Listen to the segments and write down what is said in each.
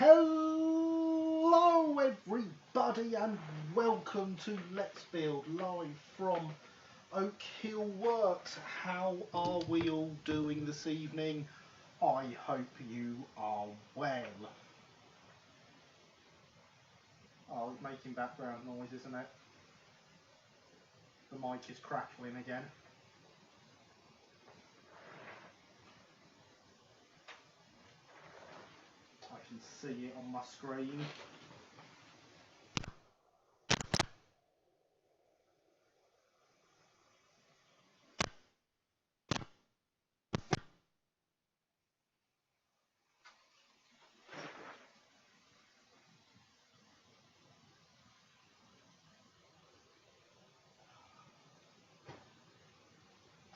Hello everybody and welcome to Let's Build live from Oak Hill Works. How are we all doing this evening? I hope you are well. Oh, it's making background noise, isn't it? The mic is crackling again. I can see it on my screen.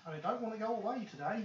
I don't want to go away today.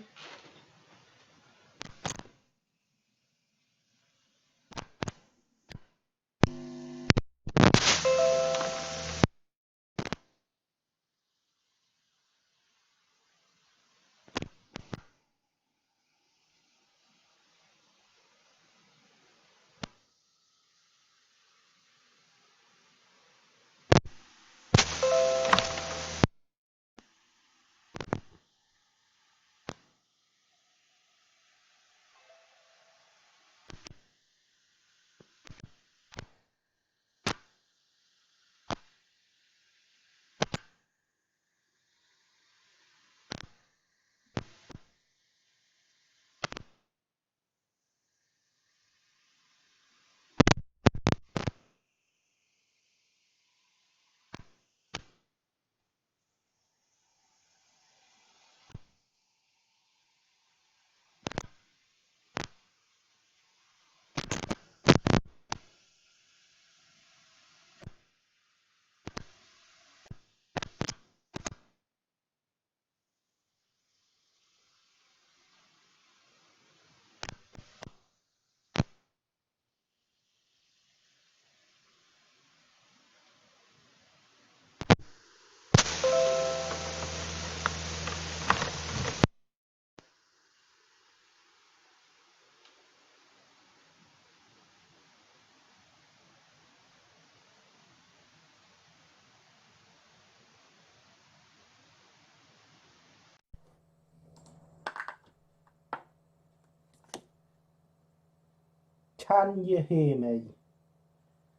Can you hear me?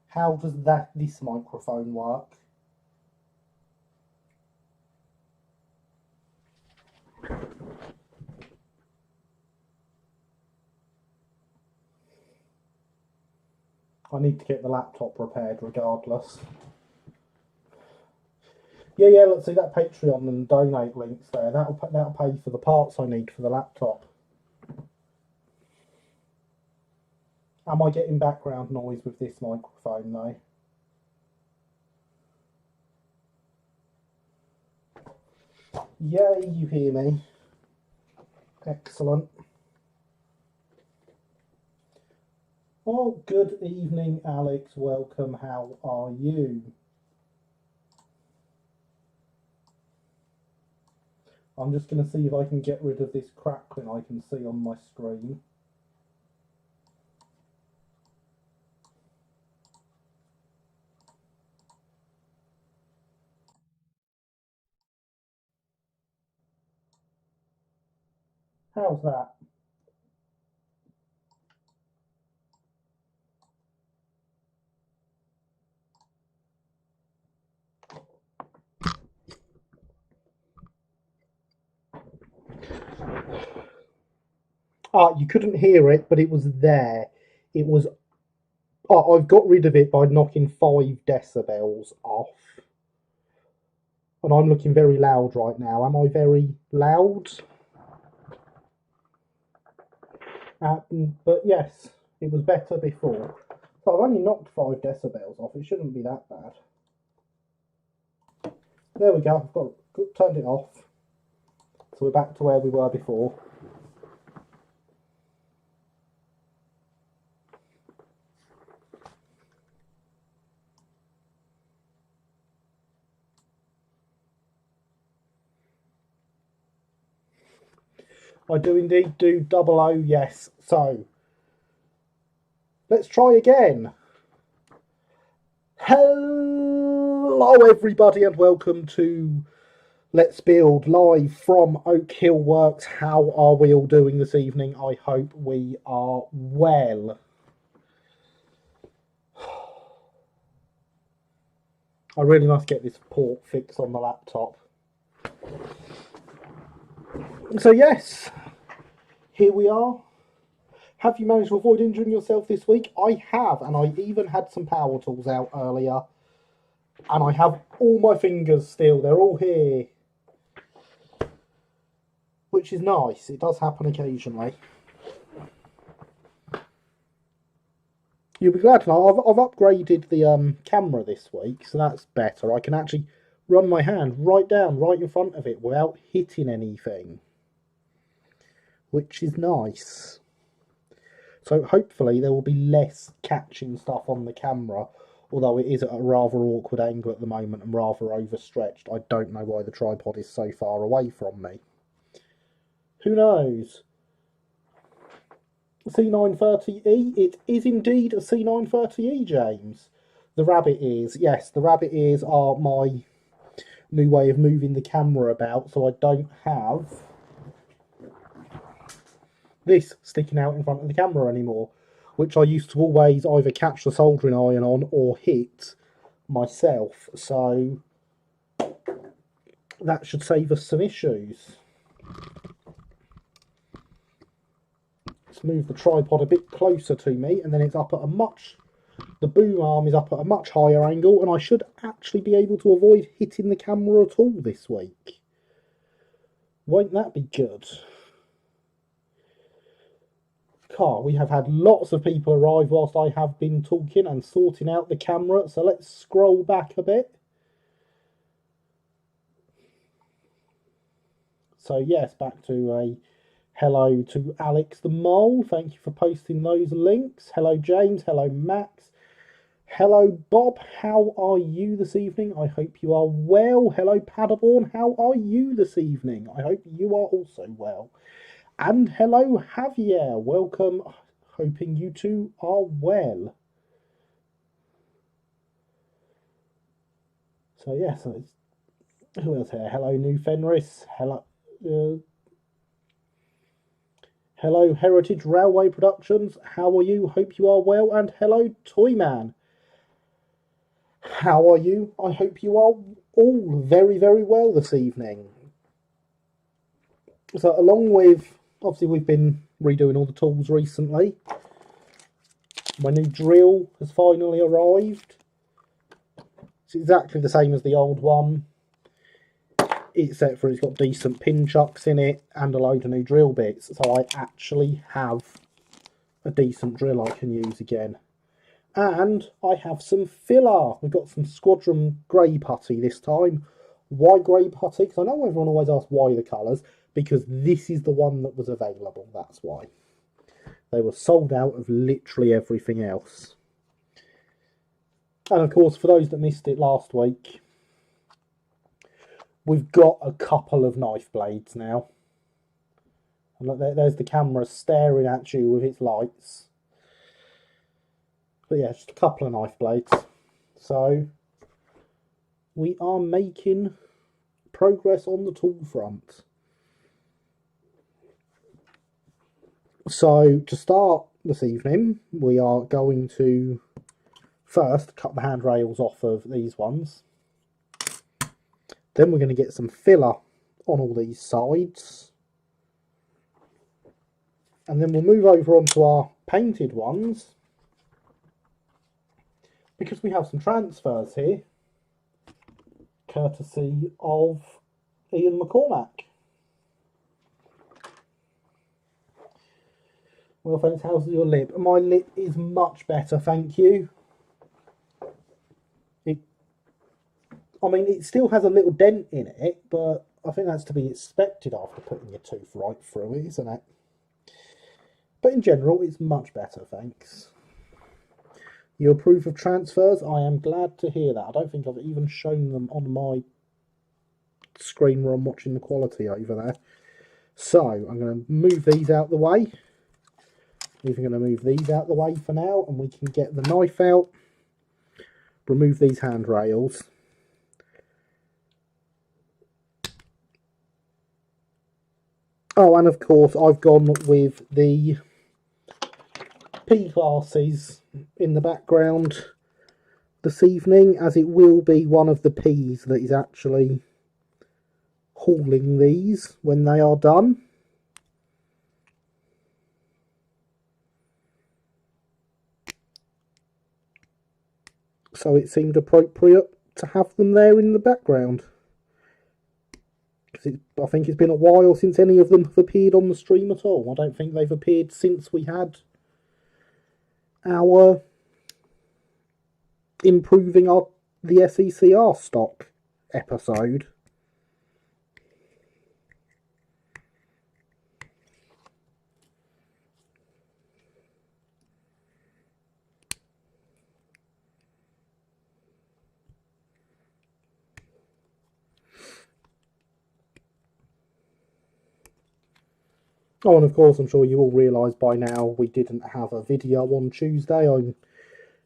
How does this microphone work? I need to get the laptop repaired regardless. Yeah, let's see that Patreon and donate links there. That'll pay for the parts I need for the laptop. Am I getting background noise with this microphone though? Yay, you hear me. Excellent. Oh, good evening, Alex. Welcome. How are you? I'm just going to see if I can get rid of this crackling I can see on my screen. How's that? You couldn't hear it, but it was there. It was... Oh, I've got rid of it by knocking 5 decibels off. And I'm looking very loud right now. Am I very loud? But yes, it was better before. So I've only knocked 5 decibels off. It shouldn't be that bad. There we go. I've turned it off. So we're back to where we were before. I do indeed do 00, yes. So Let's try again. Hello everybody and welcome to Let's Build live from Oak Hill Works. How are we all doing this evening? I hope we are well. I really must get this port fixed on the laptop. So yes, here we are. Have you managed to avoid injuring yourself this week? I have, and I even had some power tools out earlier. And I have all my fingers still, they're all here. Which is nice, it does happen occasionally. You'll be glad to know, I've upgraded the camera this week, so that's better. I can actually run my hand right down, right in front of it, without hitting anything. Which is nice. So hopefully there will be less catching stuff on the camera, although it is at a rather awkward angle at the moment and rather overstretched. I don't know why the tripod is so far away from me. Who knows? C930E? It is indeed a C930E, James. The rabbit ears. Yes, the rabbit ears are my new way of moving the camera about, so I don't have this sticking out in front of the camera anymore, which I used to always either catch the soldering iron on or hit myself, so that should save us some issues. Let's move the tripod a bit closer to me, and then it's up at the boom arm is up at a much higher angle, and I should actually be able to avoid hitting the camera at all this week. Won't that be good? We have had lots of people arrive whilst I have been talking and sorting out the camera, so let's scroll back a bit. So yes, back to a hello to Alex the Mole, thank you for posting those links. Hello James, hello Max, hello Bob, how are you this evening? I hope you are well. Hello Paderborn, how are you this evening? I hope you are also well. And hello Javier, welcome, hoping you two are well. So yeah, so it's, who else here? Hello New Fenris, hello hello Heritage Railway Productions, how are you? Hope you are well. And hello Toyman, how are you? I hope you are all very, very well this evening. So along with, obviously we've been redoing all the tools recently. My new drill has finally arrived. It's exactly the same as the old one, except for it's got decent pin chucks in it and a load of new drill bits. So I actually have a decent drill I can use again. And I have some filler. We've got some Squadron grey putty this time. Why grey putty? Because I know everyone always asks why the colours. Because this is the one that was available, that's why. They were sold out of literally everything else. And of course, for those that missed it last week, we've got a couple of knife blades now. And look, there's the camera staring at you with its lights. But yeah, just a couple of knife blades. So, we are making progress on the tool front. So, to start this evening, we are going to first cut the handrails off of these ones. Then we're going to get some filler on all these sides. And then we'll move over onto our painted ones, because we have some transfers here, courtesy of Ian McCormack. Well, thanks. How's your lip? My lip is much better, thank you. I mean, it still has a little dent in it, but I think that's to be expected after putting your tooth right through it, isn't it? But in general, it's much better, thanks. You approve of transfers? I am glad to hear that. I don't think I've even shown them on my screen where I'm watching the quality over there. So, I'm going to move these out the way. We're going to move these out the way for now, and we can get the knife out, remove these handrails. Oh, and of course I've gone with the P classes in the background this evening, as it will be one of the P's that is actually hauling these when they are done. So it seemed appropriate to have them there in the background. Because I think it's been a while since any of them have appeared on the stream at all. I don't think they've appeared since we had our improving the SE&CR stock episode. Oh, and of course, I'm sure you all realise by now we didn't have a video on Tuesday. I'm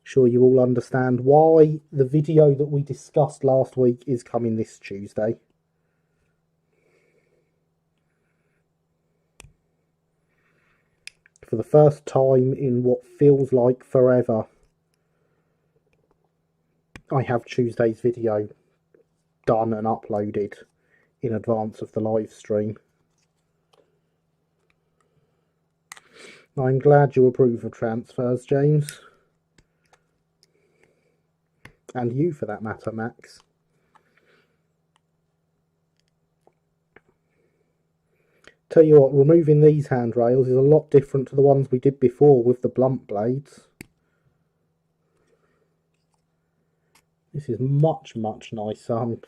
sure you all understand why. The video that we discussed last week is coming this Tuesday. For the first time in what feels like forever, I have Tuesday's video done and uploaded in advance of the live stream. I'm glad you approve of transfers, James. And you, for that matter, Max. Tell you what, removing these handrails is a lot different to the ones we did before with the blunt blades. This is much, much nicer. I'm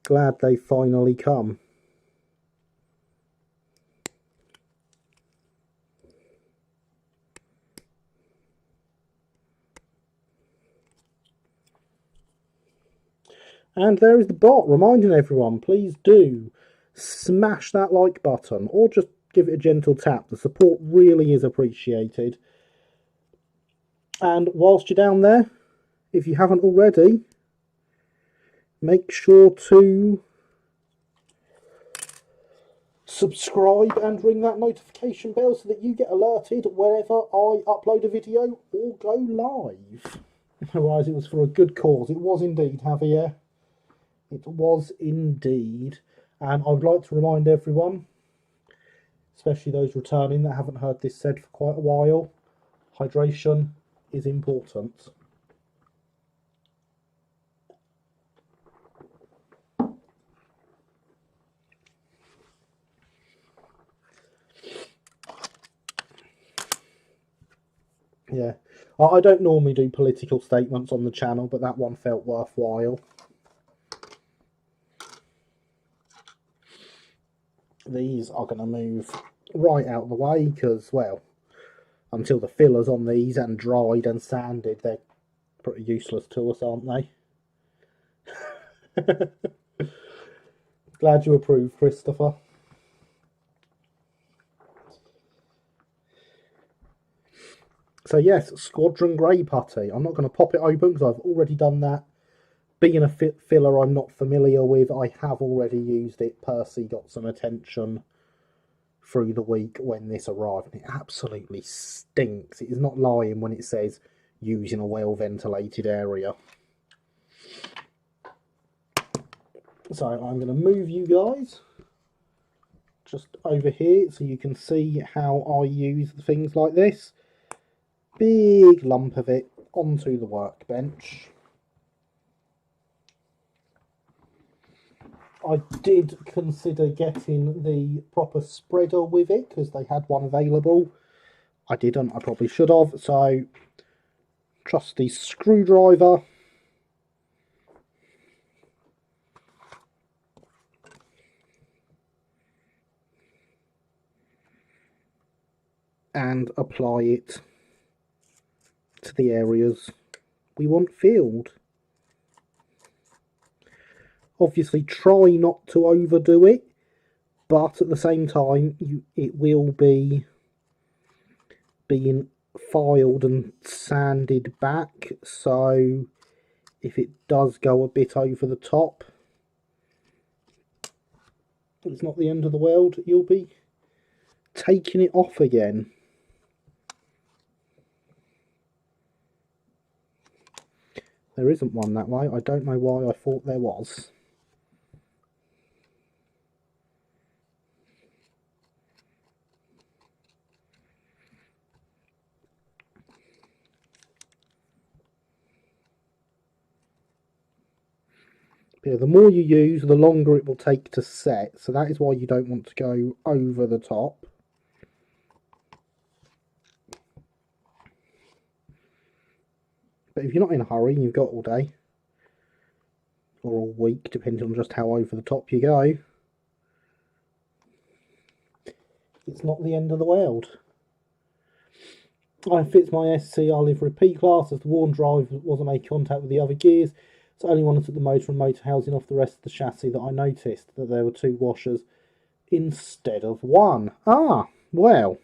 glad they finally come. And there is the bot reminding everyone, please do smash that like button or just give it a gentle tap. The support really is appreciated. And whilst you're down there, if you haven't already, make sure to subscribe and ring that notification bell so that you get alerted whenever I upload a video or go live. Otherwise, it was for a good cause. It was indeed, Javier. It was indeed. And I would like to remind everyone, especially those returning that haven't heard this said for quite a while, hydration is important. Yeah, I don't normally do political statements on the channel, but that one felt worthwhile. These are going to move right out of the way because, well, until the fillers on these and dried and sanded, they're pretty useless to us, aren't they? Glad you approve, Christopher. So yes, Squadron Grey Putty. I'm not going to pop it open because I've already done that. Being a filler I'm not familiar with, I have already used it. Percy got some attention through the week when this arrived, and it absolutely stinks. It is not lying when it says use in a well-ventilated area. So I'm going to move you guys just over here so you can see how I use things like this. Big lump of it onto the workbench. I did consider getting the proper spreader with it because they had one available. I didn't, I probably should have. So, trusty screwdriver. And apply it to the areas we want filled. Obviously try not to overdo it, but at the same time it will be been filed and sanded back, so if it does go a bit over the top, it's not the end of the world. You'll be taking it off again. There isn't one that way. I don't know why I thought there was. Yeah, the more you use, the longer it will take to set, so that is why you don't want to go over the top. But if you're not in a hurry and you've got all day, or all week, depending on just how over the top you go, it's not the end of the world. I fixed my SE&CR livery P class as the worn drive wasn't making contact with the other gears. It's only when I took the motor and motor housing off the rest of the chassis that I noticed that there were 2 washers instead of 1. Ah, well,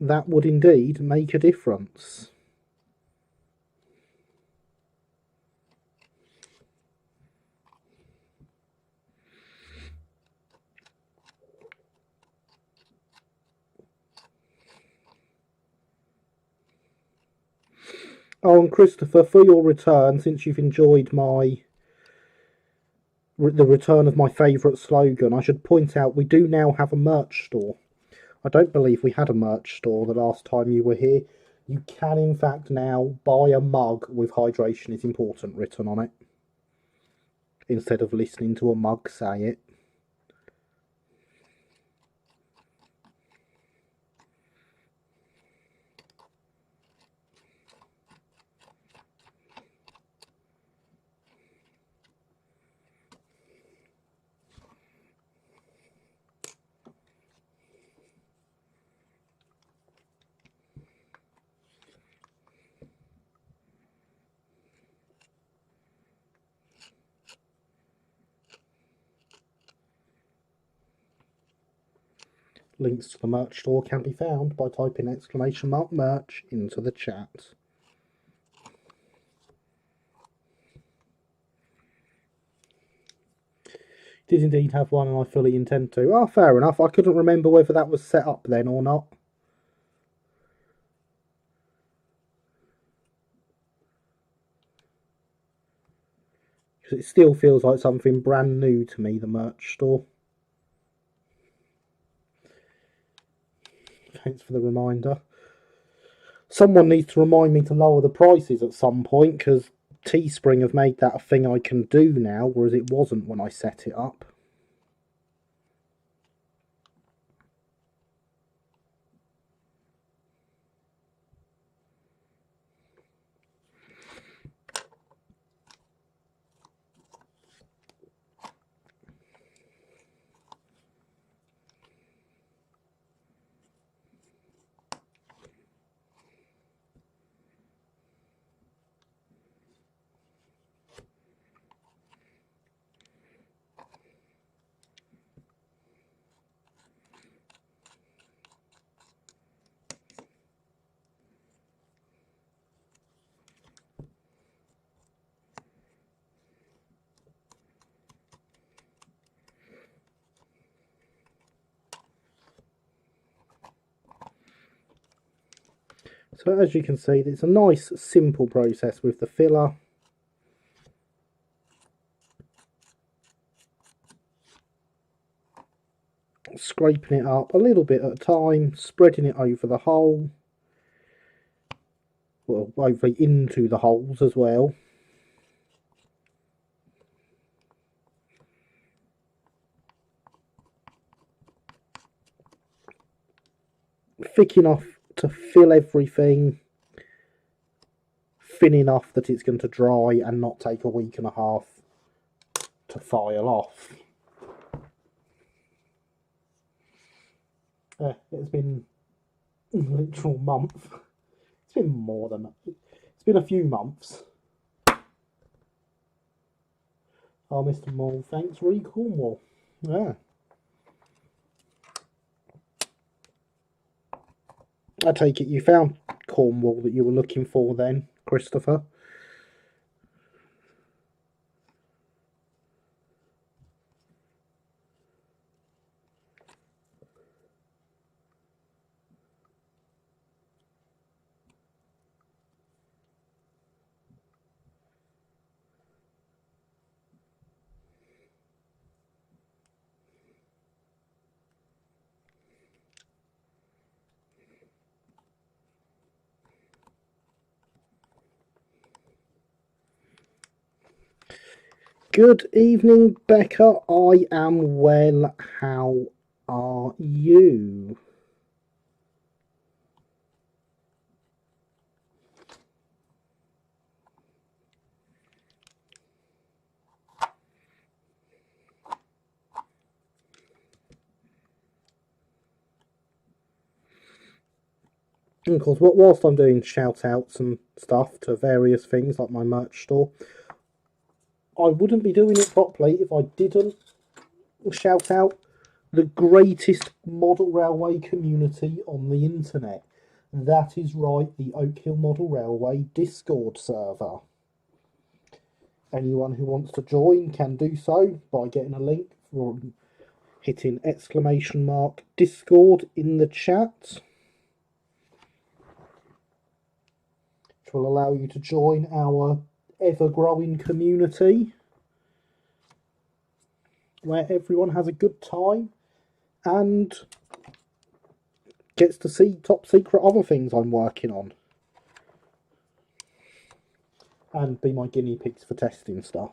that would indeed make a difference. Oh, and Christopher, for your return, since you've enjoyed the return of my favourite slogan, I should point out we do now have a merch store. I don't believe we had a merch store the last time you were here. You can, in fact, now buy a mug with "hydration is important" written on it, instead of listening to a mug say it. Links to the merch store can be found by typing !merch into the chat. Did indeed have one, and I fully intend to. Ah, fair enough. I couldn't remember whether that was set up then or not. Because it still feels like something brand new to me, the merch store. Thanks for the reminder. Someone needs to remind me to lower the prices at some point, because Teespring have made that a thing I can do now, whereas it wasn't when I set it up. So as you can see, it's a nice simple process with the filler. Scraping it up a little bit at a time, spreading it over the hole, well, over into the holes as well. Thick enough to fill everything, thin enough that it's going to dry and not take a week and a half to file off. It's been a literal month. It's been more than that. It's been a few months. Oh, Mr. Mole, thanks, Ree Cornwall. Yeah. I take it you found Cornwall that you were looking for then, Christopher? Good evening, Becca. I am well. How are you? And of course, whilst I'm doing shout outs and stuff to various things like my merch store, I wouldn't be doing it properly if I didn't shout out the greatest model railway community on the internet. That is right, the Oak Hill Model Railway Discord server. Anyone who wants to join can do so by getting a link or hitting !Discord in the chat, which will allow you to join our ever-growing community where everyone has a good time and gets to see top secret other things I'm working on and be my guinea pigs for testing stuff.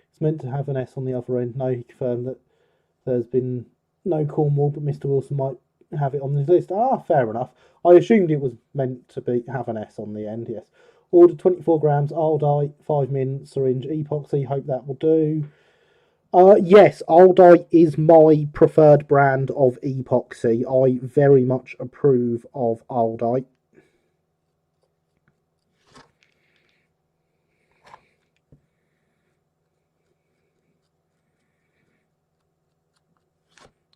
It's meant to have an S on the other end. No, he confirmed that there's been no Cornwall, but Mr. Wilson might have it on his list. Ah, fair enough. I assumed it was meant to have an S on the end, yes. Ordered 24 grams, Aldite, 5 min, syringe, epoxy, hope that will do. Yes, Aldite is my preferred brand of epoxy. I very much approve of Aldite.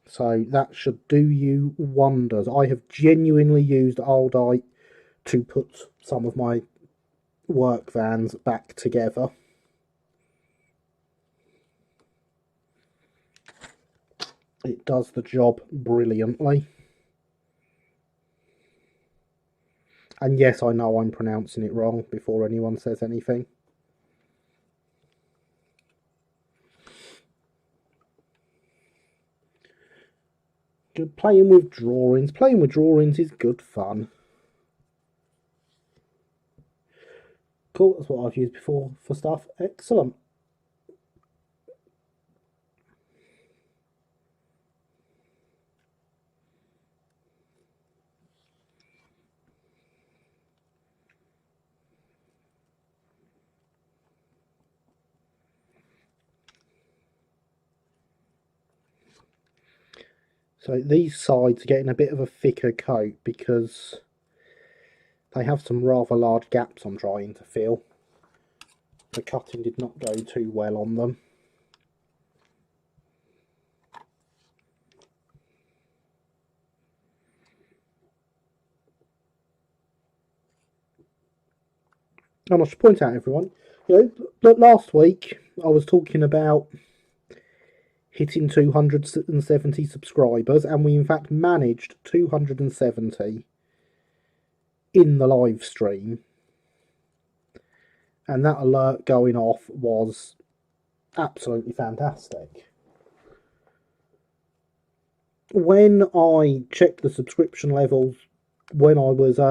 So that should do you wonders. I have genuinely used Aldite to put some of my work vans back together. It does the job brilliantly. And yes, I know I'm pronouncing it wrong before anyone says anything. Playing with drawings. Playing with drawings is good fun. Cool, that's what I've used before for stuff. Excellent. So these sides are getting a bit of a thicker coat because they have some rather large gaps I'm trying to fill. The cutting did not go too well on them. And I should point out, everyone, last week I was talking about hitting 270 subscribers, and we in fact managed 270 in the live stream. And that alert going off was absolutely fantastic. When I checked the subscription levels when I was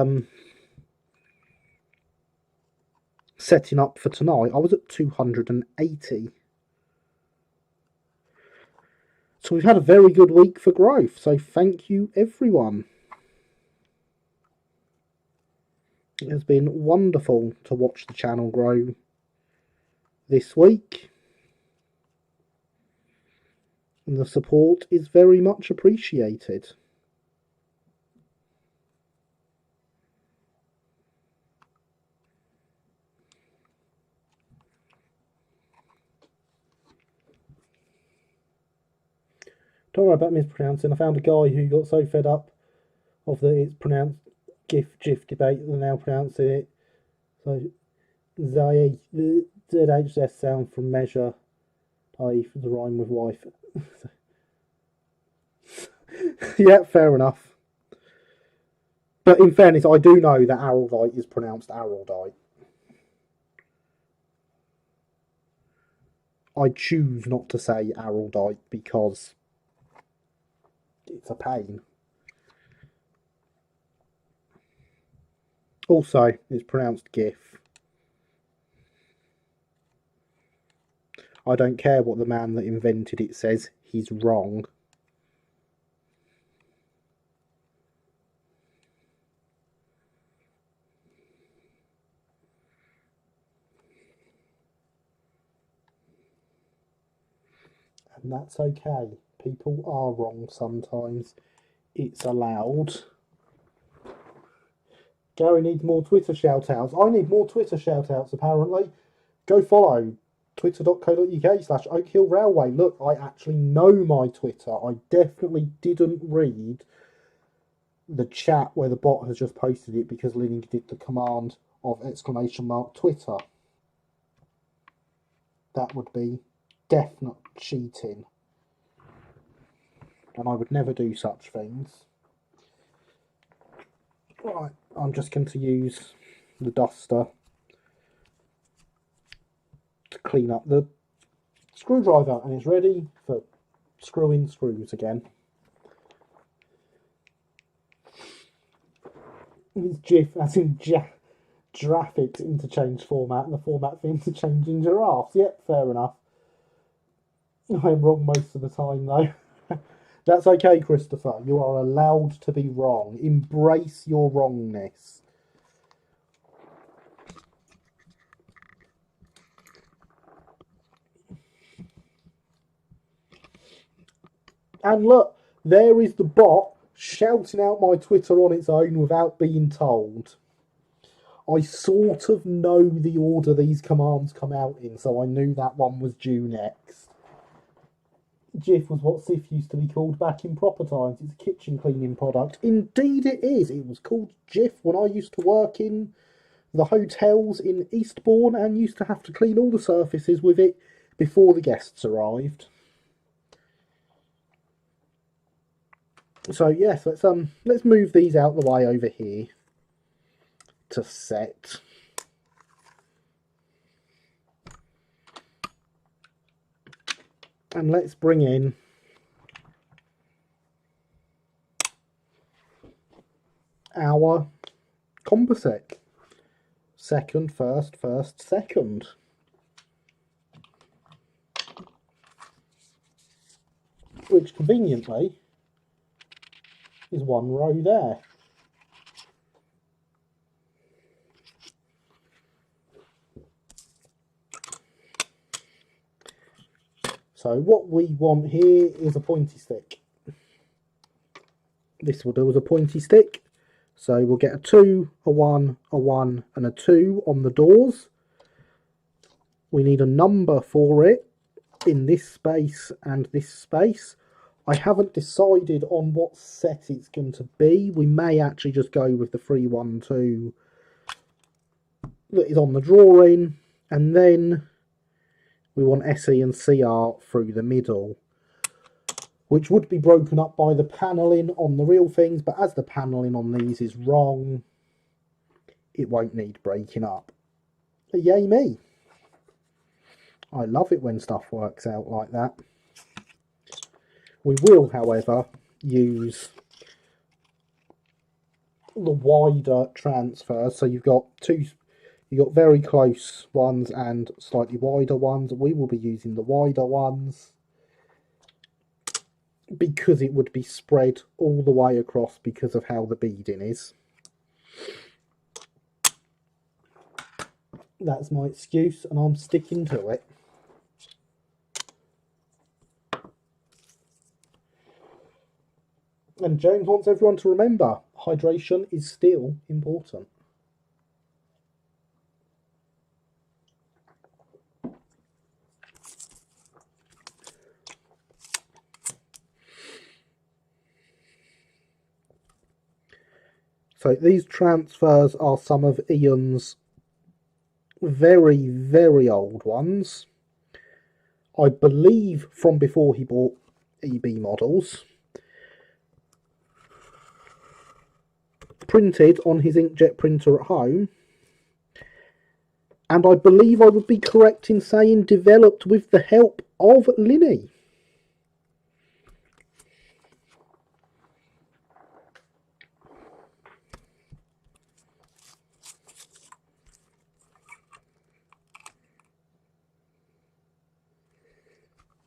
setting up for tonight, I was at 280. So we've had a very good week for growth, so thank you everyone. It has been wonderful to watch the channel grow this week, and the support is very much appreciated. Don't worry about mispronouncing. I found a guy who got so fed up of the it's pronounced GIF debate that they're now pronouncing it. So Zai the ZHS sound from measure, i.e. for the rhyme with wife. Yeah, fair enough. But in fairness, I do know that Araldite is pronounced Araldite. I choose not to say Araldite because it's a pain. Also, it's pronounced GIF. I don't care what the man that invented it says, he's wrong. And that's okay. People are wrong sometimes. It's allowed. Gary needs more Twitter shout-outs. I need more Twitter shout-outs, apparently. Go follow twitter.co.uk/Oak Hill Railway. Look, I actually know my Twitter. I definitely didn't read the chat where the bot has just posted it because Linny did the command of !Twitter. That would be definite cheating. And I would never do such things. Right, I'm just going to use the duster to clean up the screwdriver, and it's ready for screwing screws again. It's GIF, as in graphics interchange format, and the format for interchanging giraffes. Yep, fair enough. I'm wrong most of the time, though. That's okay, Christopher. You are allowed to be wrong. Embrace your wrongness. And look, there is the bot shouting out my Twitter on its own without being told. I sort of know the order these commands come out in, so I knew that one was due next. GIF was what Sif used to be called back in proper times. It's a kitchen cleaning product. Indeed it is. It was called GIF when I used to work in the hotels in Eastbourne and used to have to clean all the surfaces with it before the guests arrived. So yes, let's move these out the way over here to set. And let's bring in our composite. Second, first, first, second. Which conveniently is one row there. So what we want here is a pointy stick. This will do as a pointy stick. So we'll get a 2, a 1, a 1 and a 2 on the doors. We need a number for it in this space and this space. I haven't decided on what set it's going to be. We may actually just go with the 3, 1, 2 that is on the drawing, and then we want SE and CR through the middle, which would be broken up by the panelling on the real things, but as the panelling on these is wrong, it won't need breaking up. Yay me. I love it when stuff works out like that. We will, however, use the wider transfers. So you've got very close ones and slightly wider ones. We will be using the wider ones because it would be spread all the way across because of how the beading is. That's my excuse and I'm sticking to it. And James wants everyone to remember, hydration is still important. So these transfers are some of Ian's very, very old ones. I believe from before he bought EB models. Printed on his inkjet printer at home. And I believe I would be correct in saying developed with the help of Linny.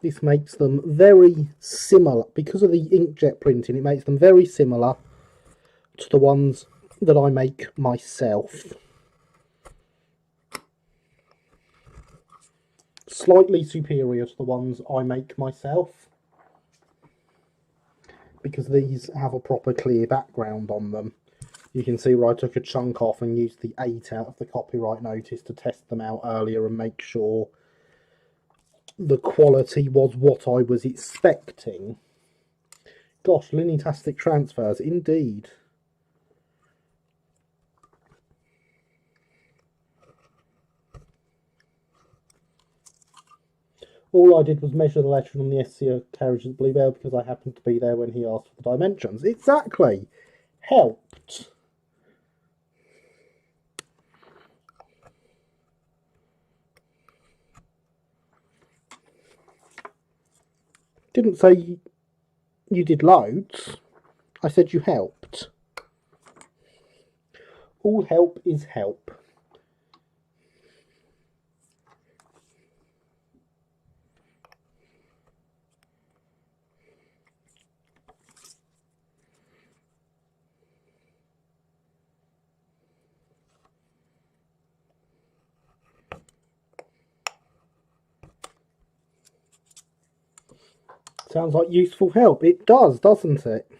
This makes them very similar. Because of the inkjet printing, it makes them very similar to the ones that I make myself. Slightly superior to the ones I make myself, because these have a proper clear background on them. You can see where I took a chunk off and used the 8 out of the copyright notice to test them out earlier and make sure the quality was what I was expecting. Gosh, Linetastic transfers, indeed. All I did was measure the lettering on the SE&CR carriage at Bluebell because I happened to be there when he asked for the dimensions. Exactly! Helped. Didn't say you did loads. I said you helped. All help is help. Sounds like useful help. It does, doesn't it?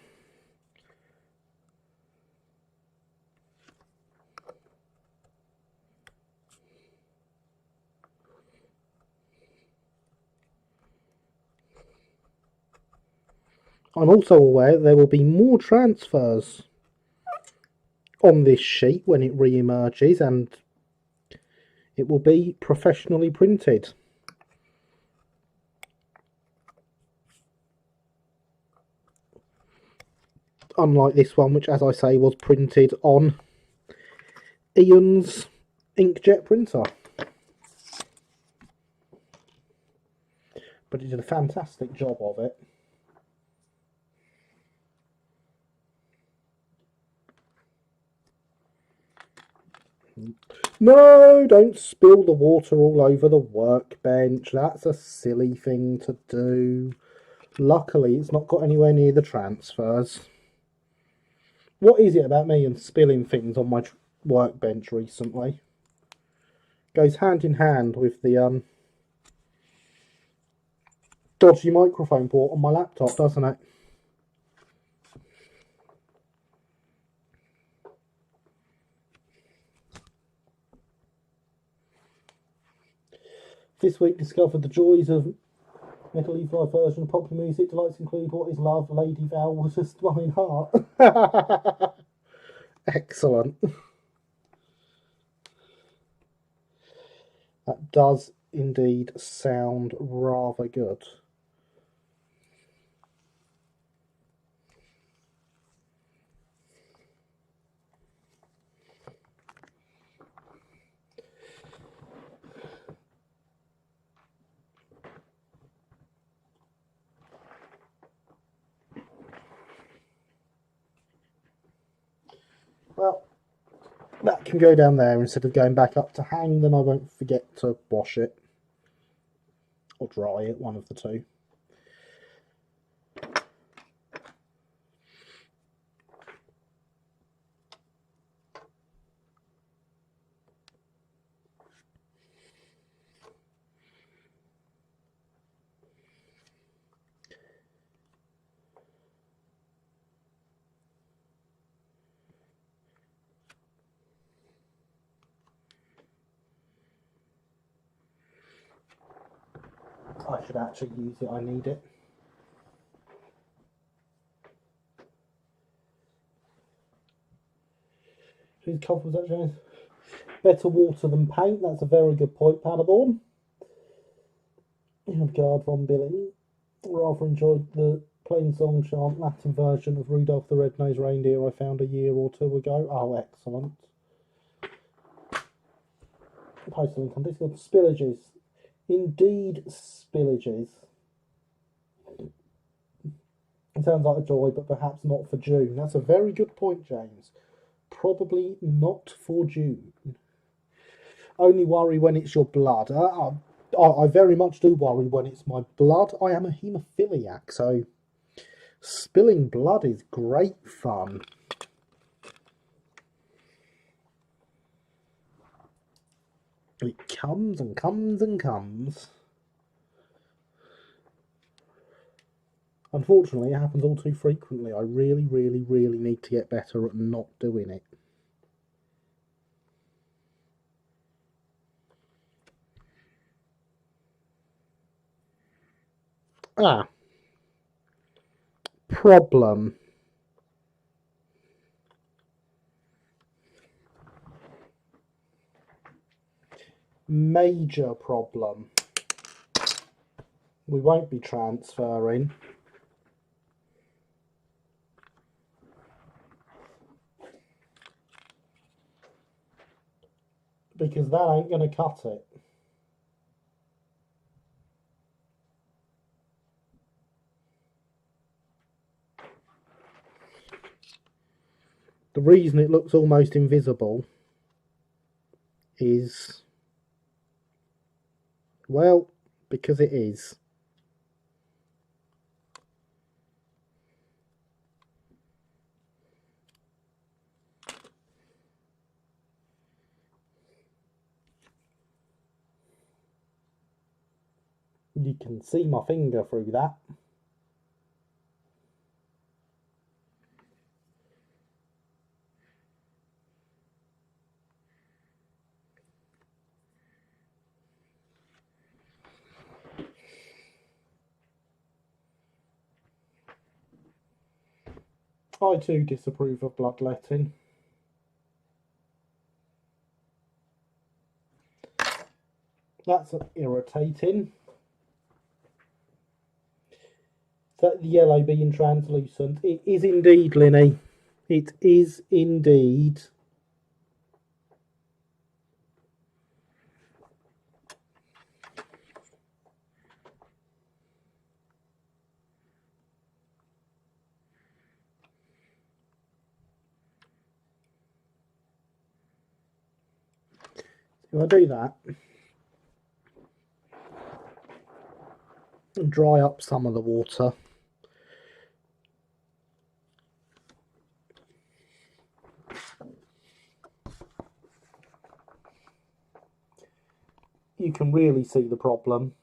I'm also aware there will be more transfers on this sheet when it re-emerges, and it will be professionally printed. Unlike this one, which, as I say, was printed on Ian's inkjet printer. But it did a fantastic job of it. No, don't spill the water all over the workbench. That's a silly thing to do. Luckily, it's not got anywhere near the transfers. What is it about me and spilling things on my workbench recently? Goes hand in hand with the dodgy microphone port on my laptop, doesn't it? This week discovered the joys of Metal Leaf Live version of popular music. Delights include What Is Love, Lady Val Was a Smiling Heart. Excellent. That does indeed sound rather good. Well, that can go down there instead of going back up to hang, then I won't forget to wash it. Or dry it, one of the two. I should actually use it, I need it. is covered with that, James. Better water than paint. That's a very good point, Paderborn. Guard von Billy. Rather enjoyed the plain song chant Latin version of Rudolph the Red-Nosed Reindeer I found a year or two ago. Oh, excellent. Postal income discount. Spillages. Indeed, spillages. It sounds like a joy, but perhaps not for June. That's a very good point, James. Probably not for June. Only worry when it's your blood. I very much do worry when it's my blood. I am a haemophiliac, so spilling blood is great fun. It comes and comes and comes. Unfortunately, it happens all too frequently. I really, really, really need to get better at not doing it. Problem. Major problem. We won't be transferring. Because that ain't going to cut it. The reason it looks almost invisible is, well, because it is. You can see my finger through that. I too disapprove of bloodletting. That's irritating. Is that the yellow being translucent? It is indeed, Linny. It is indeed. If I do that and dry up some of the water, you can really see the problem.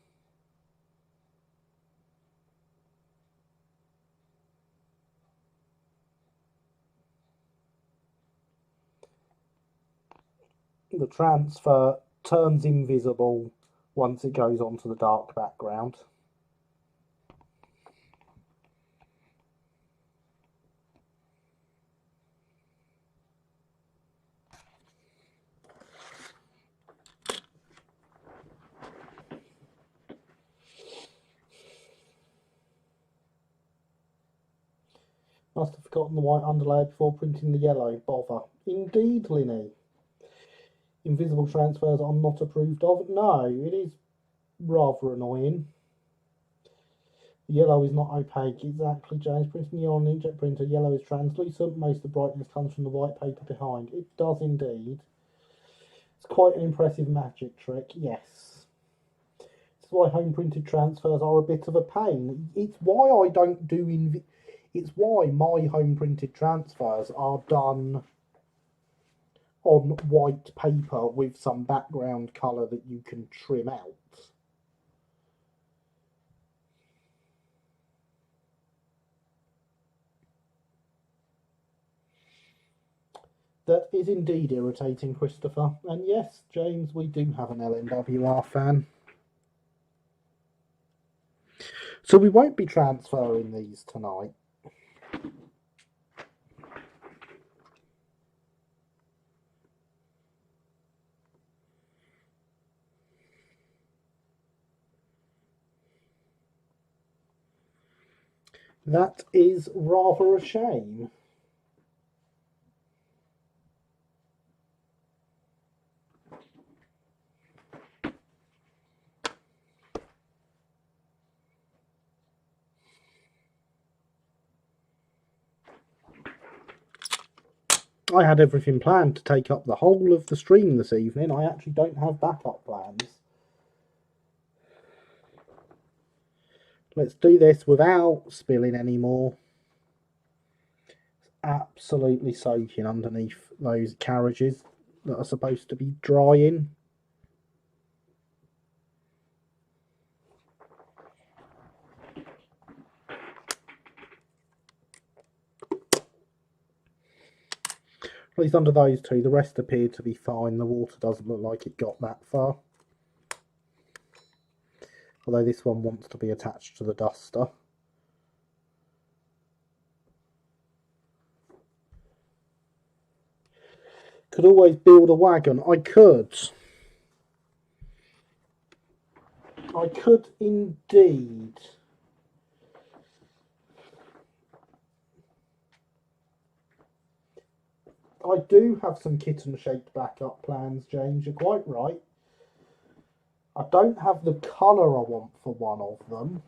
The transfer turns invisible once it goes onto the dark background. Must have forgotten the white underlayer before printing the yellow. Bother. Indeed, Linny. Invisible transfers are not approved of. No, it is rather annoying. The yellow is not opaque. Exactly, James. Printing yellow on an inkjet printer. Yellow is translucent. Most of the brightness comes from the white paper behind. It does indeed. It's quite an impressive magic trick, yes. This is why home printed transfers are a bit of a pain. It's why I don't do it's why my home printed transfers are done on white paper with some background colour that you can trim out. That is indeed irritating, Christopher. And yes, James, we do have an LNWR fan. So we won't be transferring these tonight. That is rather a shame. I had everything planned to take up the whole of the stream this evening. I actually don't have backup plans. Let's do this without spilling anymore. Absolutely soaking underneath those carriages that are supposed to be drying. At least under those two, the rest appeared to be fine. The water doesn't look like it got that far. Although this one wants to be attached to the duster. Could always build a wagon. I could. I could indeed. I do have some kitten-shaped backup plans, James. You're quite right. I don't have the colour I want for one of them.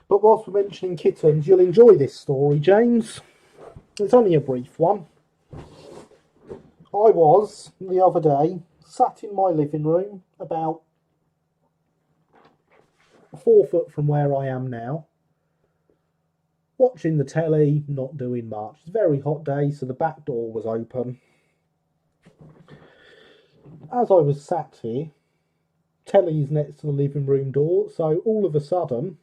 But whilst we're mentioning kittens, you'll enjoy this story, James. It's only a brief one. I was, the other day, sat in my living room, about 4 foot from where I am now, watching the telly, not doing much. It's a very hot day, so the back door was open. As I was sat here, telly's next to the living room door, so all of a sudden,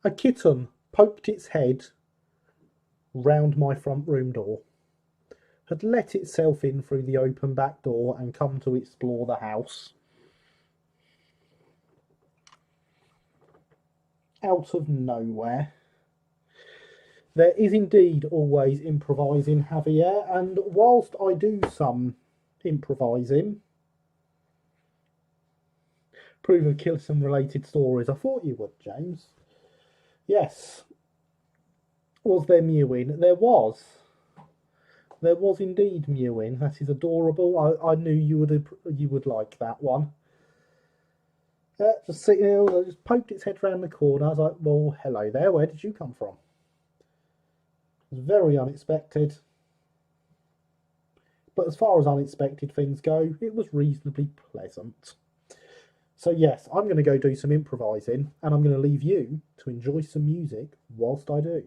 a kitten poked its head round my front room door, had let itself in through the open back door and come to explore the house. Out of nowhere. There is indeed always improvising, Javier, and whilst I do some improvising, prove of Kilson related stories, I thought you would, James. Yes. Was there mewing? There was. There was indeed mewing. That is adorable. I knew you would like that one. Just sitting there, I just poked its head round the corner. I was like, well, hello there. Where did you come from? It was very unexpected. But as far as unexpected things go, it was reasonably pleasant. So yes, I'm going to go do some improvising, and I'm going to leave you to enjoy some music whilst I do.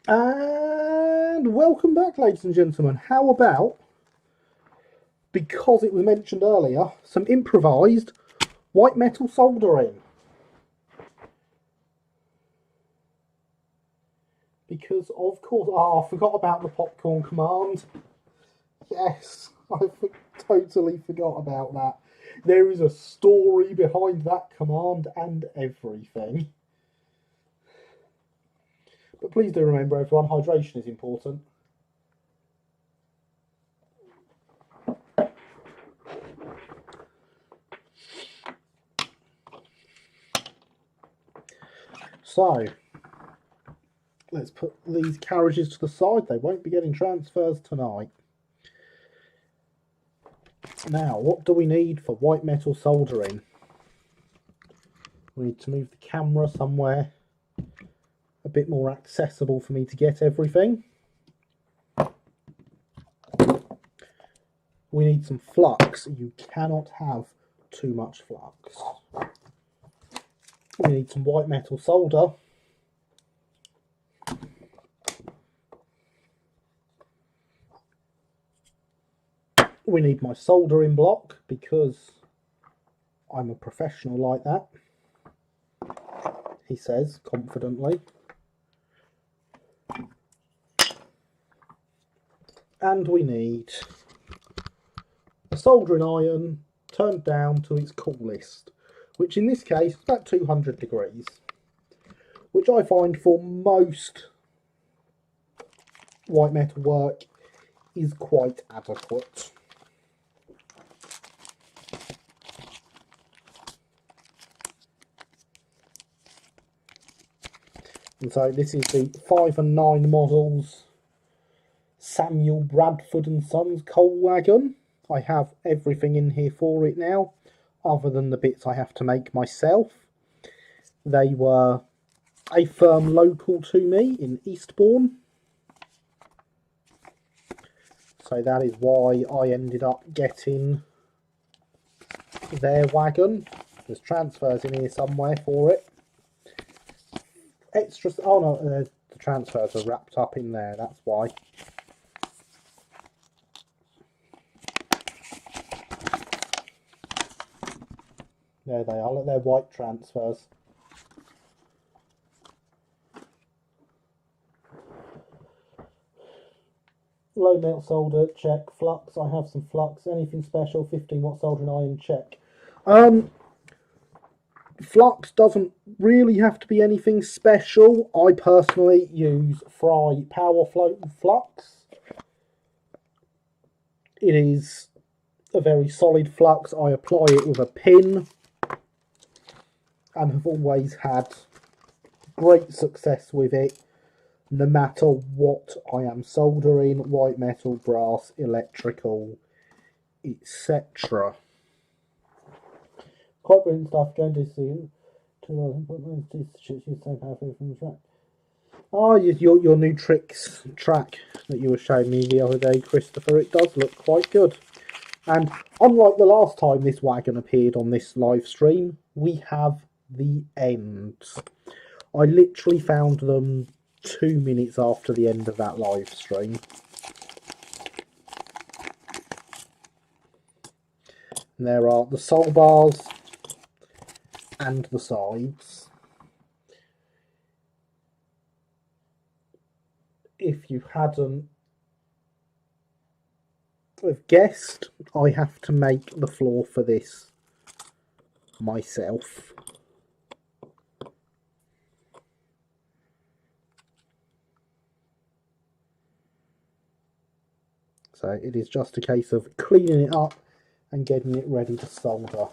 And welcome back, ladies and gentlemen. How about because it was mentioned earlier, some improvised white metal soldering. Because, of course, I forgot about the popcorn command. Yes, totally forgot about that. There is a story behind that command and everything. But please do remember, everyone, hydration is important. So, let's put these carriages to the side. They won't be getting transfers tonight. Now, what do we need for white metal soldering? We need to move the camera somewhere a bit more accessible for me to get everything. We need some flux. You cannot have too much flux. We need some white metal solder. We need my soldering block because I'm a professional like that, he says confidently. And we need a soldering iron turned down to its coolest, which in this case is about 200 degrees, which I find for most white metal work is quite adequate. And so this is the 5 and 9 models Samuel Bradford and Sons coal wagon. I have everything in here for it now, other than the bits I have to make myself. They were a firm local to me in Eastbourne. So that is why I ended up getting their wagon. There's transfers in here somewhere for it. Extras. Oh no, the transfers are wrapped up in there, that's why. There they are, look, they're white transfers. Low melt solder, check. Flux, I have some flux. Anything special, 15 watt soldering iron, check. Flux doesn't really have to be anything special. I personally use Fry Power Float Flux. It is a very solid flux. I apply it with a pin and have always had great success with it, no matter what I am soldering, white metal, brass, electrical, etc. Quite brilliant stuff. Going to see 2000 same power from the track. Oh, your new tricks track that you were showing me the other day, Christopher. It does look quite good. And unlike the last time this wagon appeared on this live stream, we have the ends. I literally found them 2 minutes after the end of that live stream. And there are the sole bars and the sides. If you hadn't have guessed, I have to make the floor for this myself. So it is just a case of cleaning it up and getting it ready to solder.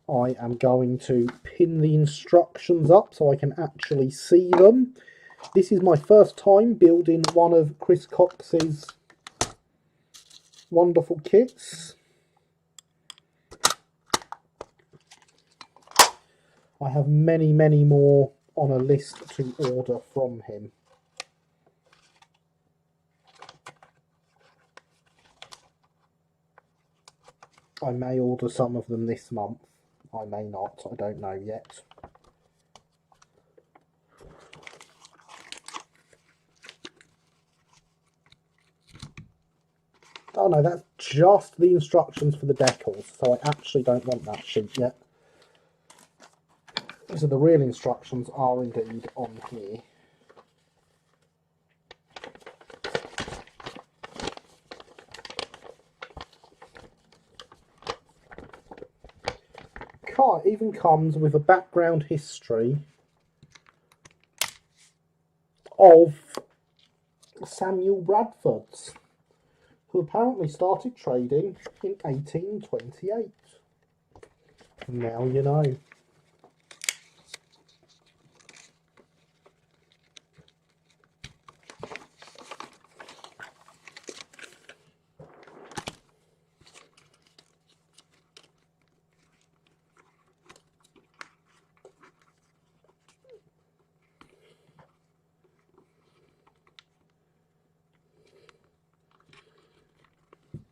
I am going to pin the instructions up so I can actually see them. This is my first time building one of Chris Cox's wonderful kits. I have many, many more on a list to order from him. I may order some of them this month. I may not, I don't know yet. Oh no, that's just the instructions for the decals, so I actually don't want that sheet yet. So the real instructions are indeed on here. Car even comes with a background history of Samuel Bradford's, who apparently started trading in 1828. Now you know.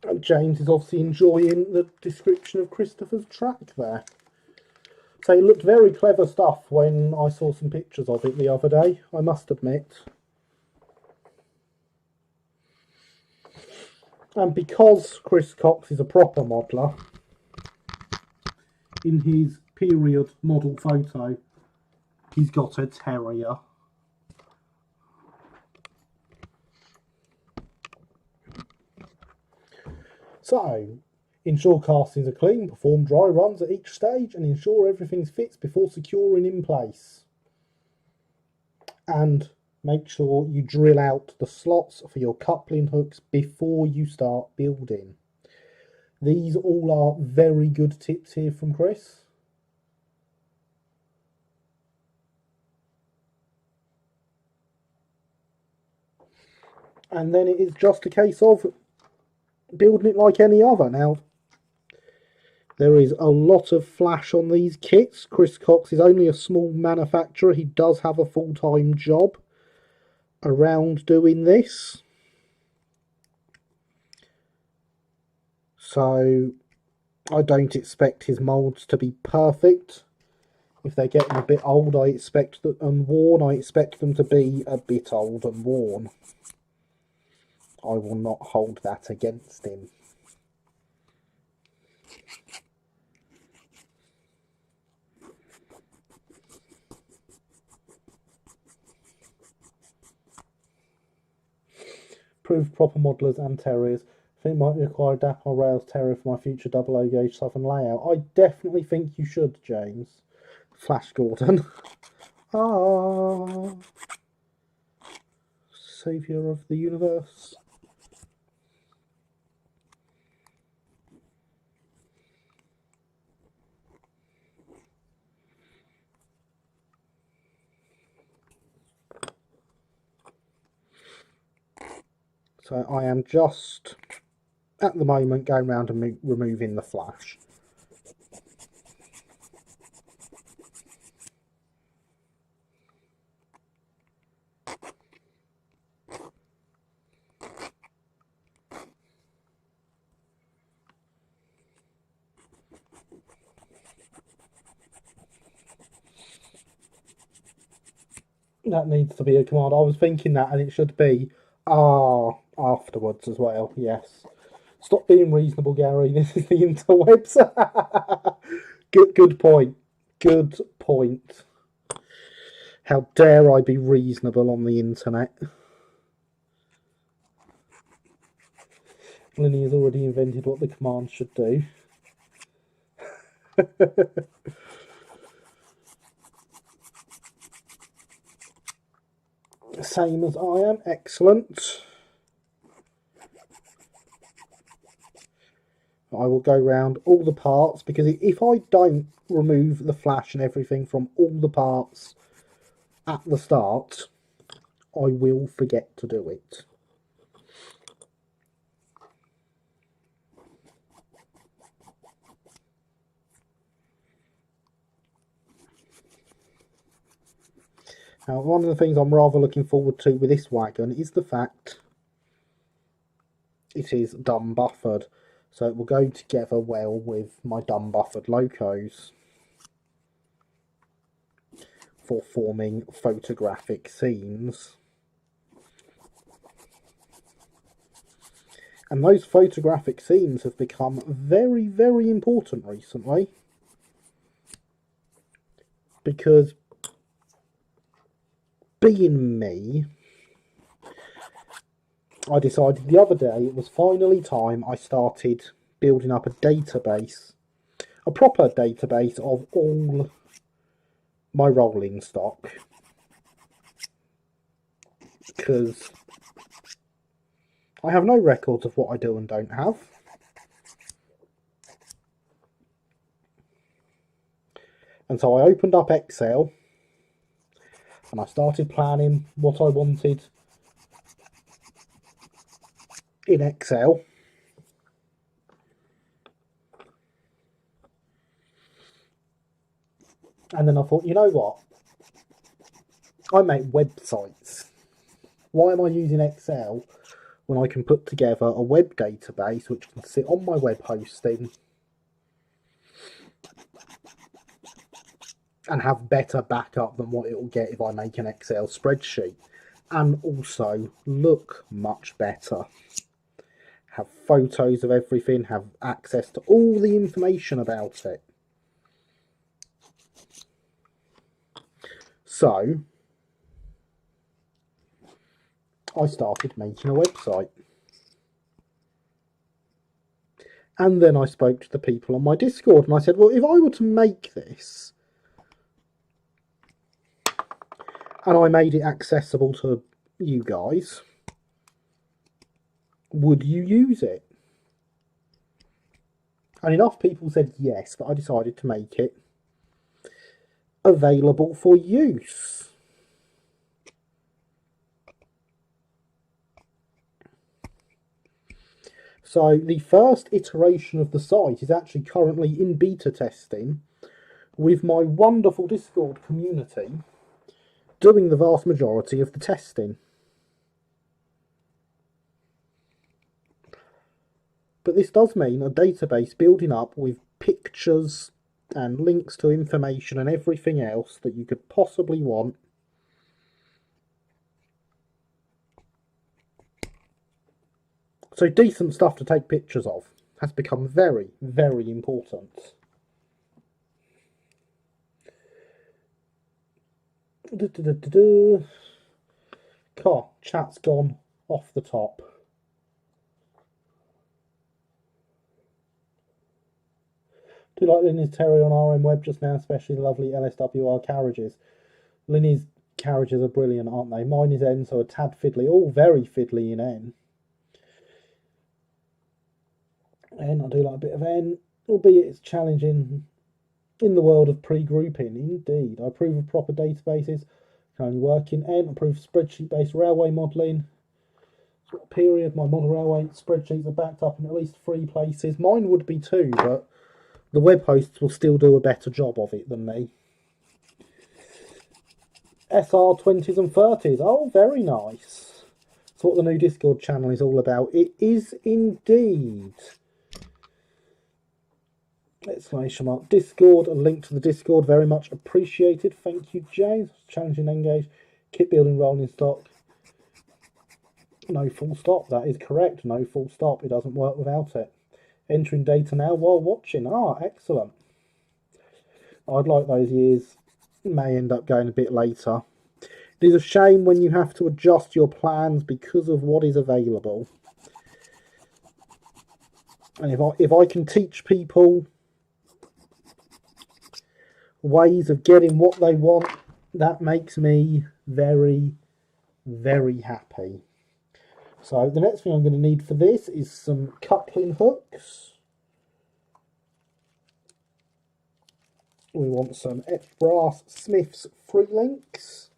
And James is obviously enjoying the description of Christopher's track there. So it looked very clever stuff when I saw some pictures of it the other day, I must admit. And because Chris Cox is a proper modeller, in his period model photo, he's got a terrier. So, ensure castings are clean, perform dry runs at each stage, and ensure everything fits before securing in place. And make sure you drill out the slots for your coupling hooks before you start building. These all are very good tips here from Chris. And then it is just a case of building it like any other. Now, there is a lot of flash on these kits. Chris Cox is only a small manufacturer. He does have a full-time job around doing this. So I don't expect his moulds to be perfect. If they're getting a bit old, I expect them and worn, I expect them to be a bit old and worn. I will not hold that against him. Prove proper modellers and terriers. I think might require a Dapper Rails Terrier for my future double O gauge southern layout. I definitely think you should, James. Flash Gordon. Ah, saviour of the universe. So I am just, at the moment, going around and removing the flash. That needs to be a command. I was thinking that, and it should be afterwards as well. Yes. Stop being reasonable, Gary. This is the interwebs. Good point. Good point. How dare I be reasonable on the internet? Linny has already invented what the command should do. Same as I am. Excellent. I will go round all the parts, because if I don't remove the flash and everything from all the parts at the start, I will forget to do it. Now, one of the things I'm rather looking forward to with this wagon is the fact it is dumb buffered, so it will go together well with my dumb buffered locos for forming photographic scenes. And those photographic themes have become very, very important recently. Because being me, I decided the other day it was finally time I started building up a database, a proper database of all my rolling stock. Because I have no records of what I do and don't have. And so I opened up Excel and I started planning what I wanted in Excel. And then I thought, you know what? I make websites. Why am I using Excel when I can put together a web database which can sit on my web hosting and have better backup than what it will get if I make an Excel spreadsheet, and also look much better. Have photos of everything, have access to all the information about it. So I started making a website. And then I spoke to the people on my Discord and I said, well, if I were to make this and I made it accessible to you guys, would you use it? And enough people said yes that I decided to make it available for use. So the first iteration of the site is actually currently in beta testing with my wonderful Discord community doing the vast majority of the testing. But this does mean a database building up with pictures and links to information and everything else that you could possibly want. So decent stuff to take pictures of has become very, very important. Car, chat's gone off the top. Do you like Linny's Terry on RM Web just now, especially the lovely LSWR carriages? Linny's carriages are brilliant, aren't they? Mine is N, so a tad fiddly. All very fiddly in N. N, I do like a bit of N, albeit it's challenging in the world of pre-grouping. Indeed, I approve of proper databases. Can only work in N. I approve of spreadsheet-based railway modelling. What period my model railway spreadsheets are backed up in at least 3 places. Mine would be 2, but the web hosts will still do a better job of it than me. SR 20s and 30s. Oh, very nice. That's what the new Discord channel is all about. It is indeed. Exclamation mark. Discord, a link to the Discord, very much appreciated. Thank you, James. Challenging engage. Kit building rolling stock. No full stop. That is correct. No full stop. It doesn't work without it. Entering data now while watching. Ah, excellent. I'd like those years. May end up going a bit later. It is a shame when you have to adjust your plans because of what is available. And if I can teach people ways of getting what they want, that makes me very, very happy. So the next thing I'm going to need for this is some coupling hooks. We want some Brass Smith's free links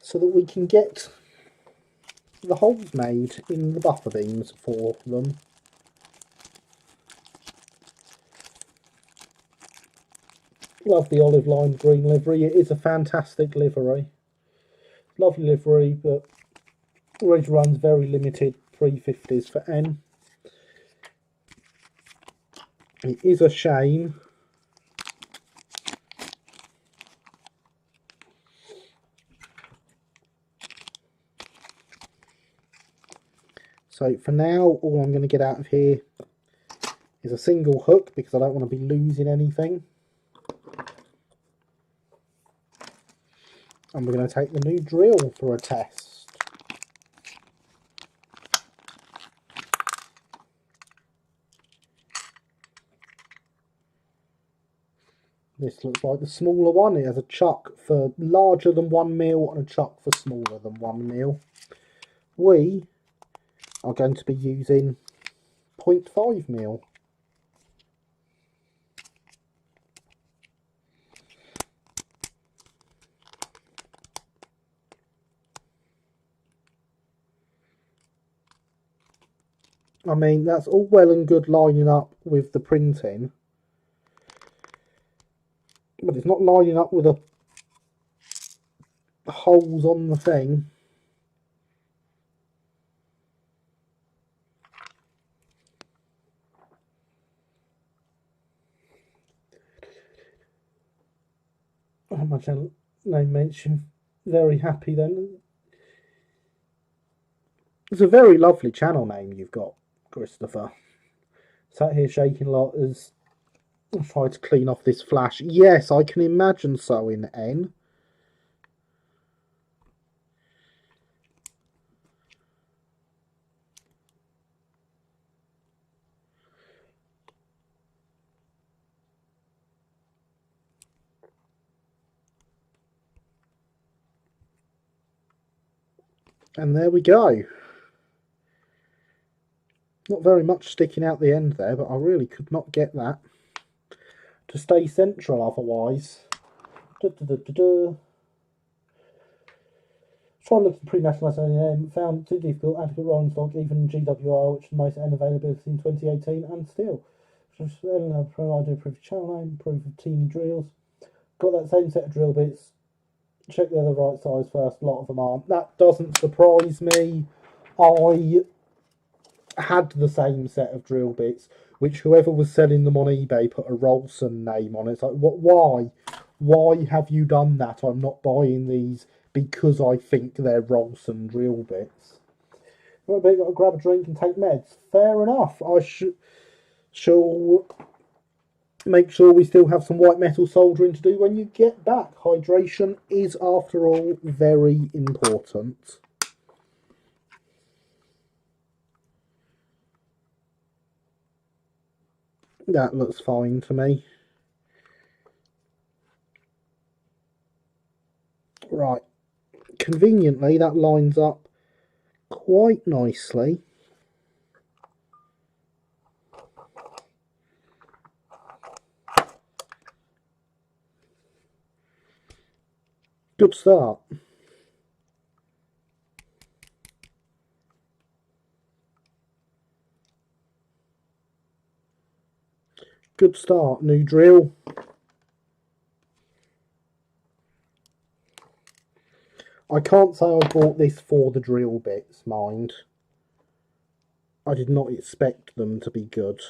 so that we can get the holes made in the buffer beams for them. Love the olive lime green livery. It is a fantastic livery. Lovely livery, but always runs very limited 350s for N. It is a shame So for now, all I'm going to get out of here is a single hook because I don't want to be losing anything. And we're going to take the new drill for a test. This looks like the smaller one. It has a chuck for larger than 1 mil and a chuck for smaller than 1 mil. We are going to be using 0.5 mil. I mean, that's all well and good lining up with the printing, but it's not lining up with the holes on the thing. How much name mention? Very happy then. It's a very lovely channel name you've got, Christopher. Sat here shaking a lot as I try to clean off this flash. Yes, I can imagine so in N. And there we go. Not very much sticking out the end there, but I really could not get that to stay central otherwise. Try and look at pre-national SE&CR, found too difficult, adequate rolling stock, even GWR, which is the most N availability in 2018, and still. Provided proof of channel name, proof of teeny drills. Got that same set of drill bits. Check they're the right size first, a lot of them aren't. That doesn't surprise me. I had the same set of drill bits, which whoever was selling them on eBay put a Rolson name on it. It's like, what? Why? Why have you done that? I'm not buying these because I think they're Rolson drill bits. Right, but got to grab a drink and take meds. Fair enough. I shall make sure we still have some white metal soldering to do when you get back. Hydration is, after all, very important. That looks fine to me. Right. Conveniently, that lines up quite nicely. Good start. Good start, new drill. I can't say I bought this for the drill bits, mind. I did not expect them to be good.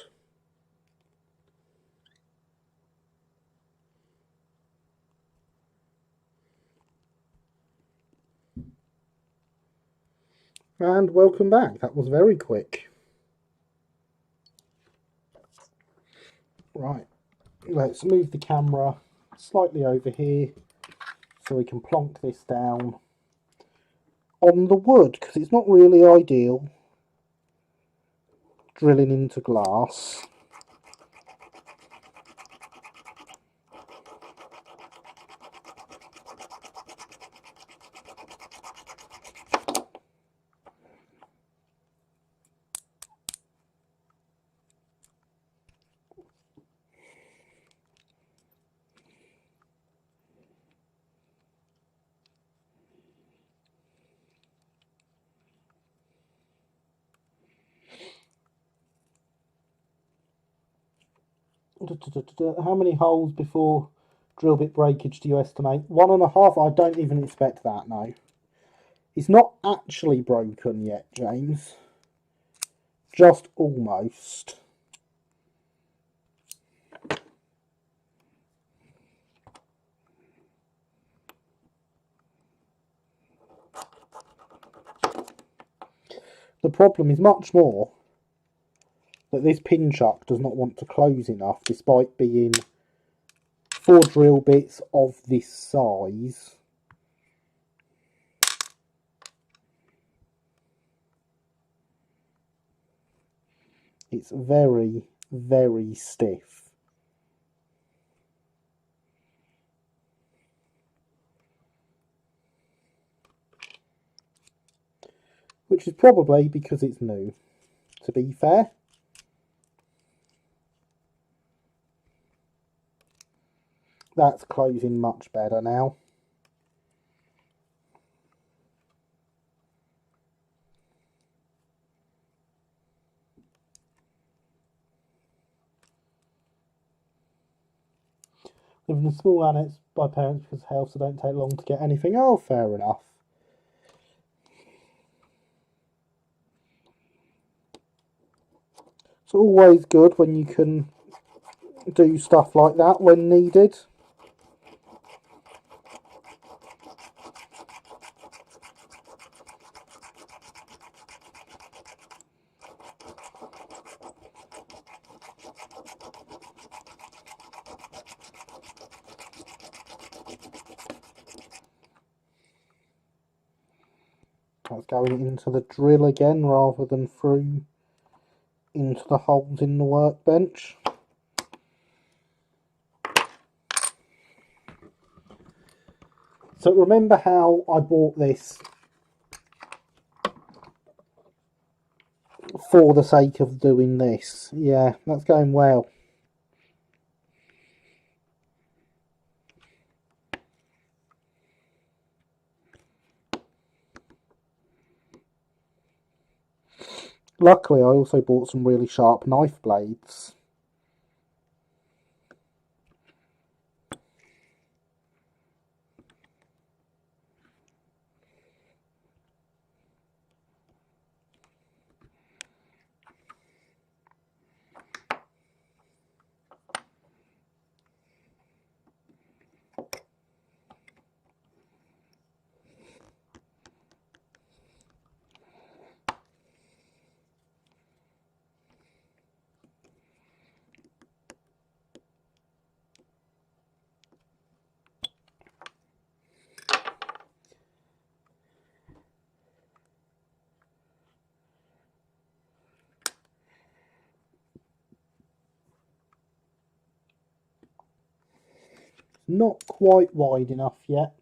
And welcome back. That was very quick. Right, let's move the camera slightly over here so we can plonk this down on the wood, because it's not really ideal drilling into glass. How many holes before drill bit breakage do you estimate? 1.5. I don't even expect that, no. It's not actually broken yet, James. Just almost. The problem is much more that this pin chuck does not want to close enough, despite being 4 drill bits of this size. It's very, very stiff. Which is probably because it's new, to be fair. That's closing much better now. Living in a small annex by parents because health, so don't take long to get anything. Oh, fair enough. It's always good when you can do stuff like that when needed. That's going into the drill again rather than through into the holes in the workbench. So remember how I bought this for the sake of doing this? Yeah, that's going well. Luckily, I also bought some really sharp knife blades. Not quite wide enough yet.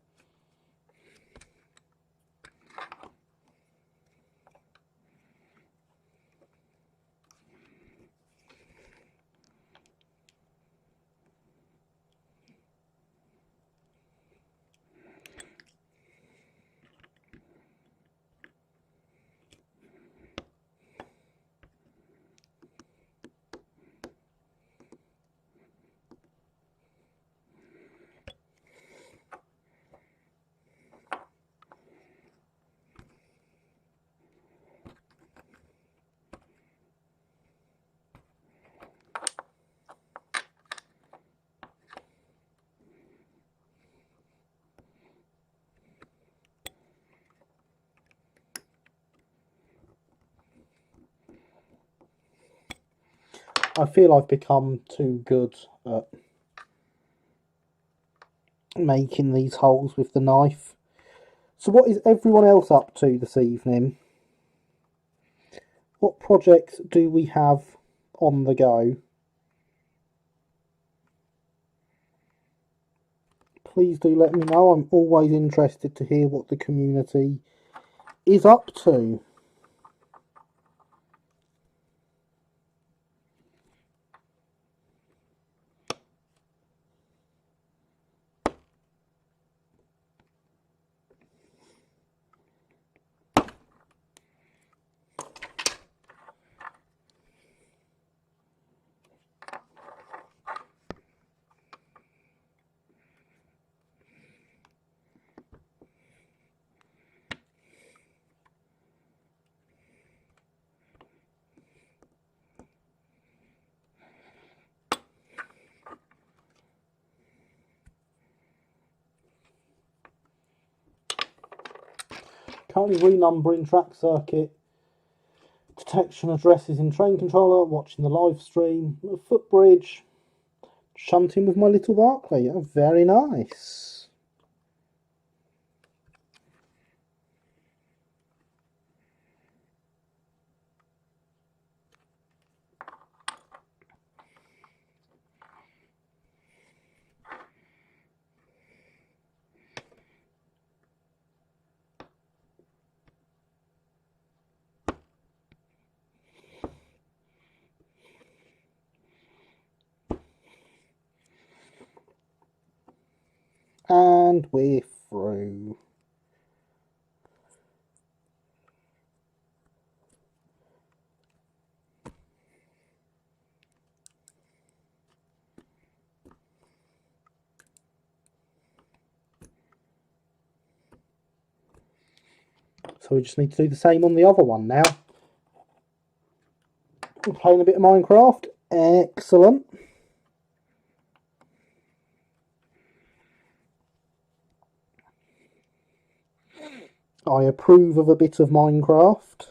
I feel I've become too good at making these holes with the knife. So what is everyone else up to this evening? What projects do we have on the go? Please do let me know. I'm always interested to hear what the community is up to. Currently renumbering track circuit Detection addresses in train controller, watching the live stream, a footbridge, shunting with my little Barclay. Oh, very nice. And we're through. So we just need to do the same on the other one now. I'm playing a bit of Minecraft. Excellent. I approve of a bit of Minecraft.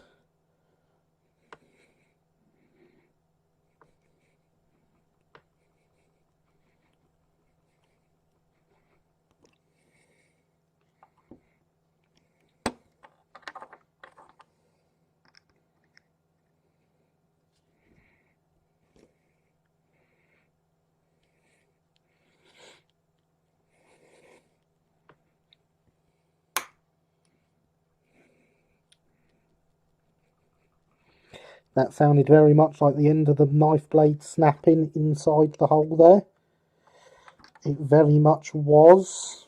That sounded very much like the end of the knife blade snapping inside the hole there. It very much was.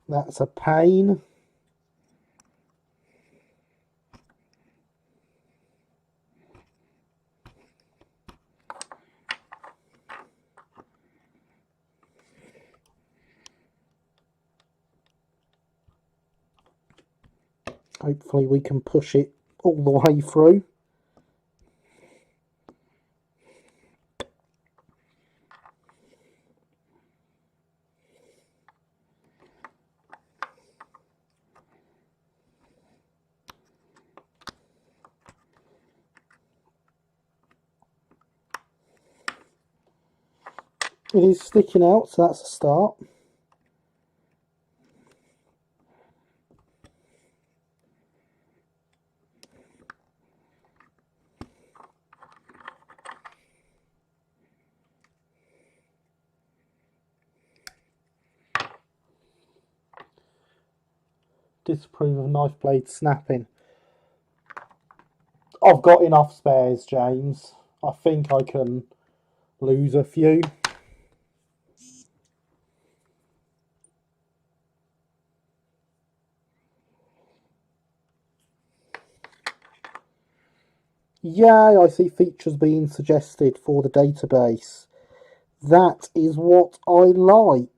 That's a pain. Hopefully we can push it all the way through. It is sticking out, so that's a start. Disapprove of knife blade snapping. I've got enough spares, James. I think I can lose a few. Yay, I see features being suggested for the database. That is what I like.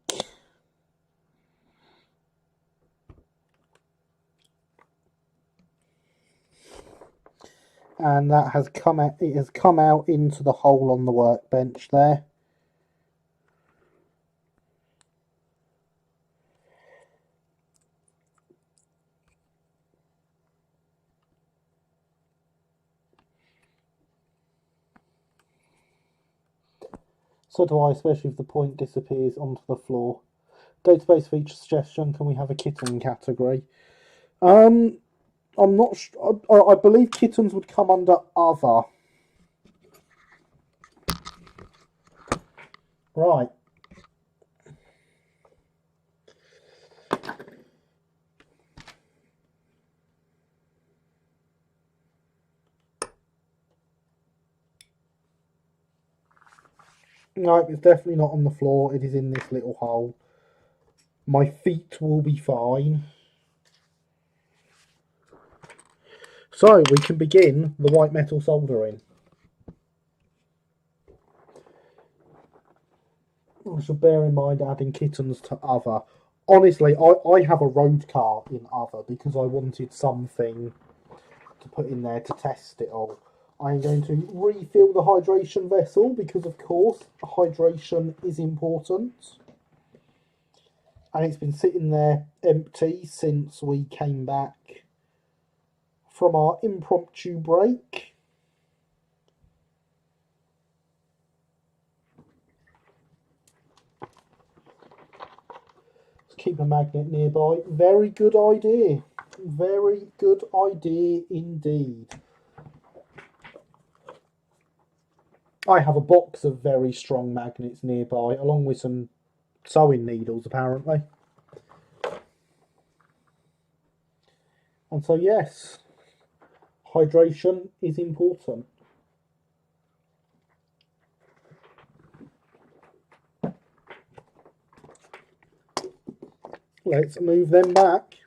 And that has come out, it has come out into the hole on the workbench there. So do I, especially if the point disappears onto the floor. Database feature suggestion, can we have a kitten category? I'm not sure. I believe kittens would come under other. Right. No, it's definitely not on the floor. It is in this little hole. My feet will be fine. So we can begin the white metal soldering. I should bear in mind adding kittens to other. Honestly, I have a road car in other because I wanted something to put in there to test it all. I'm going to refill the hydration vessel because, of course, hydration is important. And it's been sitting there empty since we came back from our impromptu break. Let's keep a magnet nearby. Very good idea. Very good idea indeed. I have a box of very strong magnets nearby, along with some sewing needles, apparently. And so, yes, hydration is important. Let's move them back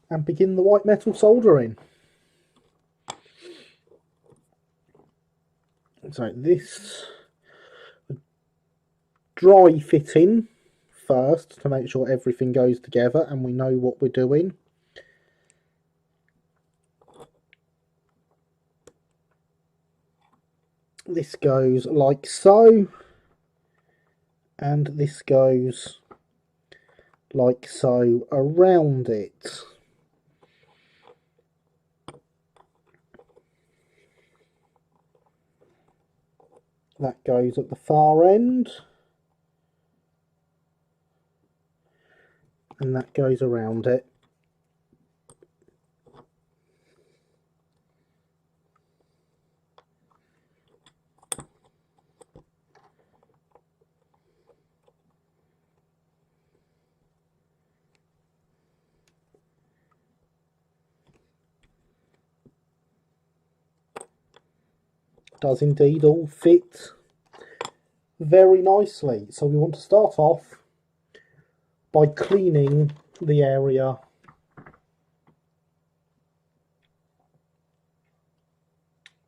and begin the white metal soldering. So this dry fitting first to make sure everything goes together and we know what we're doing. This goes like so, and this goes like so around it. That goes at the far end, and that goes around it. Does indeed all fit very nicely. So we want to start off by cleaning the area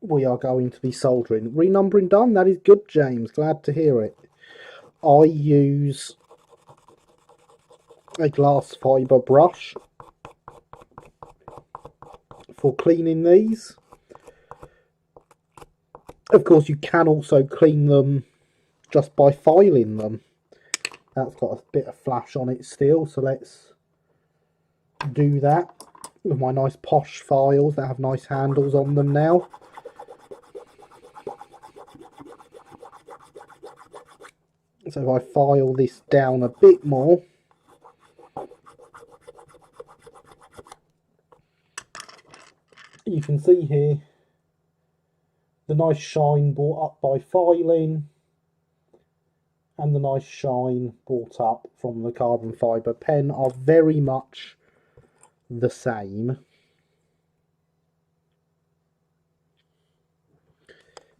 we are going to be soldering. Renumbering done, that is good, James, glad to hear it. I use a glass fibre brush for cleaning these. Of course, you can also clean them just by filing them. That's got a bit of flash on it still, so let's do that with my nice posh files that have nice handles on them now. So if I file this down a bit more, you can see here the nice shine brought up by filing and the nice shine brought up from the carbon fibre pen are very much the same.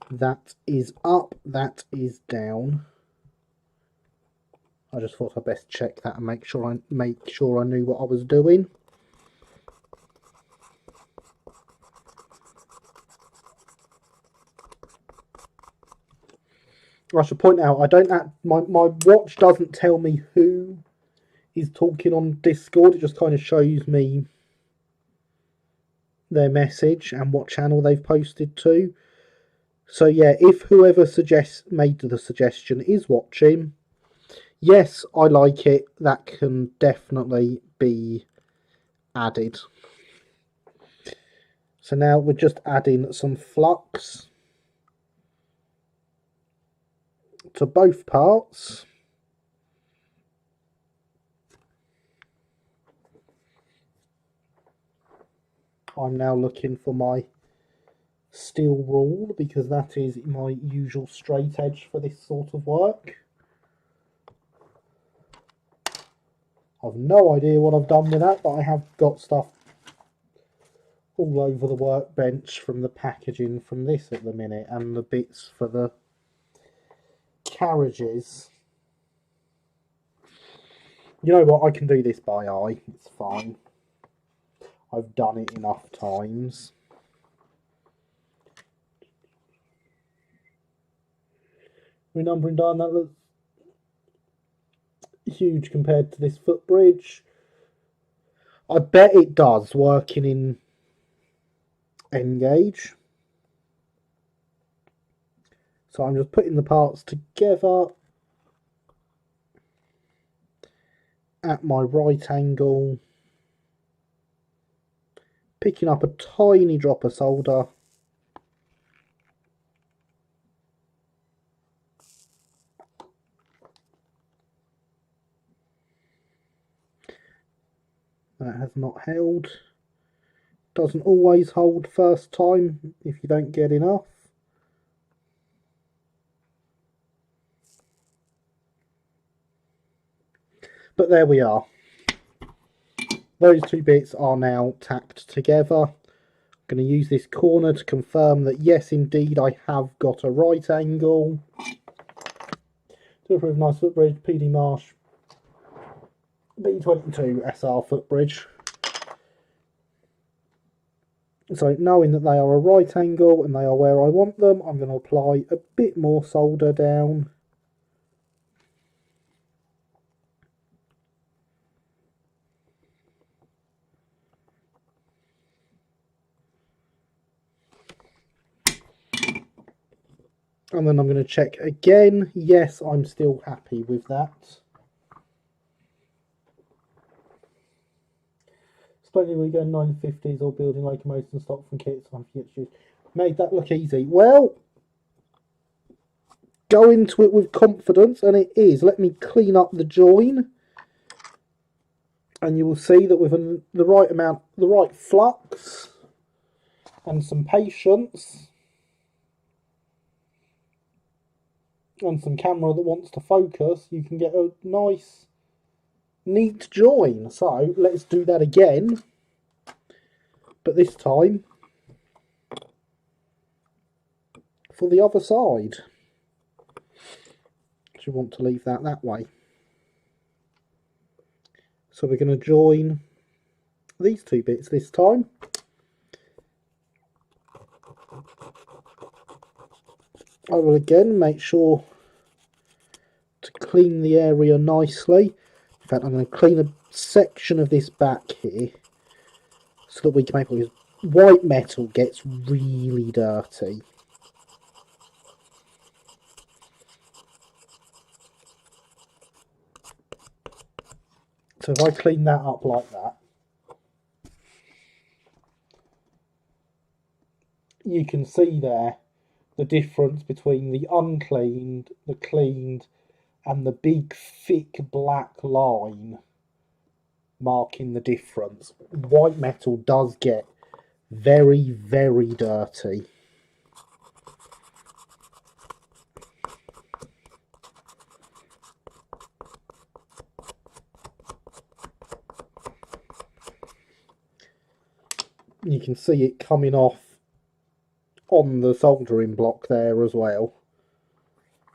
That is up, that is down. I just thought I'd best check that and make sure I knew what I was doing. I should point out, my watch doesn't tell me who is talking on Discord. It just kind of shows me their message and what channel they've posted to. So yeah, if whoever made the suggestion is watching, yes, I like it. That can definitely be added. So now we're just adding some flux to both parts. I'm now looking for my steel rule because that is my usual straight edge for this sort of work. I've no idea what I've done with that, but I have got stuff all over the workbench from the packaging from this at the minute and the bits for the carriages. You know what, I can do this by eye, it's fine. I've done it enough times. Renumbering done, that looks huge compared to this footbridge. I bet it does, working in N-gauge. So I'm just putting the parts together at my right angle picking up a tiny drop of solder. That has not held. Doesn't always hold first time if you don't get enough. But there we are. Those two bits are now tacked together. I'm going to use this corner to confirm that yes, indeed, I have got a right angle. To approve nice footbridge, PD Marsh B22 SR footbridge. So knowing that they are a right angle and they are where I want them, I'm going to apply a bit more solder down. And then I'm going to check again. Yes, I'm still happy with that. Splendid, we go 950s or building locomotives and stock from kits. Made that look easy. Well, go into it with confidence, and it is. Let me clean up the join. And you will see that with the right amount, the right flux, and some patience, and some camera that wants to focus, you can get a nice, neat join. So let's do that again, but this time for the other side. So you want to leave that way. So we're going to join these two bits this time. I will again make sure to clean the area nicely. In fact, I'm going to clean a section of this back here so that we can make it. White metal gets really dirty. So if I clean that up like that, you can see there the difference between the uncleaned, the cleaned, and the big thick black line marking the difference. White metal does get very, very dirty. You can see it coming off on the soldering block there as well.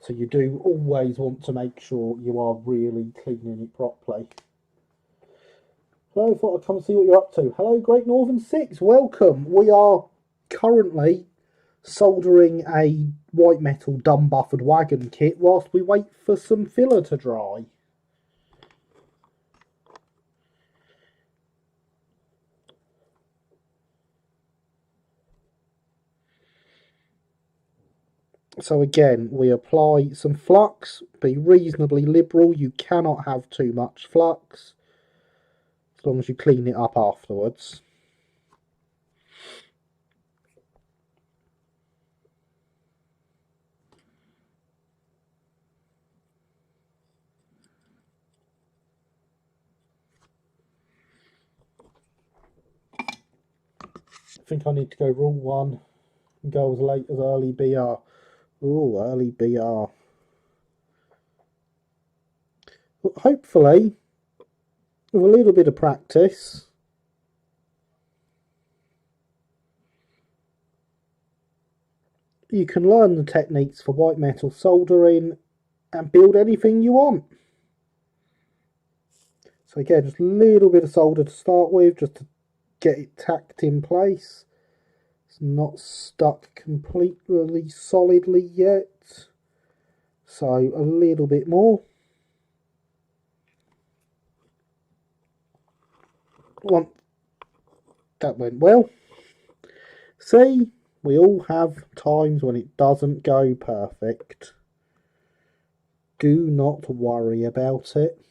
So you do always want to make sure you are really cleaning it properly. Hello, thought I'd come and see what you're up to. Hello, Great Northern 6, welcome. We are currently soldering a white metal dumb buffered wagon kit whilst we wait for some filler to dry. So again, we apply some flux, be reasonably liberal. You cannot have too much flux, as long as you clean it up afterwards. I think I need to go rule 1 and go as late as early BR. Ooh, early BR. But hopefully, with a little bit of practice, you can learn the techniques for white metal soldering and build anything you want. So again, just a little bit of solder to start with, just to get it tacked in place. It's not stuck completely solidly yet, so a little bit more. That went well. See, we all have times when it doesn't go perfect. Do not worry about it.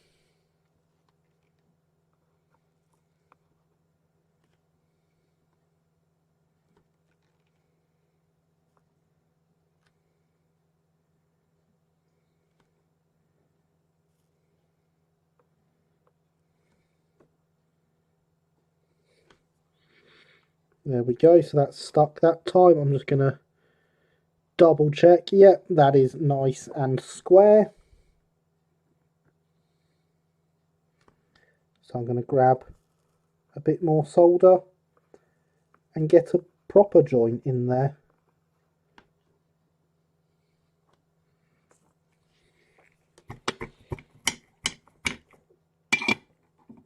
There we go, so that's stuck that time. I'm just going to double check. Yep, that is nice and square. So I'm going to grab a bit more solder and get a proper joint in there.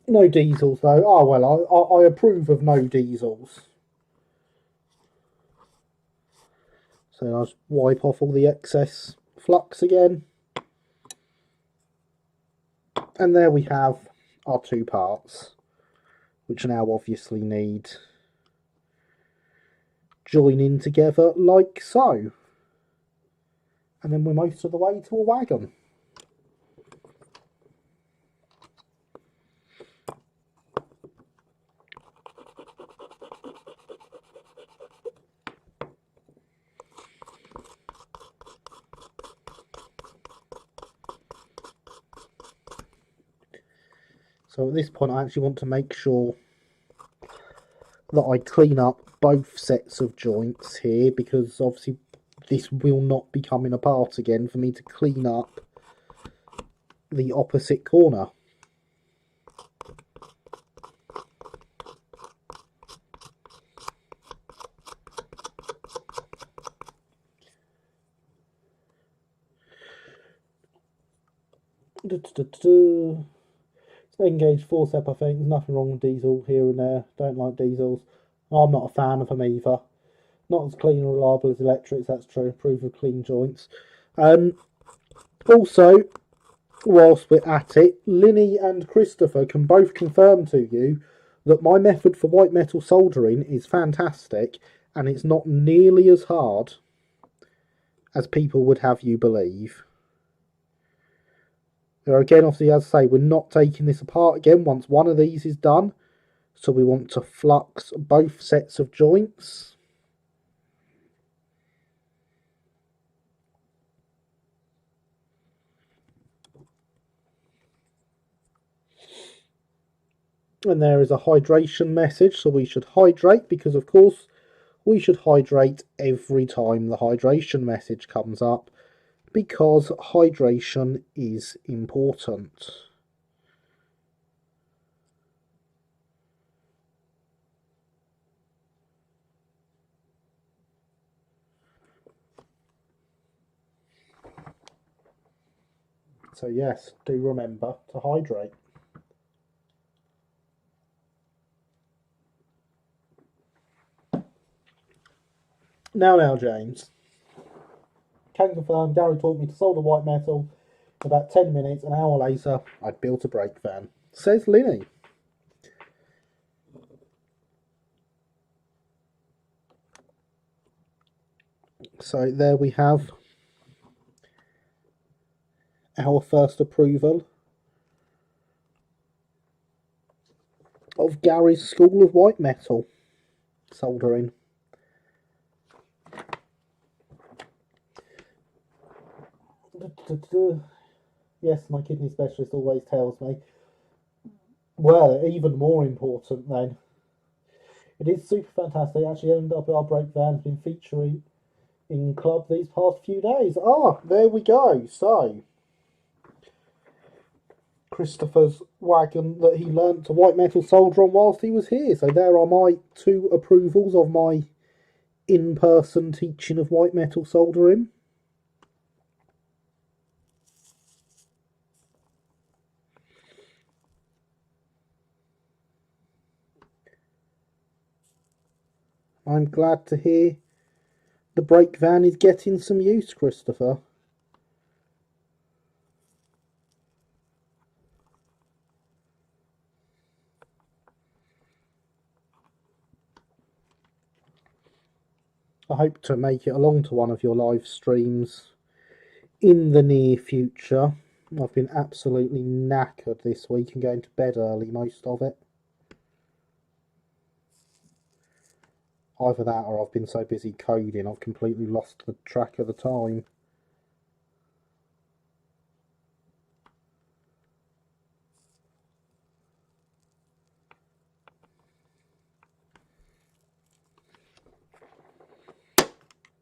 No diesels though. Oh well, I approve of no diesels. So I'll just wipe off all the excess flux again. And there we have our two parts, which now obviously need joining together like so. And then we're most of the way to a wagon. So at this point I actually want to make sure that I clean up both sets of joints here, because obviously this will not be coming apart again for me to clean up the opposite corner. Engaged 4-step, I think. There's nothing wrong with diesel here and there. Don't like diesels. I'm not a fan of them either. Not as clean and reliable as electrics, that's true. Approve of clean joints. Also, whilst we're at it, Linny and Christopher can both confirm to you that my method for white metal soldering is fantastic, and it's not nearly as hard as people would have you believe. Now again, obviously, as I say, we're not taking this apart again once one of these is done. So we want to flux both sets of joints. And there is a hydration message, so we should hydrate, because of course we should hydrate every time the hydration message comes up, because hydration is important. So yes, do remember to hydrate. Now, James. Can confirm, Gary taught me to solder white metal. About 10 minutes, an hour later, I'd built a brake van. Says Linny. So there we have our first approval of Gary's School of White Metal soldering. Yes, my kidney specialist always tells me. Well, even more important then. It is super fantastic. Actually ended up our brake van's been featuring in club these past few days. Ah, there we go. So Christopher's wagon that he learnt to white metal solder on whilst he was here. So there are my two approvals of my in-person teaching of white metal soldering. I'm glad to hear the brake van is getting some use, Christopher. I hope to make it along to one of your live streams in the near future. I've been absolutely knackered this week and going to bed early most of it. Either that or I've been so busy coding I've completely lost the track of the time.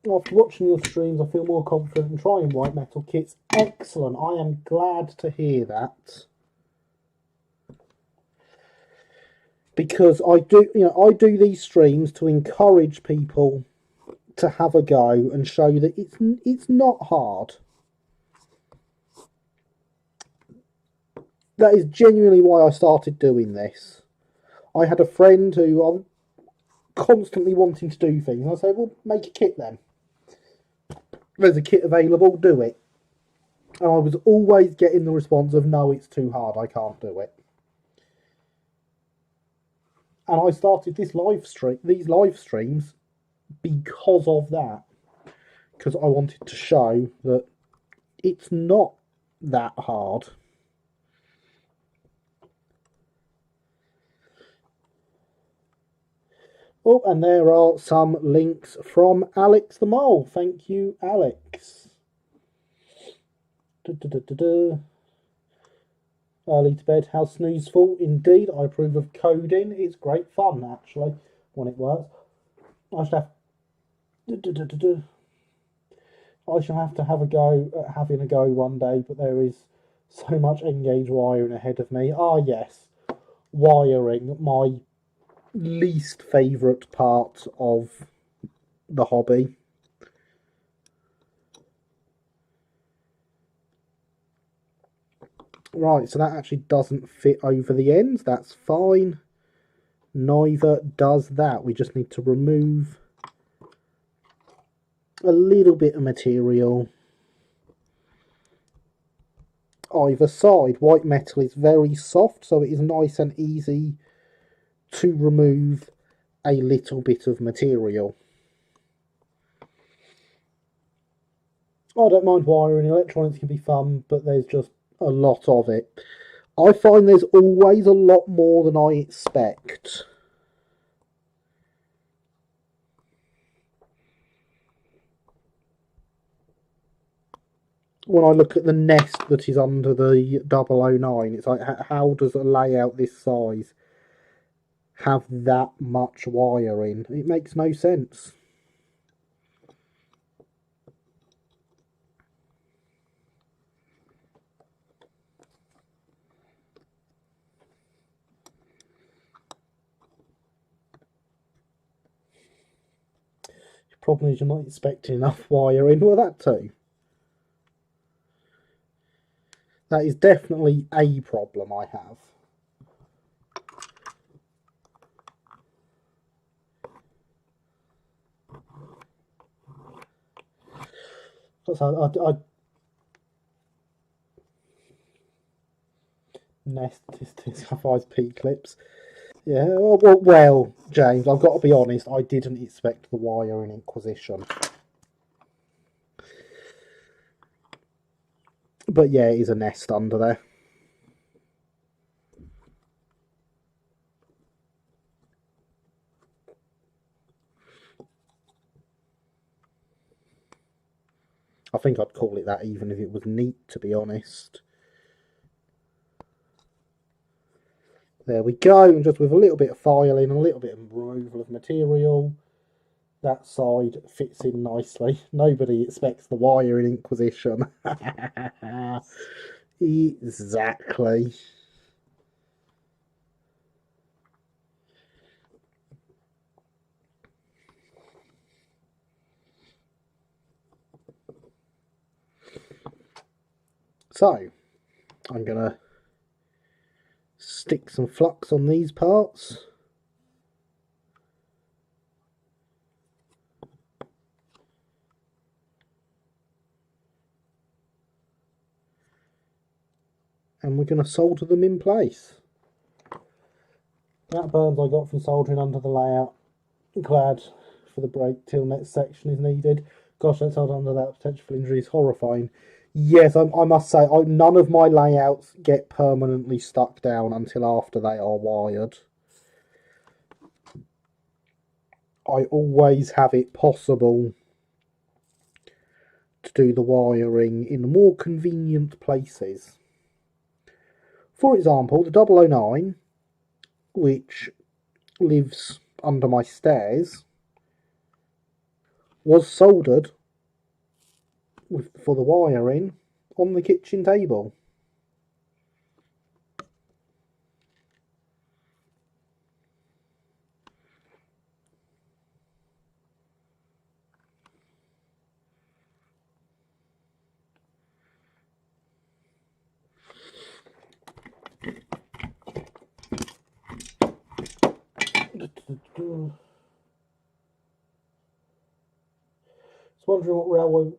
After watching your streams, I feel more confident in trying white metal kits. Excellent. I am glad to hear that. Because I do these streams to encourage people to have a go and show that it's not hard. That is genuinely why I started doing this. I had a friend who I'm constantly wanting to do things. And I say, well, make a kit then. There's a kit available, do it. And I was always getting the response of, no, it's too hard, I can't do it. And I started these live streams because of that. Because I wanted to show that it's not that hard. Oh, and there are some links from Alex the Mole. Thank you, Alex. Early to bed, how snoozeful. Indeed, I approve of coding. It's great fun, actually, when it works. I shall have to have a go at having a go one day, but there is so much engaged wiring ahead of me. Ah, yes, wiring, my least favourite part of the hobby. Right, so that actually doesn't fit over the ends. That's fine. Neither does that. We just need to remove a little bit of material either side. White metal is very soft, so it is nice and easy to remove a little bit of material. I don't mind wiring. Electronics can be fun, but there's just a lot of it. I find there's always a lot more than I expect. When I look at the nest that is under the 009, it's like, how does a layout this size have that much wiring? It makes no sense. The problem is you're not expecting enough wiring. Well, that too. That is definitely a problem I have. I nest have P clips. Yeah, well, James, I've got to be honest, I didn't expect the wire in Inquisition. But yeah, it is a nest under there. I think I'd call it that even if it was neat, to be honest. There we go, and just with a little bit of filing, a little bit of removal of material, that side fits in nicely. Nobody expects the wire in Inquisition. Exactly. So, I'm going to stick some flux on these parts. And we're going to solder them in place. That burns I got from soldering under the layout. Glad for the break till next section is needed. Gosh, that solder under that potential for injury is horrifying. Yes, I must say, none of my layouts get permanently stuck down until after they are wired. I always have it possible to do the wiring in more convenient places. For example, the 009, which lives under my stairs, was soldered for the wiring on the kitchen table. Wondering what railway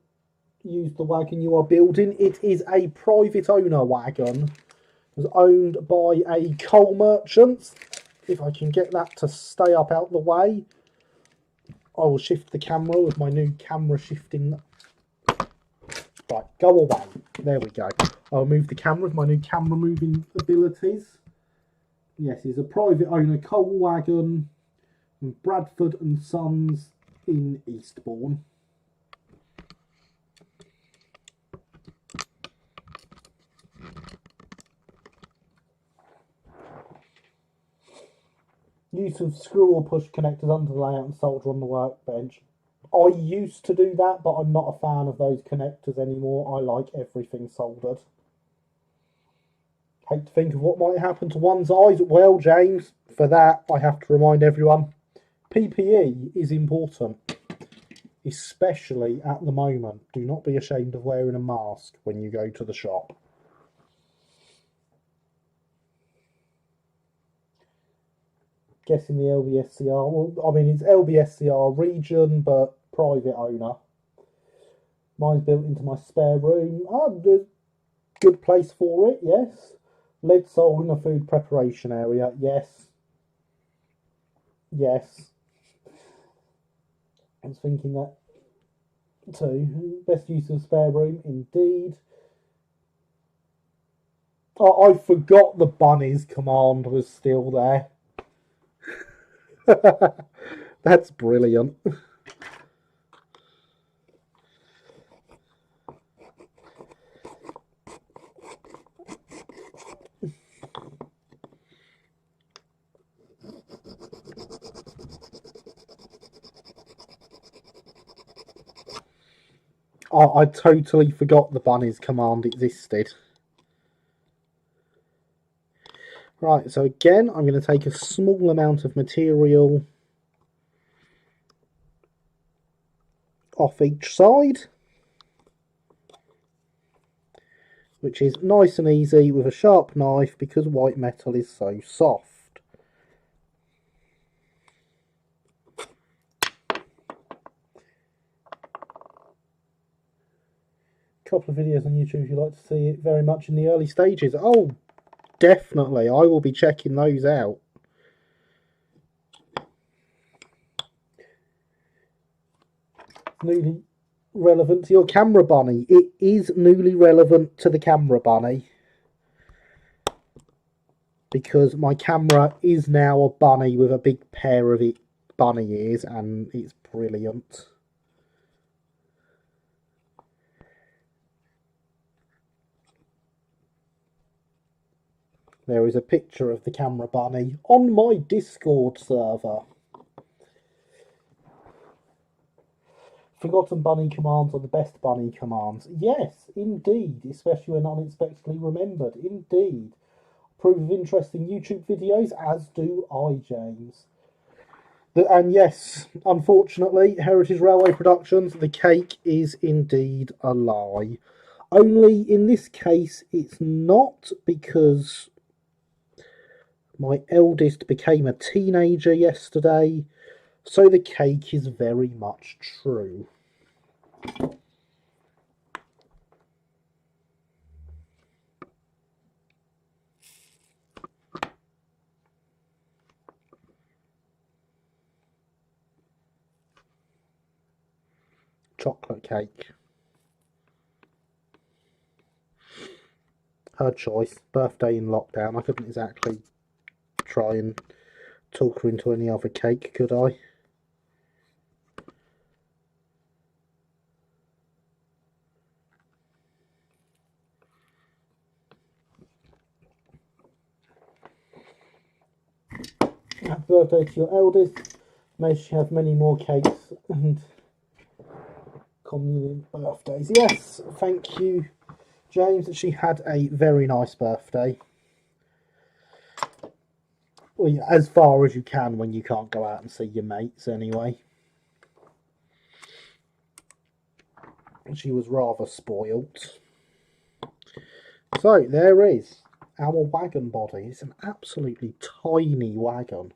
used the wagon you are building. It is a private owner wagon. It was owned by a coal merchant. If I can get that to stay up out the way, I will shift the camera with my new camera shifting. Right, go away. There we go. I'll move the camera with my new camera moving abilities. Yes, it's a private owner coal wagon from Bradford and Sons in Eastbourne. Use of screw or push connectors under the layout and solder on the workbench. I used to do that, but I'm not a fan of those connectors anymore. I like everything soldered. Hate to think of what might happen to one's eyes. Well, James, for that, I have to remind everyone, PPE is important, especially at the moment. Do not be ashamed of wearing a mask when you go to the shop. Guessing the LBSCR. Well, I mean, it's LBSCR region, but private owner. Mine's built into my spare room. Good place for it, yes. Lead sold in a food preparation area, yes. Yes. I was thinking that too. Best use of spare room, indeed. Oh, I forgot the bunnies command was still there. That's brilliant. I totally forgot the bunnies command existed. Right, so again, I'm going to take a small amount of material off each side, which is nice and easy with a sharp knife because white metal is so soft. Couple of videos on YouTube if you'd like to see it very much in the early stages. Oh, definitely, I will be checking those out. Newly relevant to your camera bunny. It is newly relevant to the camera bunny because my camera is now a bunny with a big pair of bunny ears, and it's brilliant. There is a picture of the camera bunny on my Discord server. Forgotten bunny commands are the best bunny commands. Yes, indeed, especially when unexpectedly remembered. Indeed. Approve of interesting YouTube videos, as do I, James. And yes, unfortunately, Heritage Railway Productions, the cake is indeed a lie. Only in this case, it's not, because my eldest became a teenager yesterday, so the cake is very much true. Chocolate cake. Her choice. Birthday in lockdown. I couldn't exactly try and talk her into any other cake, could I? Happy birthday to your eldest. May she have many more cakes and communion birthdays. Yes, thank you, James. She had a very nice birthday. Well, yeah, as far as you can when you can't go out and see your mates anyway. She was rather spoilt. So there is our wagon body. It's an absolutely tiny wagon.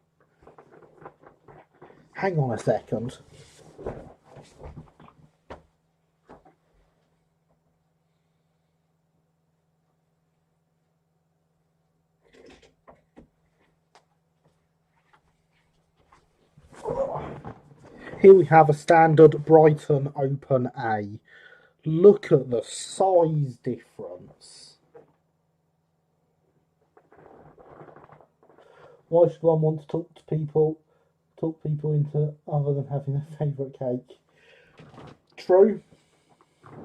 Hang on a second. Here we have a standard Brighton Open A. Look at the size difference. Why should one want to talk people into other than having their favourite cake? True.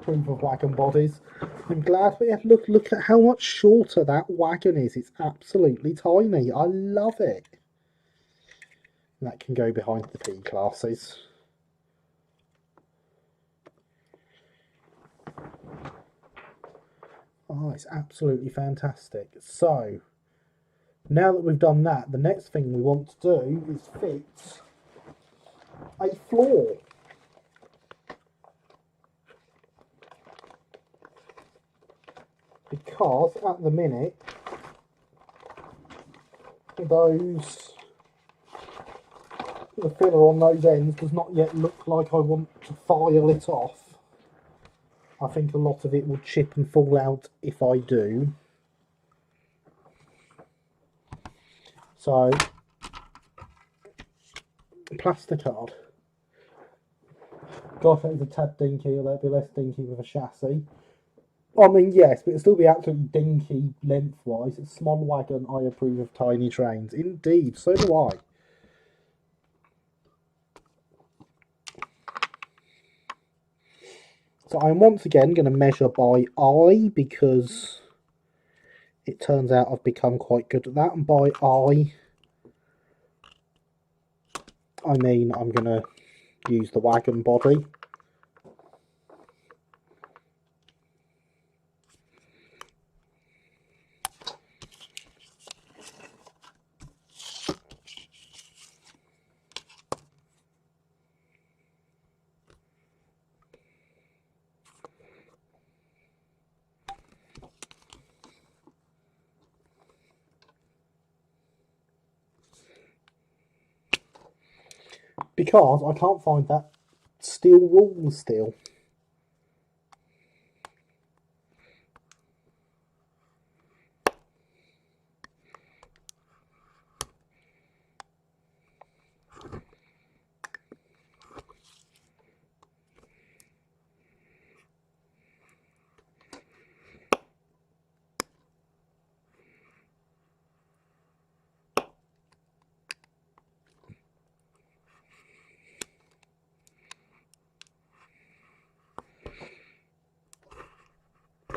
Proof of wagon bodies. I'm glad, but yeah, look at how much shorter that wagon is. It's absolutely tiny. I love it. And that can go behind the P classes. Oh, it's absolutely fantastic. So, now that we've done that, the next thing we want to do is fit a floor. Because at the minute, the filler on those ends does not yet look like I want to file it off. I think a lot of it will chip and fall out if I do. So, plasticard. God, if it was a tad dinky, or that'd be less dinky with a chassis. I mean, yes, but it'll still be absolutely dinky lengthwise. It's a small wagon. I approve of tiny trains. Indeed, so do I. So I'm once again going to measure by eye because it turns out I've become quite good at that. And by eye, I mean I'm going to use the wagon body. Because I can't find that steel rule still.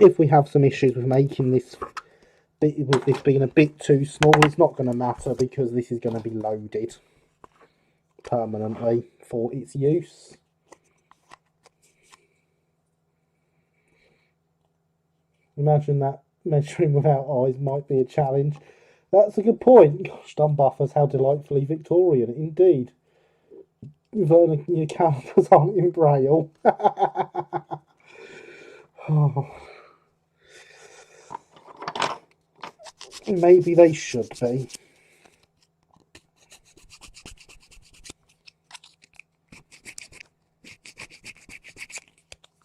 If we have some issues with making this with this being a bit too small, it's not going to matter because this is going to be loaded permanently for its use. Imagine that measuring without eyes might be a challenge. That's a good point. Gosh, Dunbuffers, how delightfully Victorian, indeed. Vernon, your calipers aren't in Braille. Oh. Maybe they should be.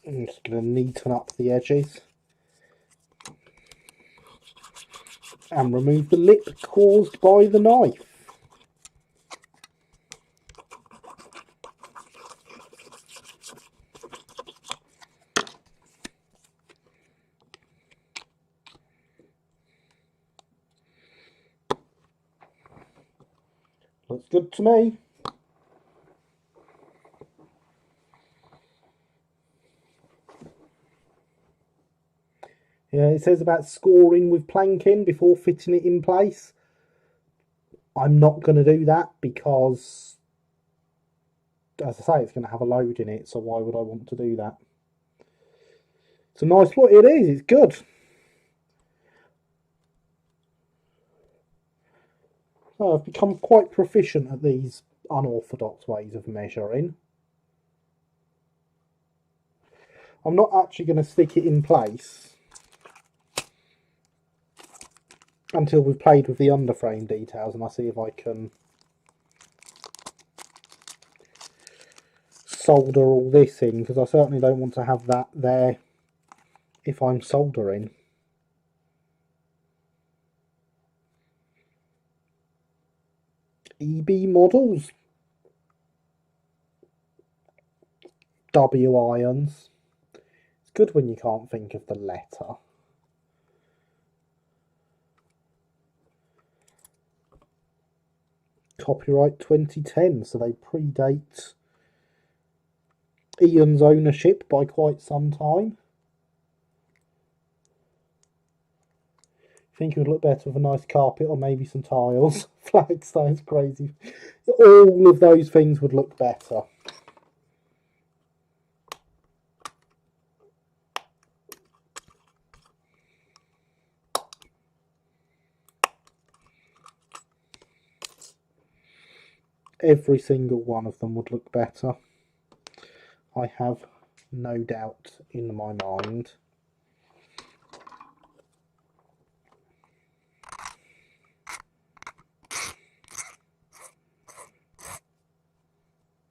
I'm just going to neaten up the edges. And remove the lip caused by the knife. Looks good to me. Yeah, it says about scoring with planking before fitting it in place. I'm not going to do that because as I say, it's going to have a load in it, so why would I want to do that? It's a nice look. It is. It's good. So I've become quite proficient at these unorthodox ways of measuring. I'm not actually going to stick it in place until we've played with the underframe details and I see if I can solder all this in, because I certainly don't want to have that there if I'm soldering. EB models, W ions. It's good when you can't think of the letter. Copyright 2010, so they predate Ian's ownership by quite some time. I think it would look better with a nice carpet or maybe some tiles. Flagstone's crazy. All of those things would look better. Every single one of them would look better. I have no doubt in my mind.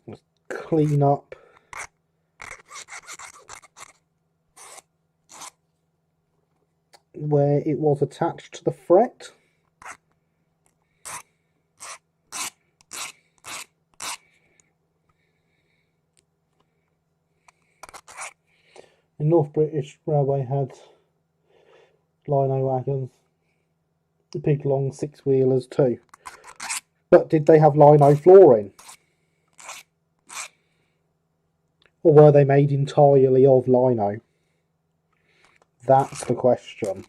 Let's clean up where it was attached to the fret. The North British Railway had lino wagons, the big long six-wheelers too. But did they have lino flooring? Or were they made entirely of lino? That's the question.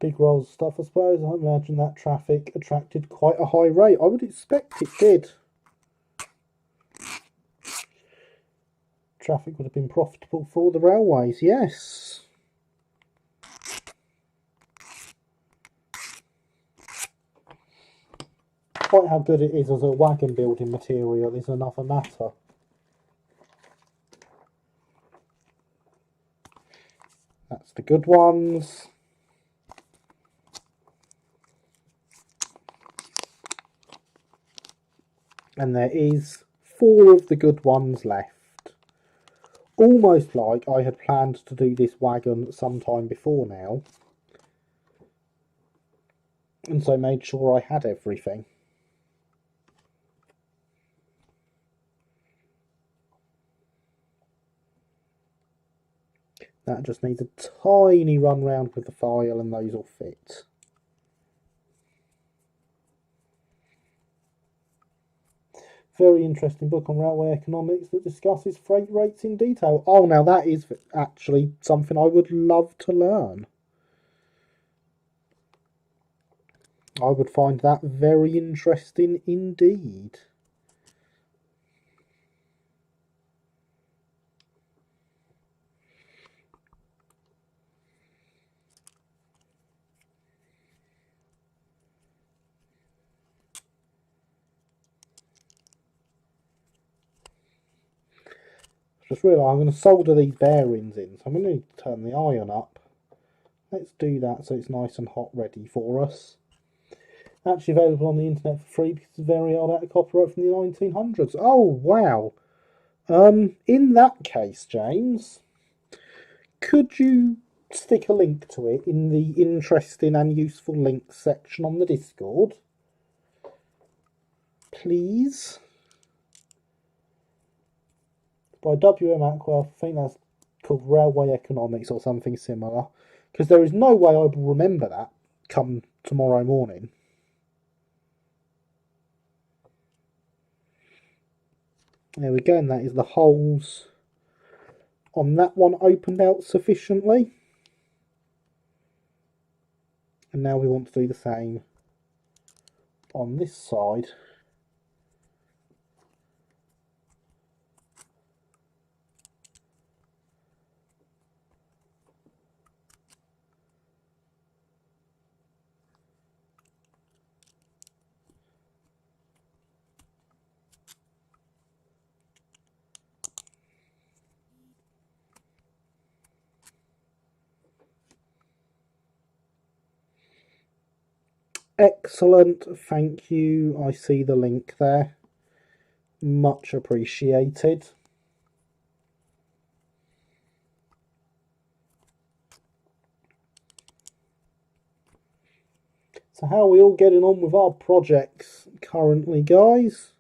Big rolls of stuff, I suppose. I imagine that traffic attracted quite a high rate. I would expect it did. Traffic would have been profitable for the railways, yes. Quite how good it is as a wagon building material is another matter. That's the good ones. And there is 4 of the good ones left. Almost like I had planned to do this wagon sometime before now. And so made sure I had everything. That just needs a tiny run round with the file and those will fit. Very interesting book on railway economics that discusses freight rates in detail. Oh, now that is actually something I would love to learn. I would find that very interesting indeed. Just realised I'm going to solder these bearings in, so I'm going to turn the iron up. Let's do that so it's nice and hot ready for us. Actually available on the internet for free because it's very old, out of copyright from the 1900s. Oh, wow. In that case, James, could you stick a link to it in the interesting and useful links section on the Discord? Please? By W.M. Aqua, I think that's called Railway Economics or something similar. Because there is no way I will remember that come tomorrow morning. There we go, and that is the holes on that one opened out sufficiently. And now we want to do the same on this side. Excellent, thank you. I see the link there. Much appreciated. So how are we all getting on with our projects currently, guys?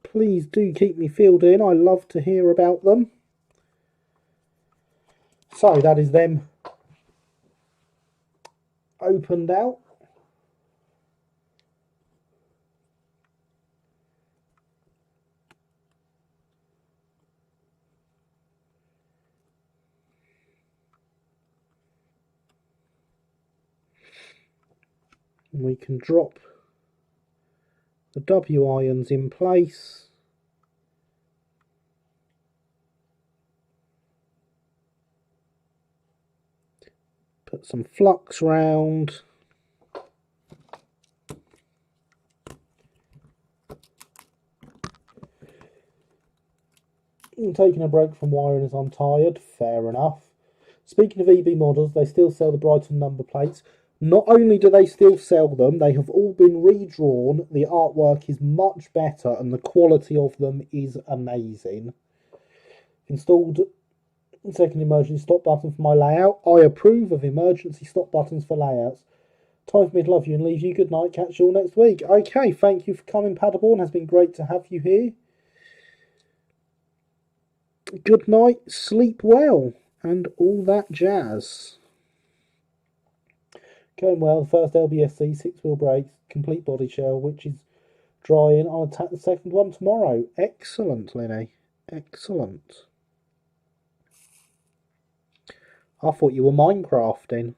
Please do keep me filled in. I love to hear about them. So that is them opened out. And we can drop the W irons in place. Put some flux round. I'm taking a break from wiring as I'm tired. Fair enough. Speaking of EB models, they still sell the Brighton number plates. Not only do they still sell them, they have all been redrawn. The artwork is much better and the quality of them is amazing. Installed second emergency stop button for my layout. I approve of emergency stop buttons for layouts. Time for me to love you and leave you. Good night. Catch you all next week. Okay, thank you for coming, Paderborn. Has been great to have you here. Good night. Sleep well and all that jazz. Going well. The first LBSC 6-wheel brakes, complete body shell, which is drying. I'll attack the second one tomorrow. Excellent, Lenny. Excellent. I thought you were Minecrafting.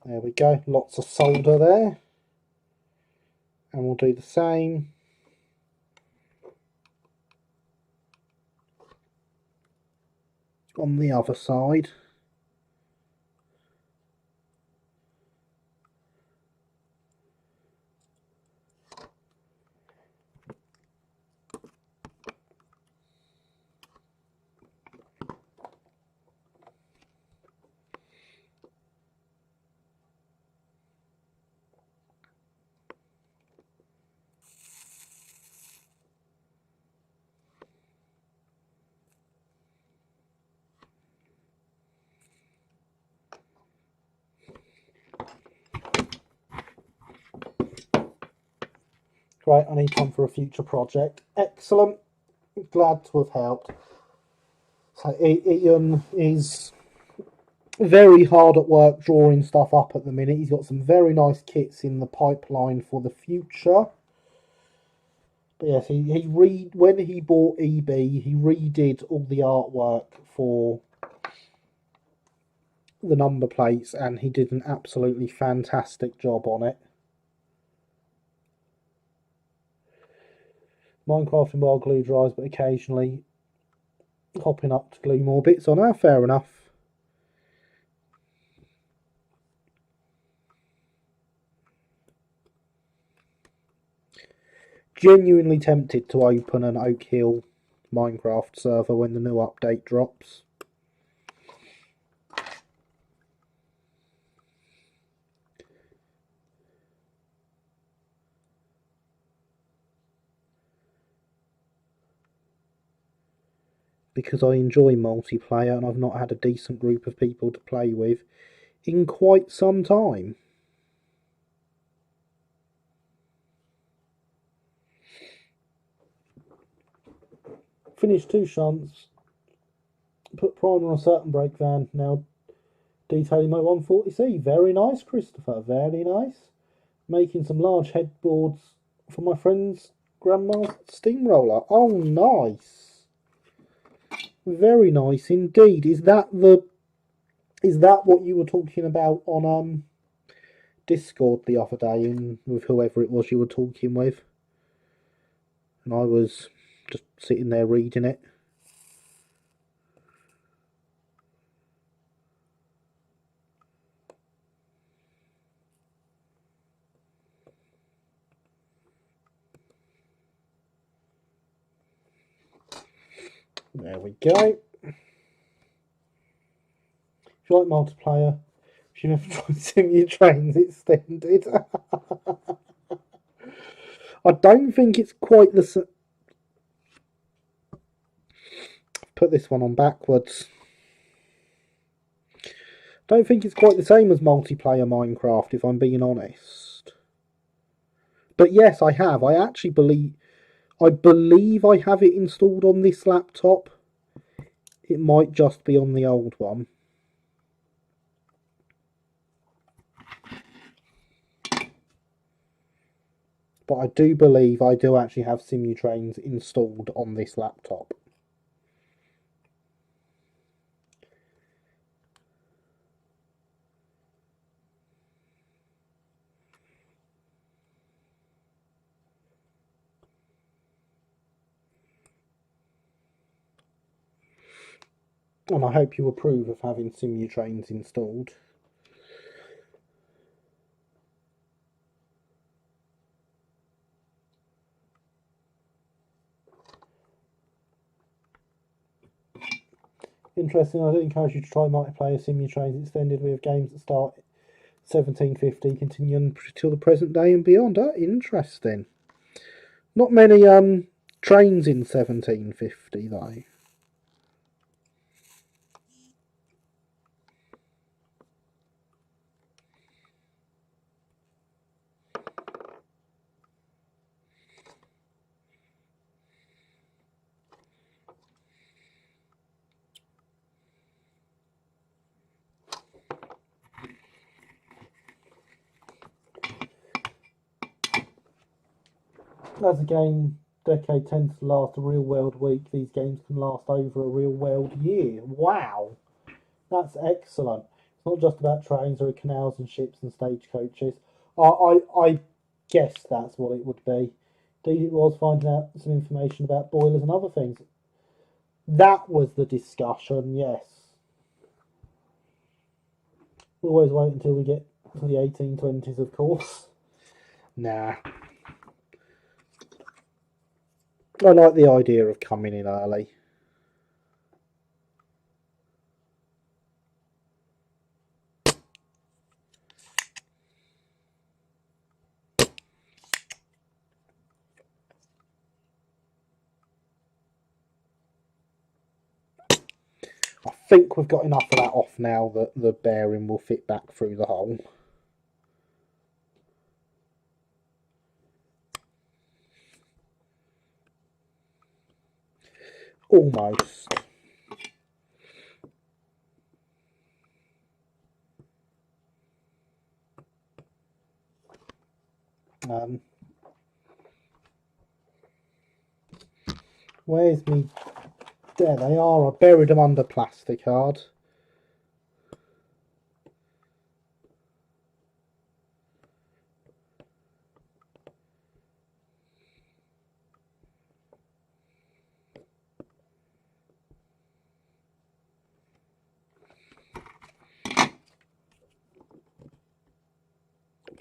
There we go. Lots of solder there. And we'll do the same on the other side. Right, I need some for a future project. Excellent. Glad to have helped. So Ian is very hard at work drawing stuff up at the minute. He's got some very nice kits in the pipeline for the future. But yes, when he bought EB, he redid all the artwork for the number plates, and he did an absolutely fantastic job on it. Minecrafting while glue dries, but occasionally hopping up to glue more bits on. Fair enough. Genuinely tempted to open an Oak Hill Minecraft server when the new update drops. Because I enjoy multiplayer and I've not had a decent group of people to play with in quite some time. Finished 2 shunts, Put primer on a certain brake van. Now detailing my 140C. Very nice, Christopher. Very nice. Making some large headboards for my friend's grandma's steamroller. Oh, nice. Very nice indeed. Is that what you were talking about on Discord the other day with whoever it was you were talking with? And I was just sitting there reading it. There we go. If you like multiplayer, if you never tried Simulator Trains Extended. I don't think it's quite the... Put this one on backwards. Don't think it's quite the same as multiplayer Minecraft, if I'm being honest. But yes, I have. I believe I have it installed on this laptop. It might just be on the old one. But I do believe I do actually have Simutrains installed on this laptop. And I hope you approve of having Simutrains installed. Interesting, I do encourage you to try multiplayer Simutrains Extended. We have games that start 1750, continuing till the present day and beyond. Interesting. Not many trains in 1750 though. As a game decade tends to last a real world week, these games can last over a real world year. Wow, that's excellent. It's not just about trains, there are canals and ships and stagecoaches. I guess that's what it would be. Indeed, it was finding out some information about boilers and other things. That was the discussion, yes. We always wait until we get to the 1820s, of course. Nah. I like the idea of coming in early. I think we've got enough of that off now that the bearing will fit back through the hole. Almost. Where's me? There they are. I buried them under plastic hard.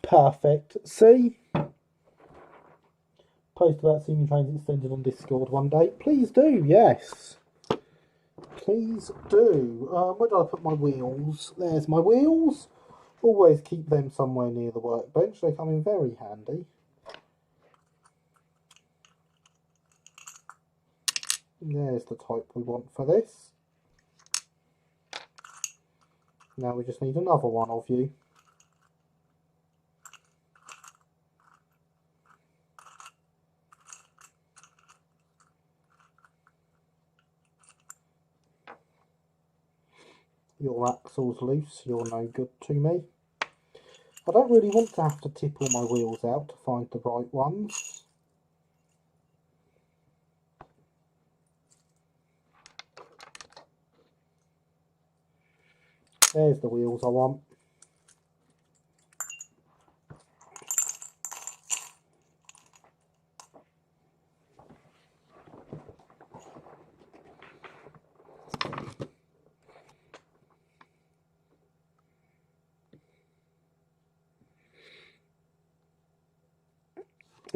Perfect. See? Post about Simutrains Extended on Discord one day. Please do, yes. Please do. Where did I put my wheels? There's my wheels. Always keep them somewhere near the workbench. They come in very handy. There's the type we want for this. Now we just need another one of you. Your axle's loose, you're no good to me. I don't really want to have to tip all my wheels out to find the right ones. There's the wheels I want.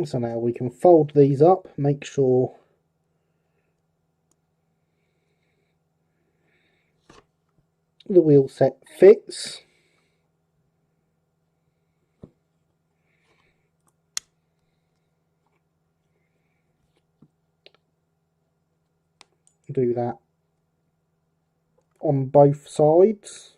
So now we can fold these up, make sure the wheel set fits. Do that on both sides.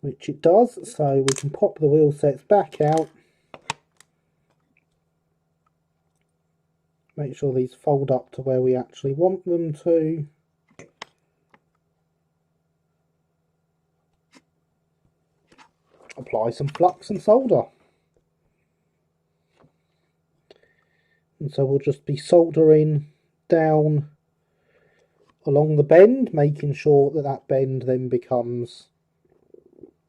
Which it does, so we can pop the wheel sets back out. Make sure these fold up to where we actually want them to. Apply some flux and solder. And so we'll just be soldering down along the bend, making sure that that bend then becomes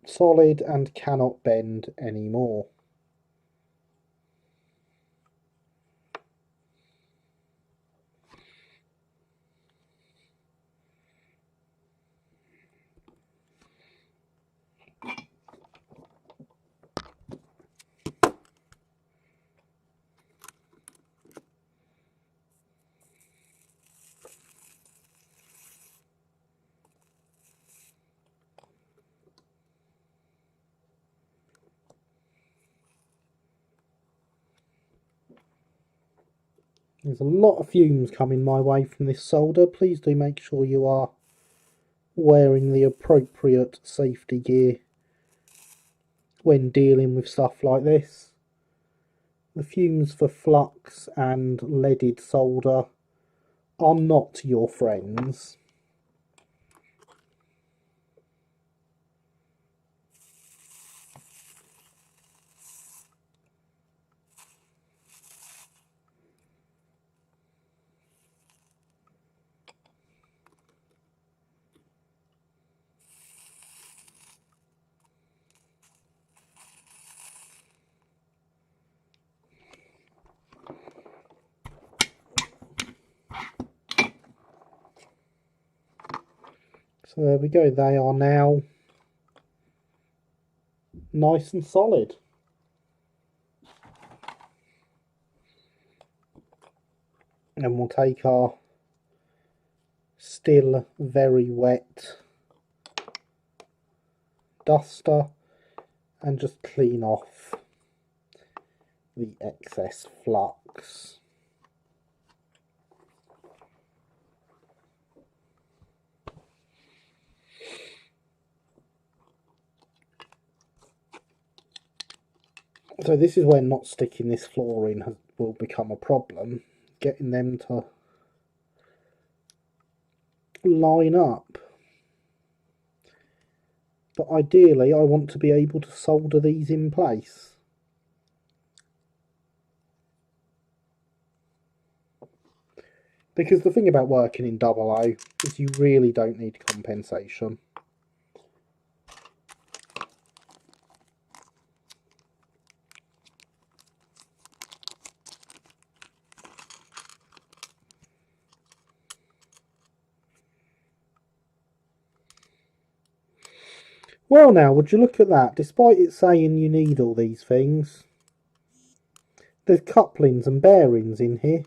solid and cannot bend anymore. There's a lot of fumes coming my way from this solder. Please do make sure you are wearing the appropriate safety gear when dealing with stuff like this. The fumes for flux and leaded solder are not your friends. So there we go, they are now nice and solid. And we'll take our still very wet duster and just clean off the excess flux. So this is where not sticking this floor in will become a problem, getting them to line up. But ideally I want to be able to solder these in place. Because the thing about working in double O is you really don't need compensation. Well now, would you look at that? Despite it saying you need all these things, there's couplings and bearings in here.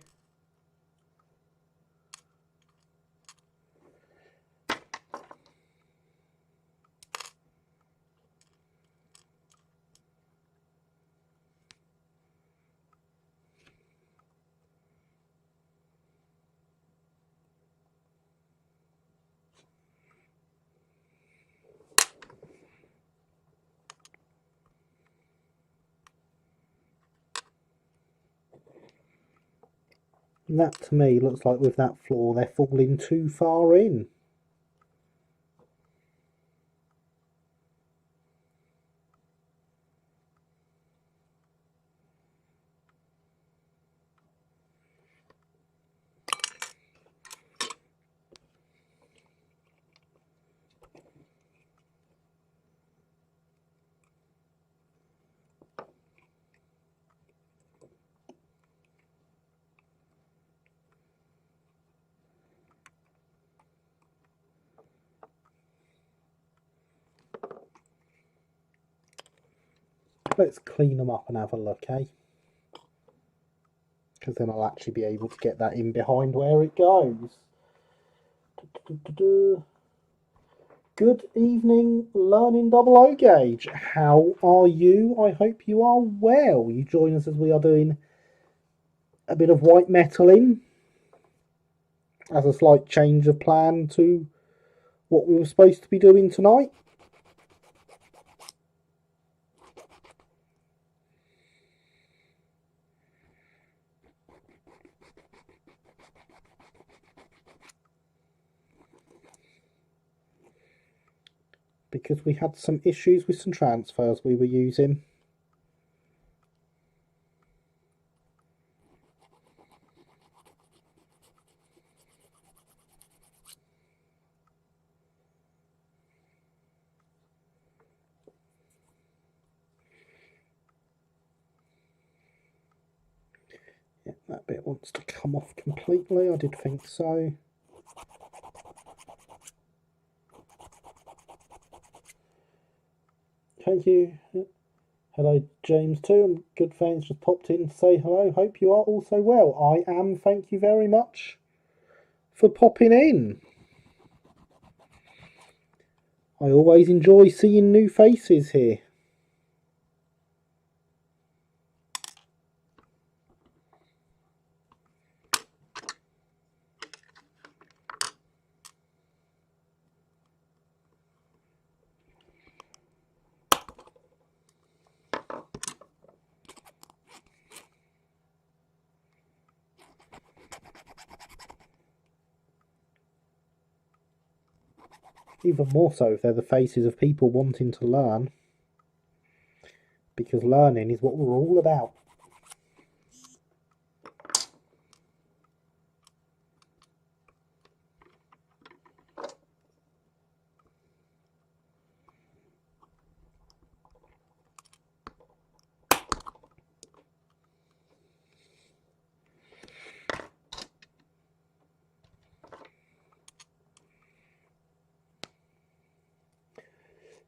And that to me looks like with that floor they're falling too far in. Let's clean them up and have a look, eh? Because then I'll actually be able to get that in behind where it goes. Good evening, Learning Double O Gauge. How are you? I hope you are well. You join us as we are doing a bit of white metaling as a slight change of plan to what we were supposed to be doing tonight. Because we had some issues with some transfers we were using. Yeah, that bit wants to come off completely. I did think so. Thank you. Hello, James too, and good fans just popped in to say hello. Hope you are also well. I am. Thank you very much for popping in. I always enjoy seeing new faces here. Even more so if they're the faces of people wanting to learn. Because learning is what we're all about.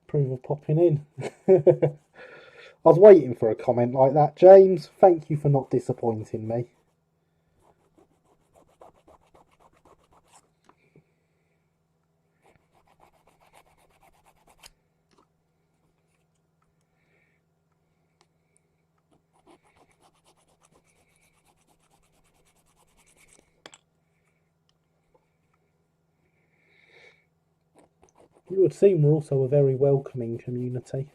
Approve of popping in. I was waiting for a comment like that, James. Thank you for not disappointing me. You would seem we're also a very welcoming community.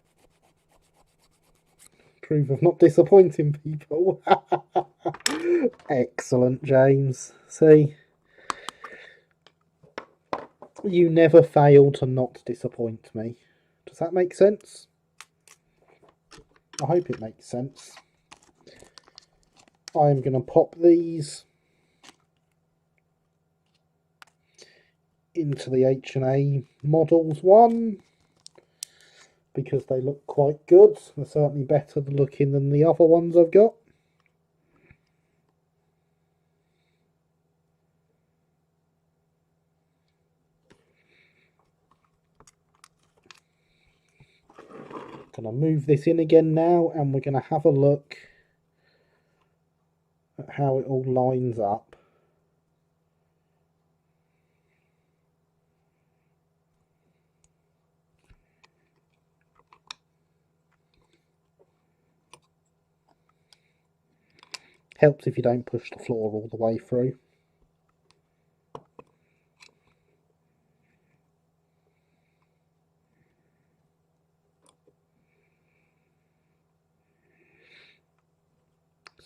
Prove of not disappointing people. Excellent, James. See? You never fail to not disappoint me. Does that make sense? I hope it makes sense. I am going to pop these into the H&A Models one because they look quite good. They're certainly better looking than the other ones I've got. Going to move this in again now, and we're going to have a look at how it all lines up. Helps if you don't push the floor all the way through.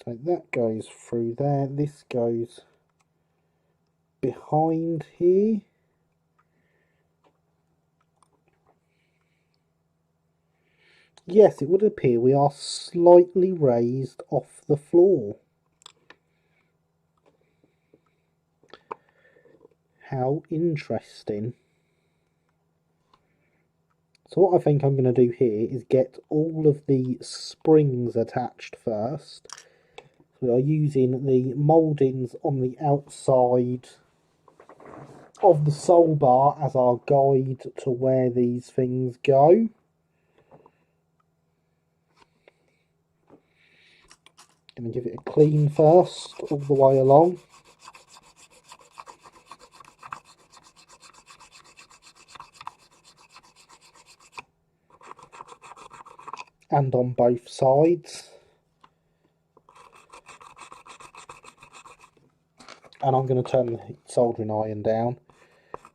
So that goes through there, this goes behind here. Yes, it would appear we are slightly raised off the floor. How interesting. So what I think I'm going to do here is get all of the springs attached first. We are using the mouldings on the outside of the sole bar as our guide to where these things go. Going to give it a clean first, all the way along. And on both sides. And I'm going to turn the soldering iron down,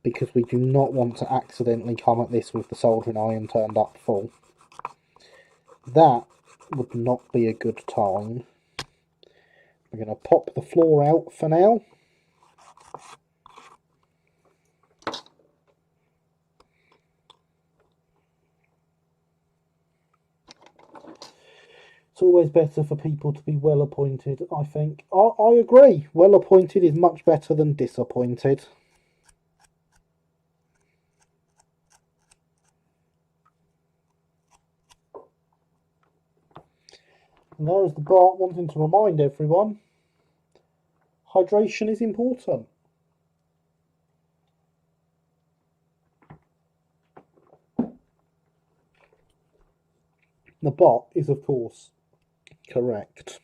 because we do not want to accidentally come at this with the soldering iron turned up full. That would not be a good time. We're going to pop the floor out for now. It's always better for people to be well appointed, I think. I agree. Well appointed is much better than disappointed. And there's the Bart wanting to remind everyone, hydration is important. The bot is, of course, correct.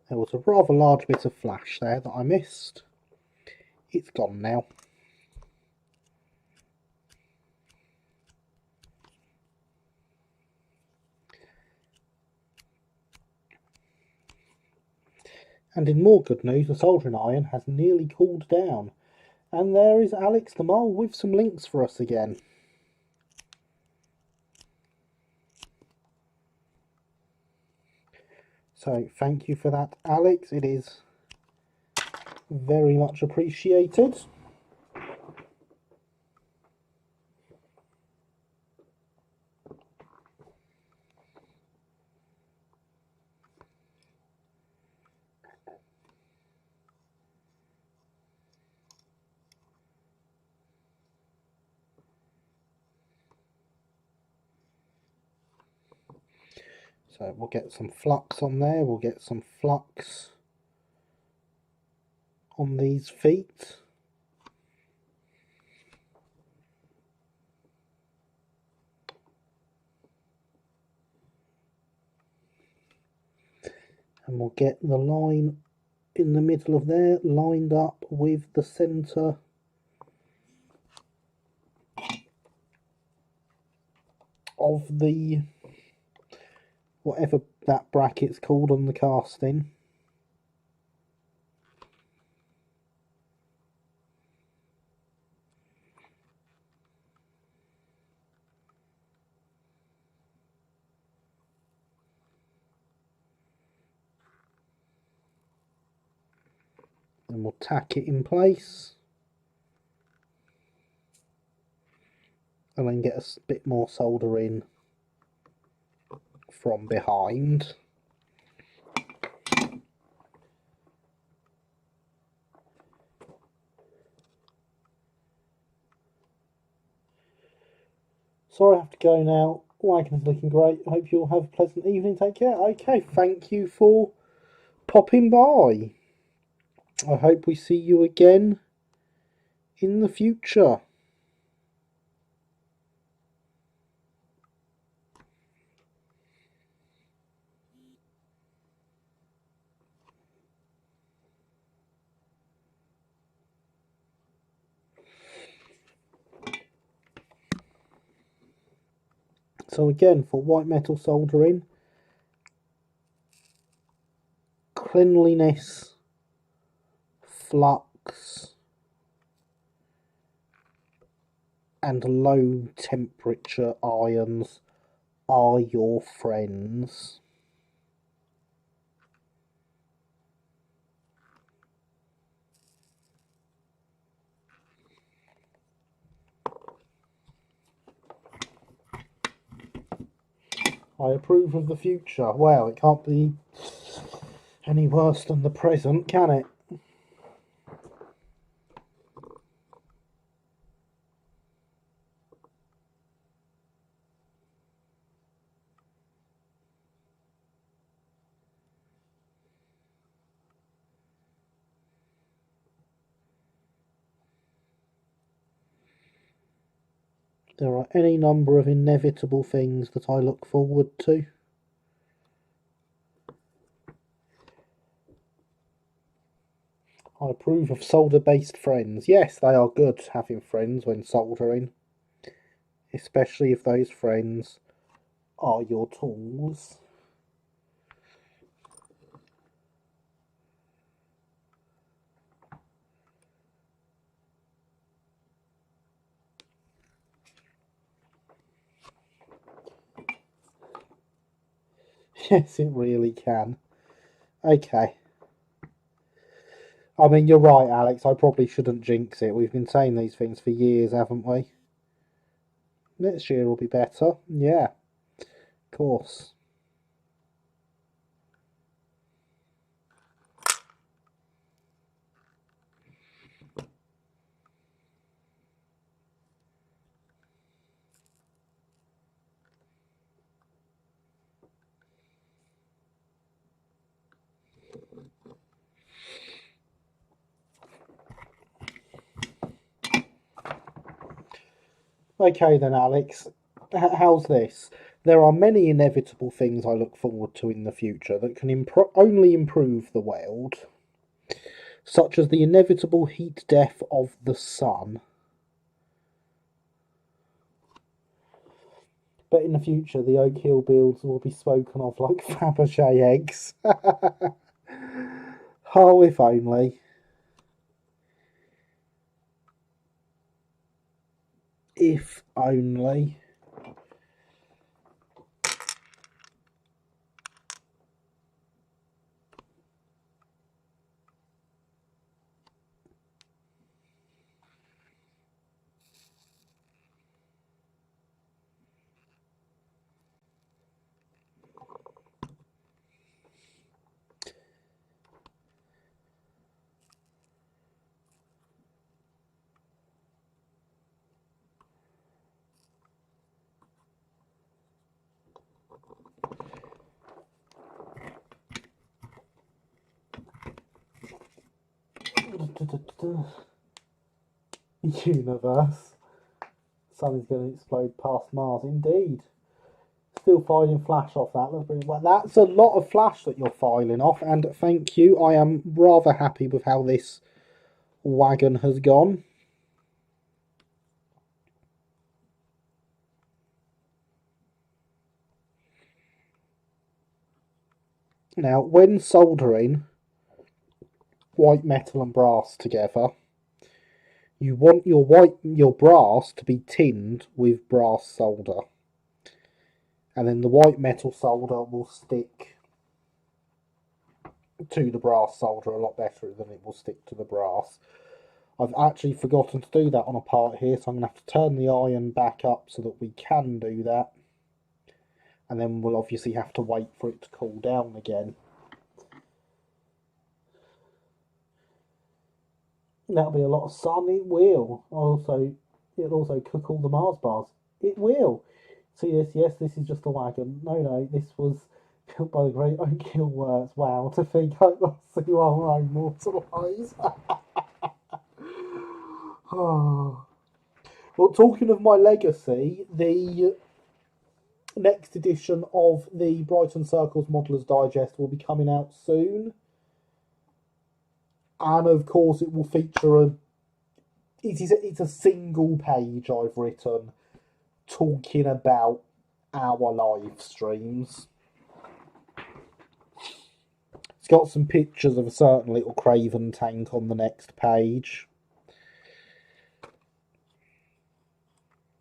There was a rather large bit of flash there that I missed. It's gone now. And in more good news, the soldering iron has nearly cooled down. And there is Alex the Mole with some links for us again. So thank you for that, Alex. It is very much appreciated. So we'll get some flux on there, we'll get some flux on these feet. And we'll get the line in the middle of there lined up with the centre of the whatever that bracket's called on the casting. And we'll tack it in place. And then get a bit more solder in from behind. Sorry I have to go now. Wagner's looking great. I hope you all have a pleasant evening. Take care. Okay, thank you for popping by. I hope we see you again in the future. So again, for white metal soldering, cleanliness, flux, and low temperature ions are your friends. I approve of the future. Well, it can't be any worse than the present, can it? There are any number of inevitable things that I look forward to. I approve of solder-based friends. Yes, they are good having friends when soldering, especially if those friends are your tools. Yes, it really can. Okay. I mean, you're right, Alex. I probably shouldn't jinx it. We've been saying these things for years, haven't we? Next year will be better. Yeah, of course. Okay then, Alex. How's this? There are many inevitable things I look forward to in the future that can only improve the world, such as the inevitable heat death of the sun. But in the future, the Oak Hill builds will be spoken of like Fabergé eggs. Oh, if only. If only. Universe. Sun is going to explode past Mars. Indeed. Still filing flash off that. That's brilliant. Well, that's a lot of flash that you're filing off, and thank you. I am rather happy with how this wagon has gone. Now, when soldering white metal and brass together, you want your brass to be tinned with brass solder, and then the white metal solder will stick to the brass solder a lot better than it will stick to the brass. I've actually forgotten to do that on a part here, so I'm going to have to turn the iron back up so that we can do that. And then we'll obviously have to wait for it to cool down again. That'll be a lot of sun, it will. It'll also cook all the Mars bars. It will. So yes, this is just a wagon. No, this was built by the great Oak Hill Works. Wow, to think I lost you our own mortal eyes. Oh. Well, talking of my legacy, the next edition of the Brighton Circles Modeller's Digest will be coming out soon. And of course, it will feature it's a single page I've written talking about our live streams. It's got some pictures of a certain little Craven tank on the next page.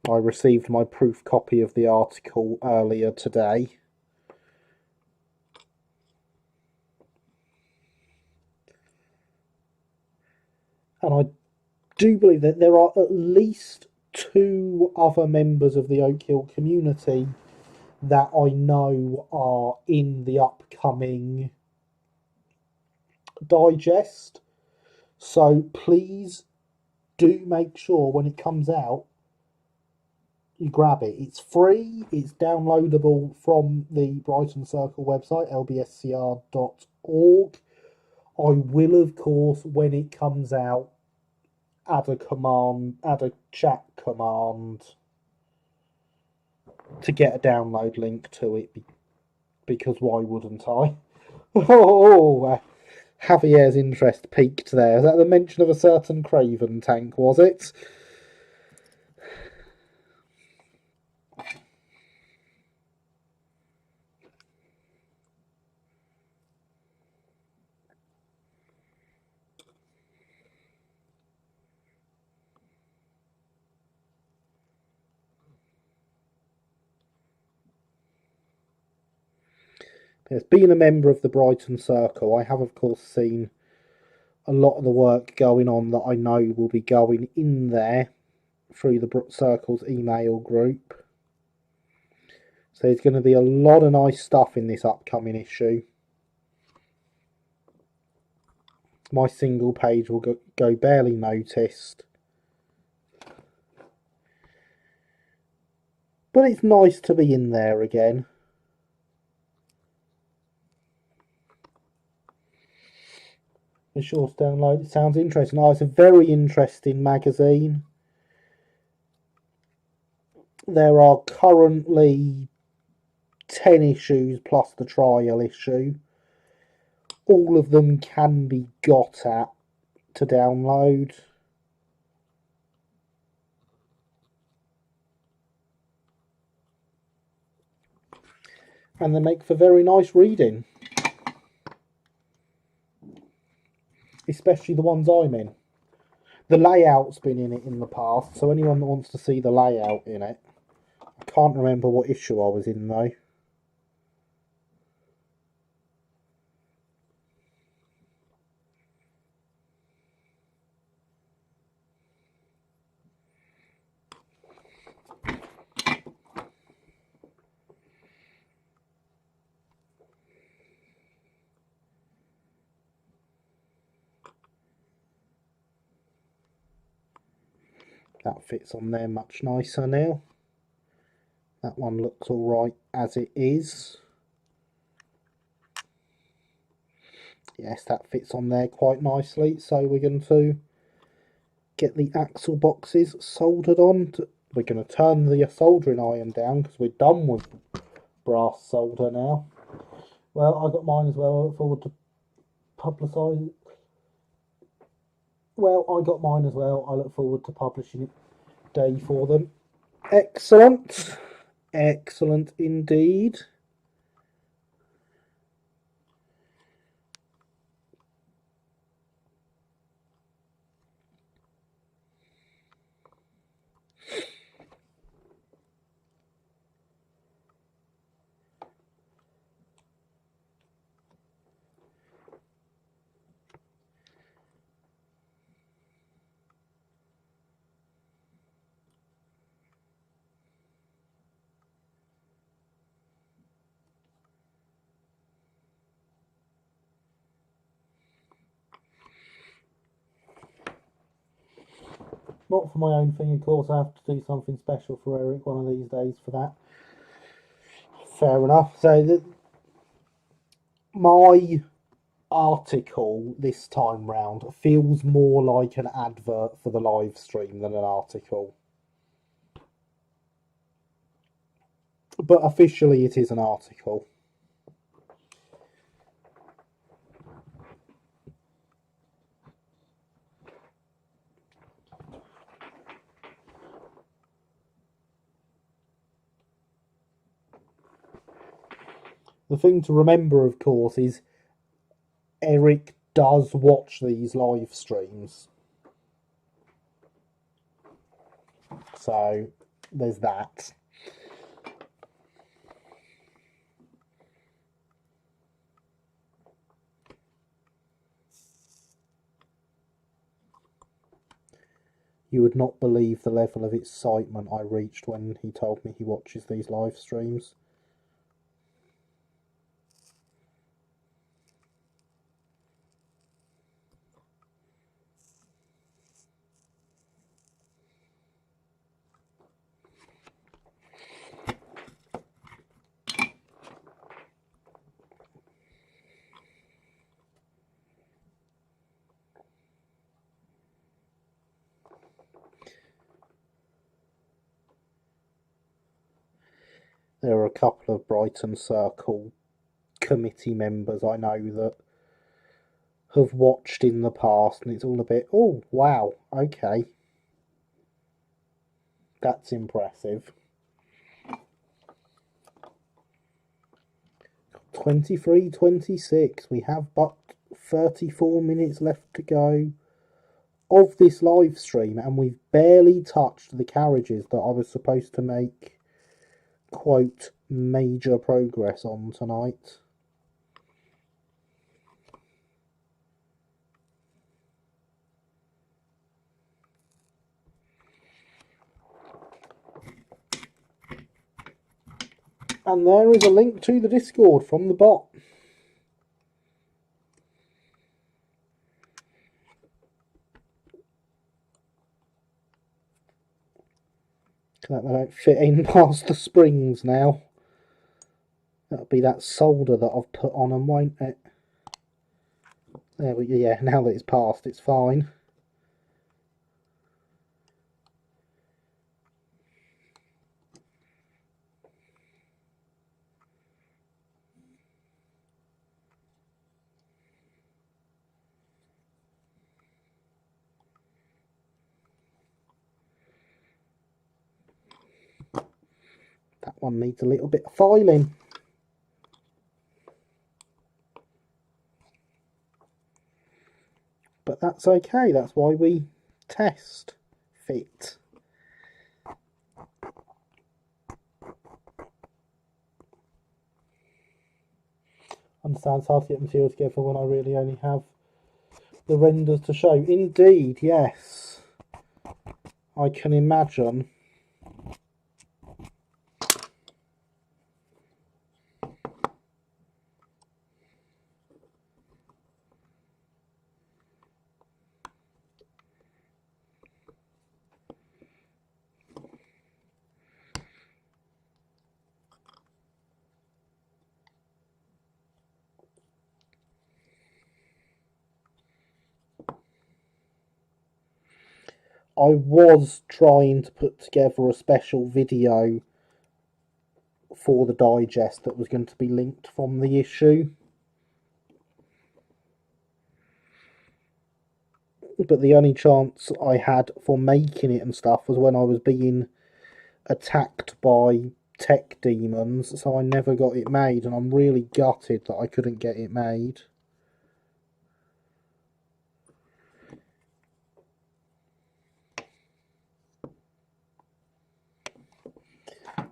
I received my proof copy of the article earlier today. And I do believe that there are at least 2 other members of the Oak Hill community that I know are in the upcoming digest. So please do make sure when it comes out you grab it. It's free, it's downloadable from the Brighton Circle website, lbscr.org. I will, of course, when it comes out, add a chat command to get a download link to it, because why wouldn't I? Javier's interest peaked there. Is that the mention of a certain Craven tank, was it? Yes, being a member of the Brighton Circle, I have, of course, seen a lot of the work going on that I know will be going in there through the Circle's email group. So there's going to be a lot of nice stuff in this upcoming issue. My single page will go barely noticed. But it's nice to be in there again. The short download, it sounds interesting. Oh, it's a very interesting magazine. There are currently 10 issues plus the trial issue. All of them can be got at to download. And they make for very nice reading. Especially the ones I'm in. The layout's been in it in the past, so anyone that wants to see the layout in it. I can't remember what issue I was in though. That fits on there much nicer now. That one looks alright as it is. Yes, that fits on there quite nicely. So we're going to get the axle boxes soldered on. We're going to turn the soldering iron down because we're done with brass solder now. Well, I got mine as well. I look forward to publicising. Well, I got mine as well. I look forward to publishing it day for them. Excellent. Excellent indeed. Not for my own thing, of course. I have to do something special for Eric one of these days for that. Fair enough. So my article this time round feels more like an advert for the live stream than an article. But officially it is an article. The thing to remember, of course, is Eric does watch these live streams. So there's that. You would not believe the level of excitement I reached when he told me he watches these live streams. There are a couple of Brighton Circle committee members I know that have watched in the past, and it's all a bit, oh, wow, okay. That's impressive. 23:26. We have but 34 minutes left to go of this live stream, and we've barely touched the carriages that I was supposed to make, quote, major progress on tonight. And there is a link to the Discord from the bot. That they don't fit in past the springs now. That'll be that solder that I've put on them, won't it? There we go. Yeah, now that it's passed, it's fine. That one needs a little bit of filing. But that's okay, that's why we test fit. Understand it's hard to get material together when I really only have the renders to show. Indeed, yes. I can imagine. I was trying to put together a special video for the digest that was going to be linked from the issue. But the only chance I had for making it and stuff was when I was being attacked by tech demons, so I never got it made, and I'm really gutted that I couldn't get it made.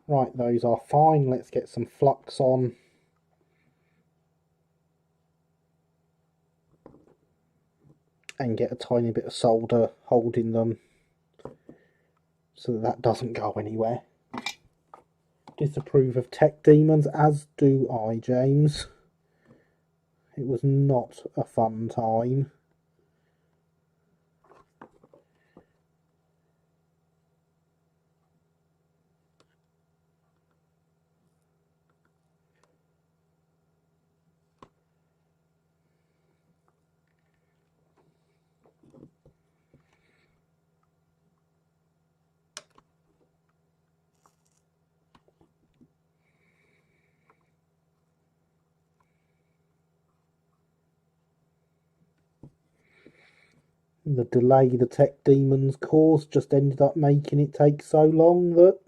Right, those are fine. Let's get some flux on. And get a tiny bit of solder holding them so that that doesn't go anywhere. Disapprove of tech demons, as do I, James. It was not a fun time. The delay the tech demons caused just ended up making it take so long that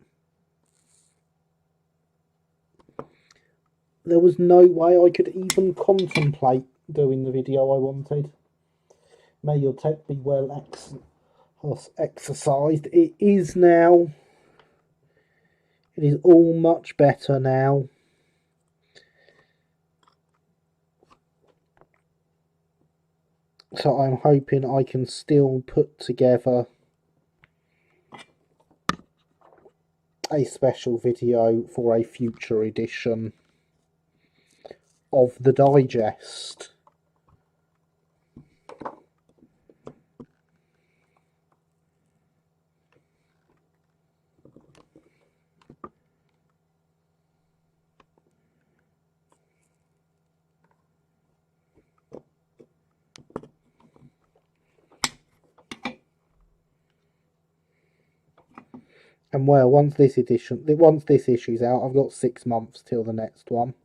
there was no way I could even contemplate doing the video I wanted. May your tech be well exercised. It is now. It is all much better now. So I'm hoping I can still put together a special video for a future edition of the digest. And well, once this issue's out, I've got 6 months till the next one.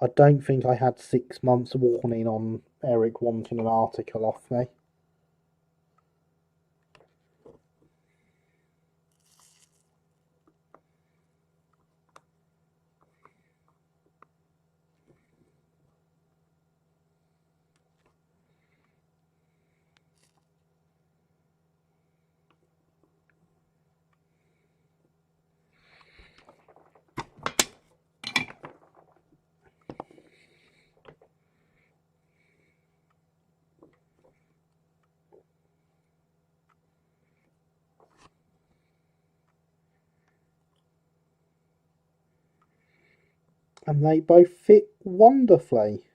I don't think I had 6 months warning on Eric wanting an article off me. And they both fit wonderfully.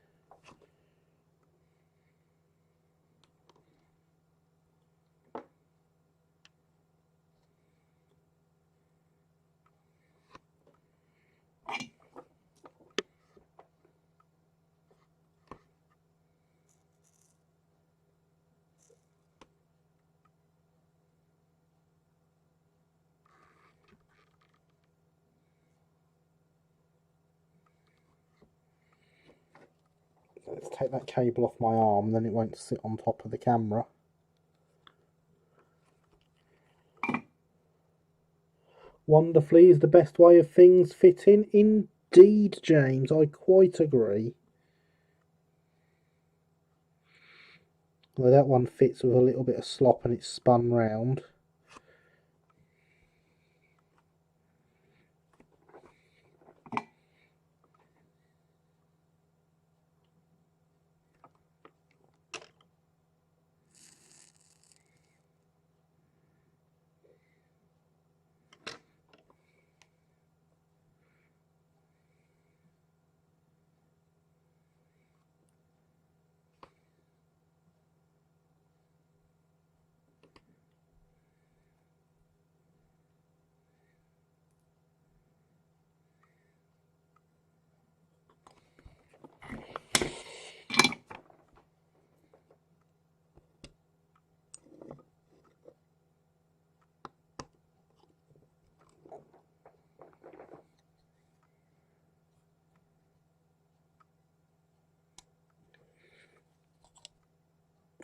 Let's take that cable off my arm, then it won't sit on top of the camera. Wonderfully is the best way of things fitting. Indeed, James, I quite agree. Well, that one fits with a little bit of slop and it's spun round.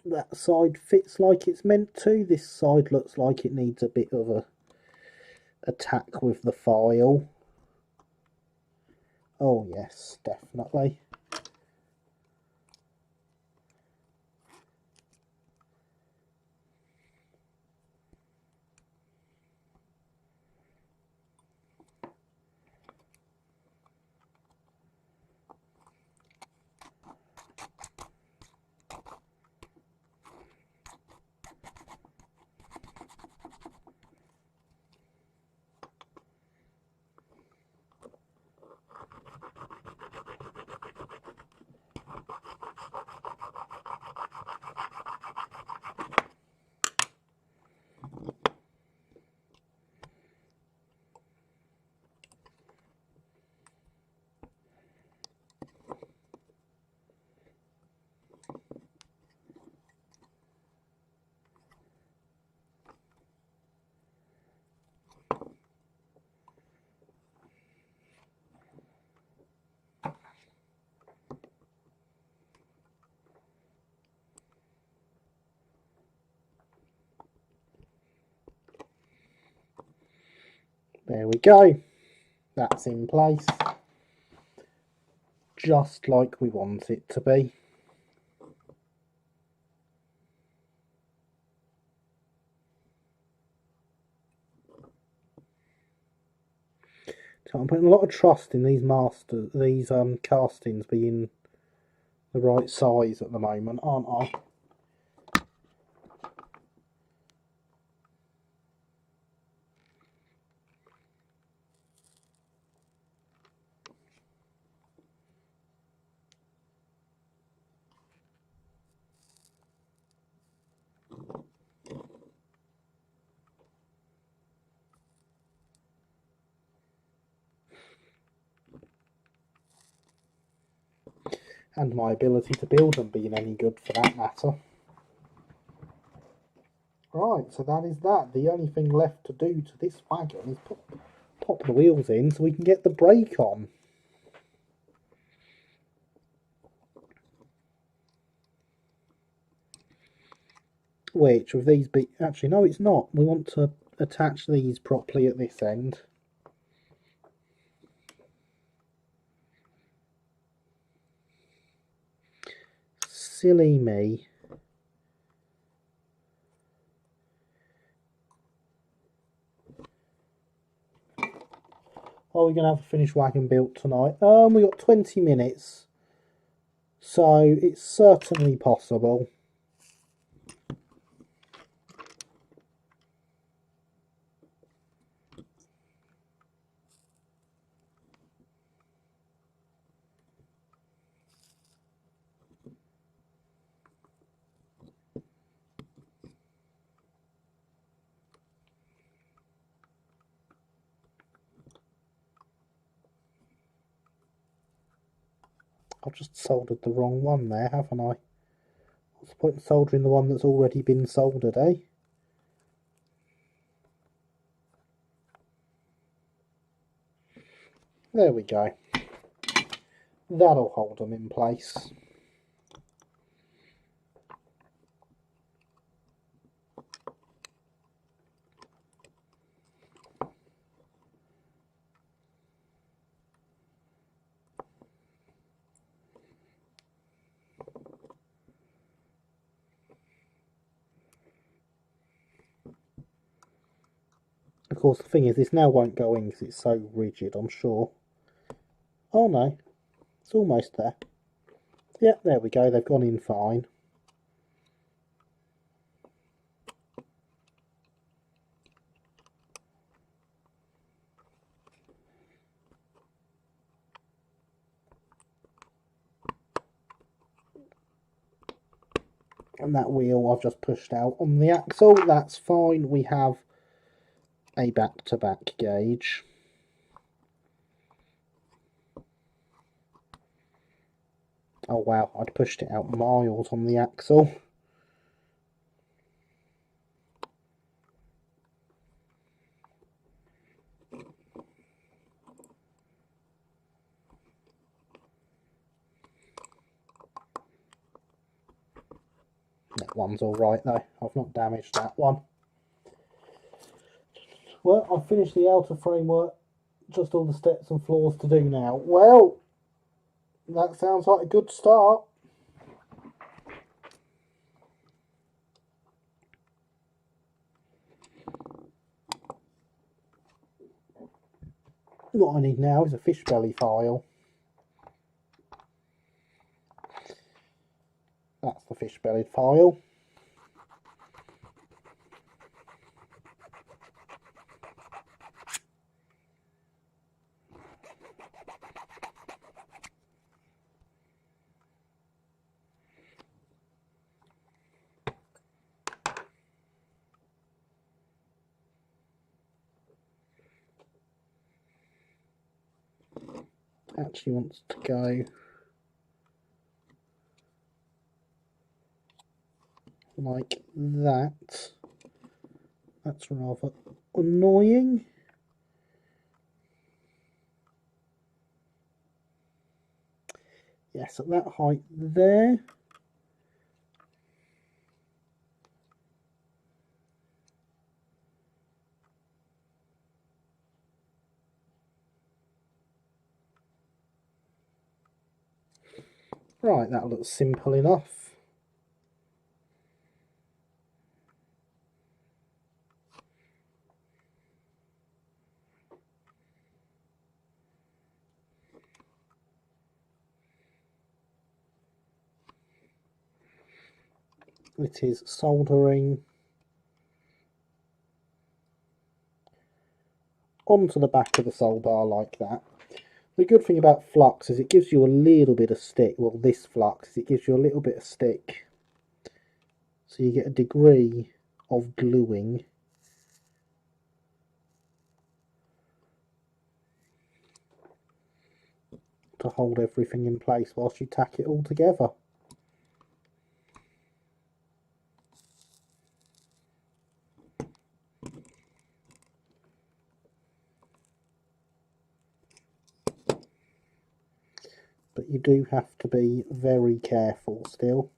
That side fits like it's meant to. This side looks like it needs a bit of a attack with the file. Oh yes, definitely. There we go. That's in place. just like we want it to be. So I'm putting a lot of trust in these castings being the right size at the moment, aren't I? And my ability to build them being any good for that matter. Right, so that is that. The only thing left to do to this wagon is pop the wheels in so we can get the brake on. Which with these actually no, it's not. We want to attach these properly at this end. Silly me. Are we going to have a finished wagon built tonight? We got 20 minutes, so it's certainly possible. I've just soldered the wrong one there, haven't I? What's the point in soldering the one that's already been soldered, eh? There we go. That'll hold them in place. Of course, the thing is, this now won't go in because it's so rigid, I'm sure. Oh no, it's almost there. Yeah, there we go, they've gone in fine. And that wheel I've just pushed out on the axle, that's fine. We have a back-to-back gauge. Oh wow, I'd pushed it out miles on the axle. That one's alright though, I've not damaged that one. Well, I've finished the outer framework, just all the steps and floors to do now. Well, that sounds like a good start. What I need now is a fish belly file. That's the fish belly file. Actually wants to go like that. That's rather annoying. Yes, at that height there. Right, that looks simple enough. It is soldering onto the back of the solder like that. The good thing about flux is it gives you a little bit of stick. Well, this flux, it gives you a little bit of stick. So you get a degree of gluing. To hold everything in place whilst you tack it all together. But you do have to be very careful still.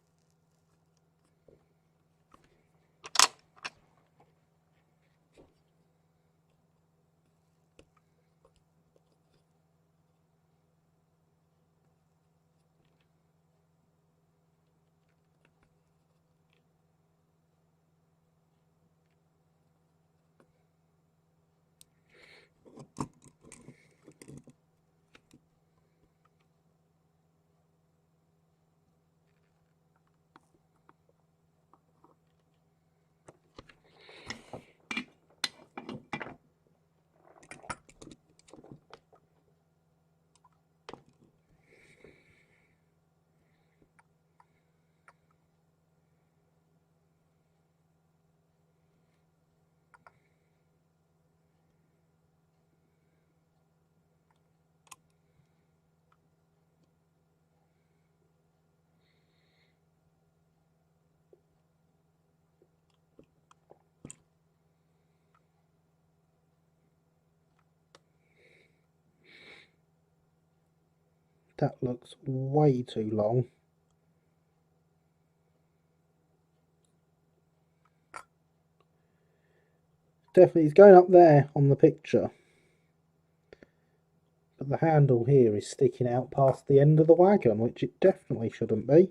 That looks way too long. Definitely it's going up there on the picture. But the handle here is sticking out past the end of the wagon, which it definitely shouldn't be.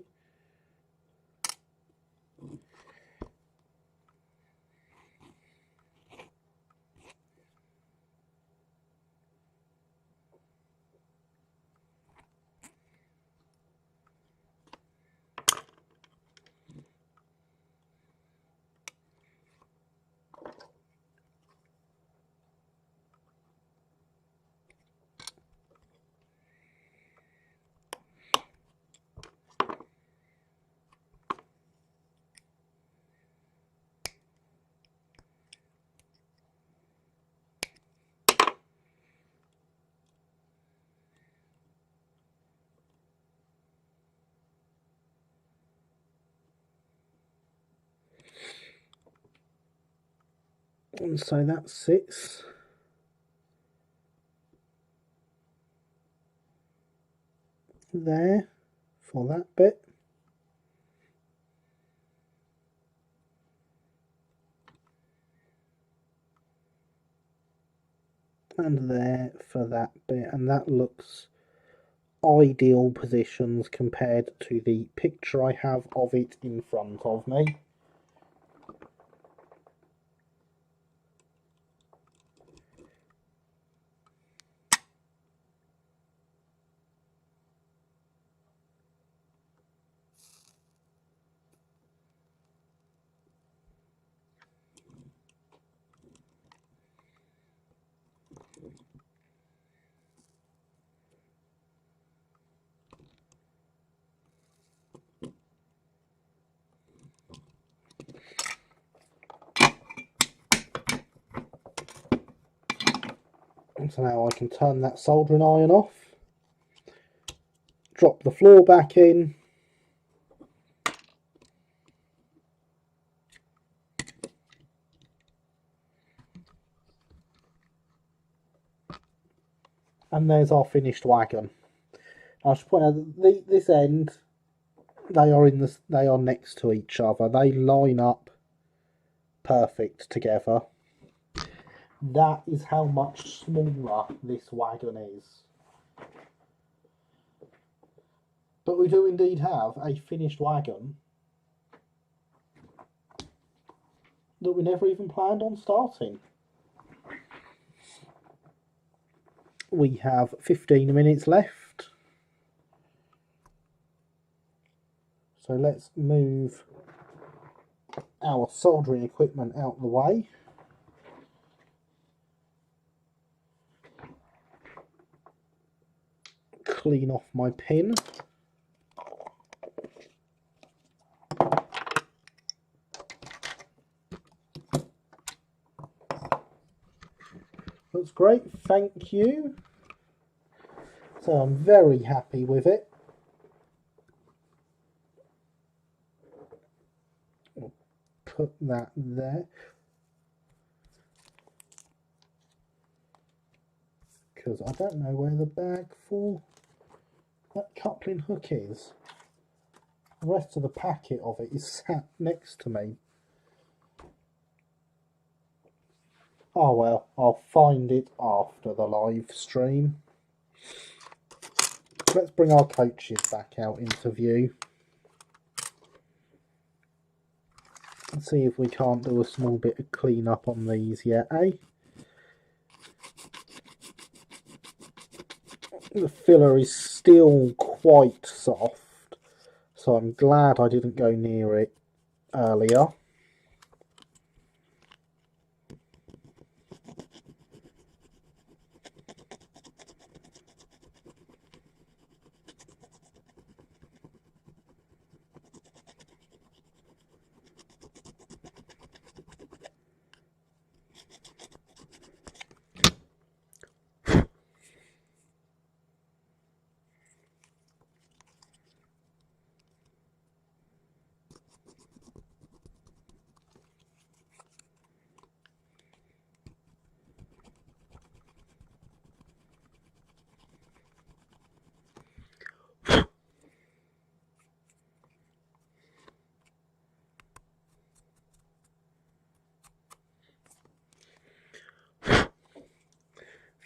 And so that sits there for that bit. And there for that bit, and that looks ideal positions compared to the picture I have of it in front of me. So now I can turn that soldering iron off, drop the floor back in, and there's our finished wagon. I should point out that this end, they are next to each other. They line up perfect together. That is how much smaller this wagon is. But we do indeed have a finished wagon that we never even planned on starting. We have 15 minutes left. So let's move our soldering equipment out of the way. Clean off my pin. That's great, thank you. So I'm very happy with it. I'll put that there. Because I don't know where the bag for that coupling hook is. The rest of the packet of it is sat next to me. Oh well, I'll find it after the live stream. Let's bring our coaches back out into view. Let's see if we can't do a small bit of clean up on these yet, eh? The filler is still quite soft, so I'm glad I didn't go near it earlier.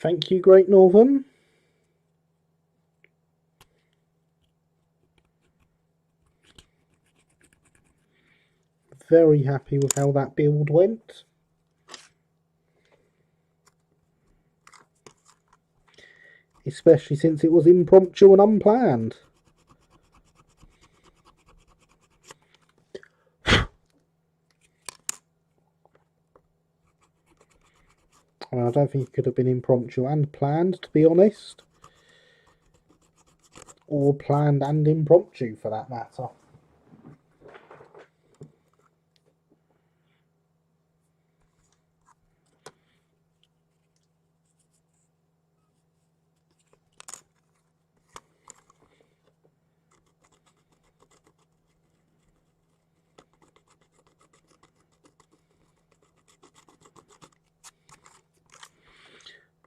Thank you, Great Northern. Very happy with how that build went. Especially since it was impromptu and unplanned. I mean, I don't think it could have been impromptu and planned, to be honest. Or planned and impromptu, for that matter.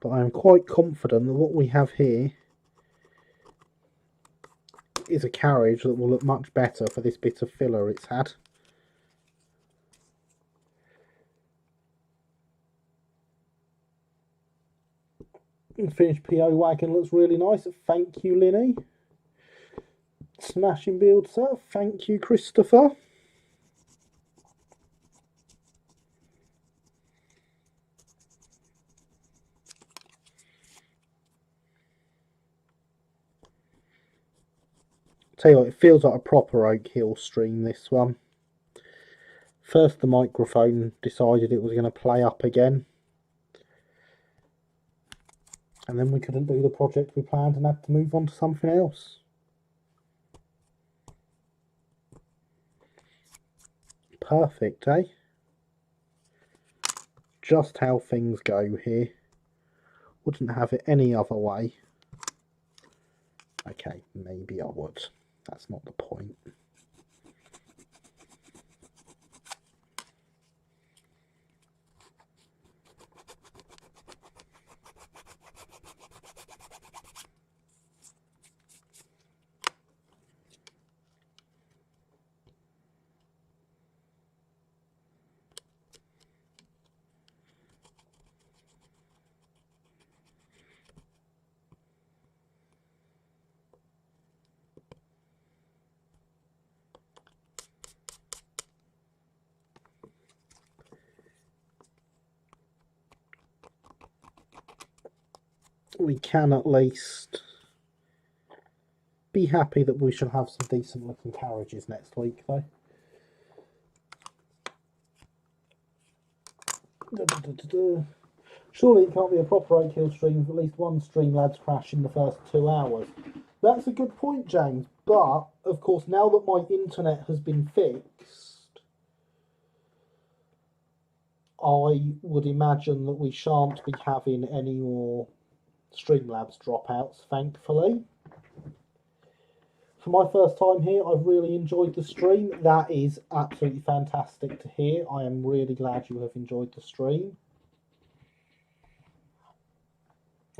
But I am quite confident that what we have here is a carriage that will look much better for this bit of filler it's had. The finished PO wagon looks really nice. Thank you, Linny. Smashing build, sir. Thank you, Christopher. Tell you what, it feels like a proper Oak Hill stream, this one. First the microphone decided it was going to play up again. And then we couldn't do the project we planned and had to move on to something else. Perfect, eh? Just how things go here. Wouldn't have it any other way. Okay, maybe I would. That's not the point. we can at least be happy that we shall have some decent looking carriages next week, though. Surely it can't be a proper 8 kill stream if at least one Streamlabs crash in the first 2 hours. That's a good point, James, but of course now that my internet has been fixed, I would imagine that we shan't be having any more Streamlabs dropouts, thankfully. For my first time here, I've really enjoyed the stream. That is absolutely fantastic to hear. I am really glad you have enjoyed the stream.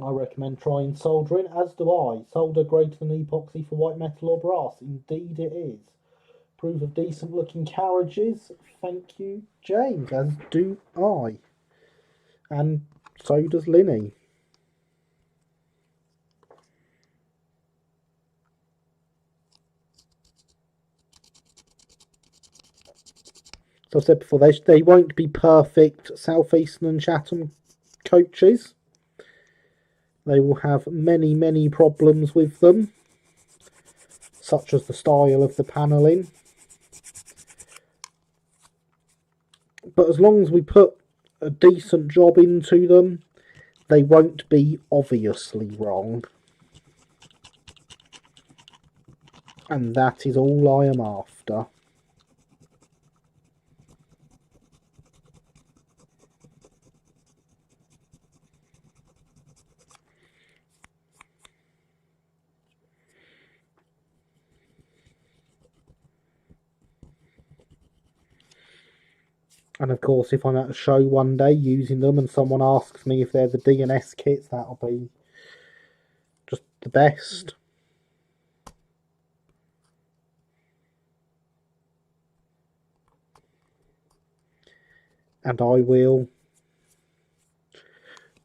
I recommend trying soldering, as do I. Solder greater than epoxy for white metal or brass. Indeed it is. Approve of decent looking carriages. Thank you, James, as do I. And so does Linny. So I've said before, they won't be perfect South Eastern and Chatham coaches. They will have many, many problems with them, such as the style of the panelling. But as long as we put a decent job into them, they won't be obviously wrong. And that is all I am after. And of course, if I'm at a show one day using them and someone asks me if they're the D&S kits, that'll be just the best. And I will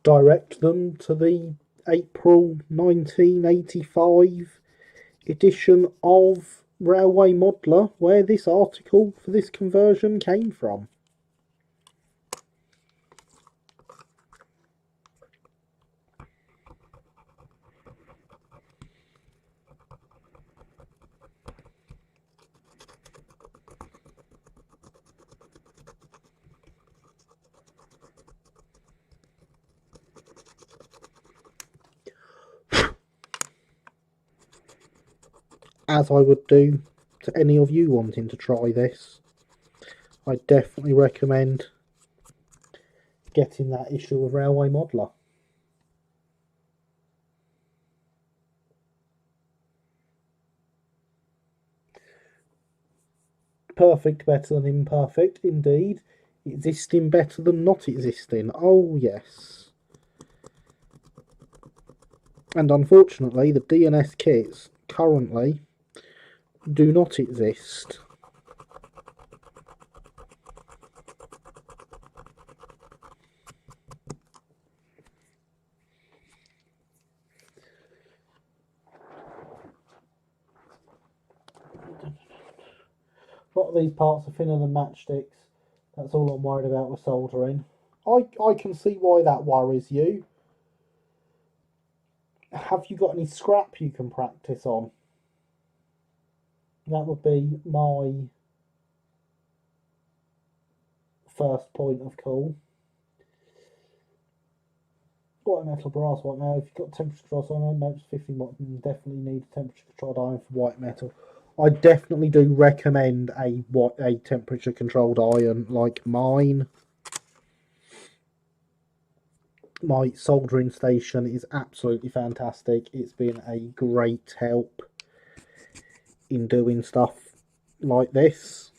direct them to the April 1985 edition of Railway Modeler, where this article for this conversion came from. As I would do to any of you wanting to try this, I definitely recommend getting that issue of Railway Modeler. Perfect better than imperfect, indeed. Existing better than not existing. Oh, yes. And unfortunately, the D&S kits currently do not exist. A lot of these parts are thinner than matchsticks. That's all I'm worried about with soldering. I can see why that worries you. Have you got any scrap you can practice on? That would be my first point of call. White metal, brass, white metal. If you've got temperature control iron, no, it's 50 watt. You definitely need a temperature controlled iron for white metal. I definitely do recommend a temperature controlled iron like mine. My soldering station is absolutely fantastic. It's been a great help in doing stuff like this.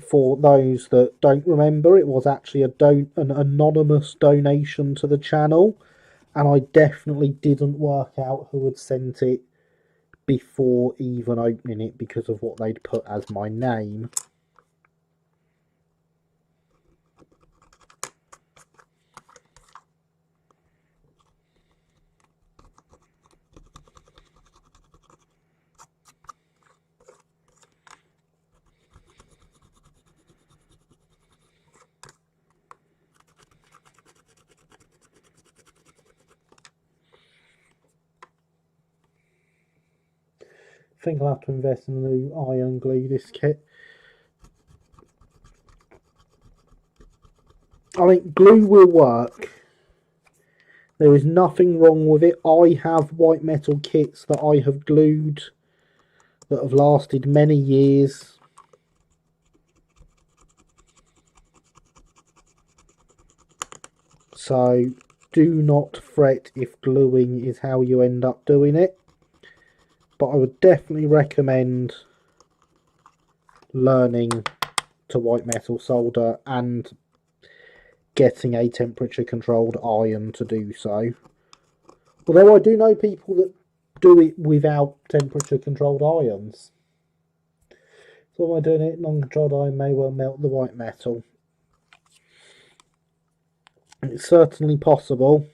For those that don't remember, it was actually an anonymous donation to the channel, and I definitely didn't work out who had sent it before even opening it because of what they'd put as my name. think I'll have to invest in a new iron glue this kit. I think glue will work. There is nothing wrong with it. I have white metal kits that I have glued that have lasted many years. So do not fret if gluing is how you end up doing it. But I would definitely recommend learning to white metal solder and getting a temperature controlled iron to do so. Although I do know people that do it without temperature controlled irons. So by doing it, non-controlled iron may well melt the white metal. It's certainly possible.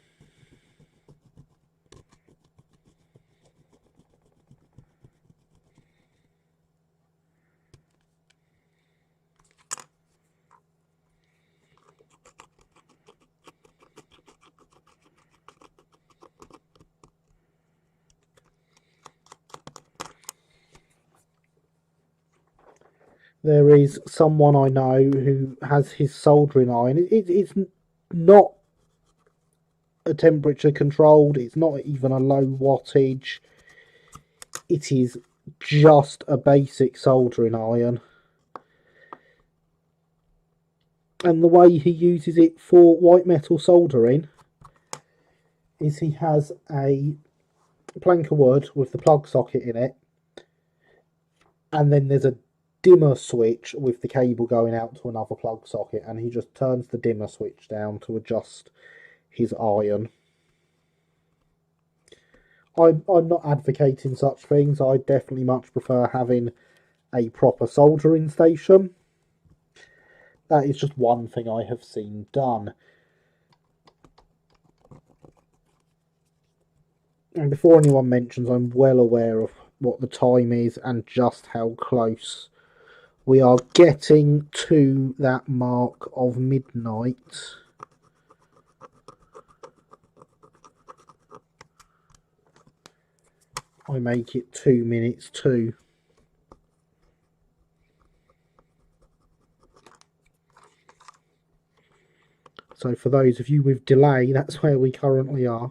There is someone I know who has his soldering iron. It's not a temperature controlled, it's not even a low wattage. It is just a basic soldering iron. And the way he uses it for white metal soldering is he has a plank of wood with the plug socket in it, and then there's a dimmer switch with the cable going out to another plug socket, and he just turns the dimmer switch down to adjust his iron. I'm not advocating such things. I definitely much prefer having a proper soldering station. That is just one thing I have seen done. And before anyone mentions, I'm well aware of what the time is and just how close we are getting to that mark of midnight. I make it 2 minutes to. So for those of you with delay, that's where we currently are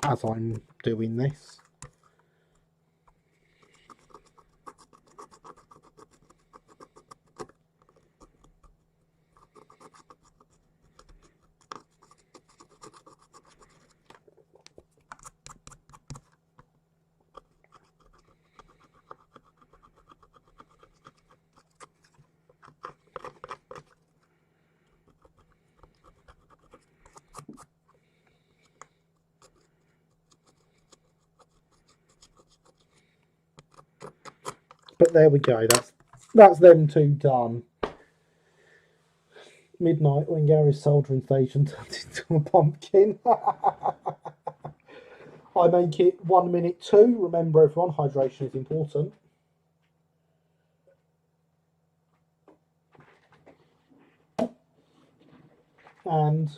as I'm doing this. But there we go, that's them two done. Midnight when Gary's soldering station turns into a pumpkin. I make it 1 minute to. Remember everyone, hydration is important. And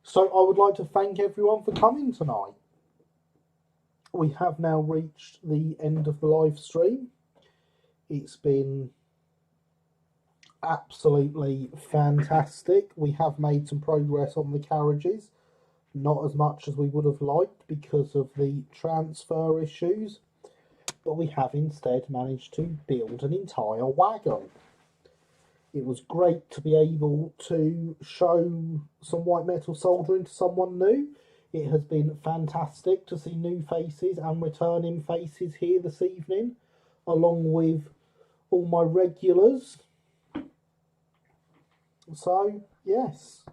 so I would like to thank everyone for coming tonight. We have now reached the end of the live stream. It's been absolutely fantastic. We have made some progress on the carriages, not as much as we would have liked because of the transfer issues, but we have instead managed to build an entire wagon. It was great to be able to show some white metal soldering to someone new. It has been fantastic to see new faces and returning faces here this evening, along with all my regulars. So, yes,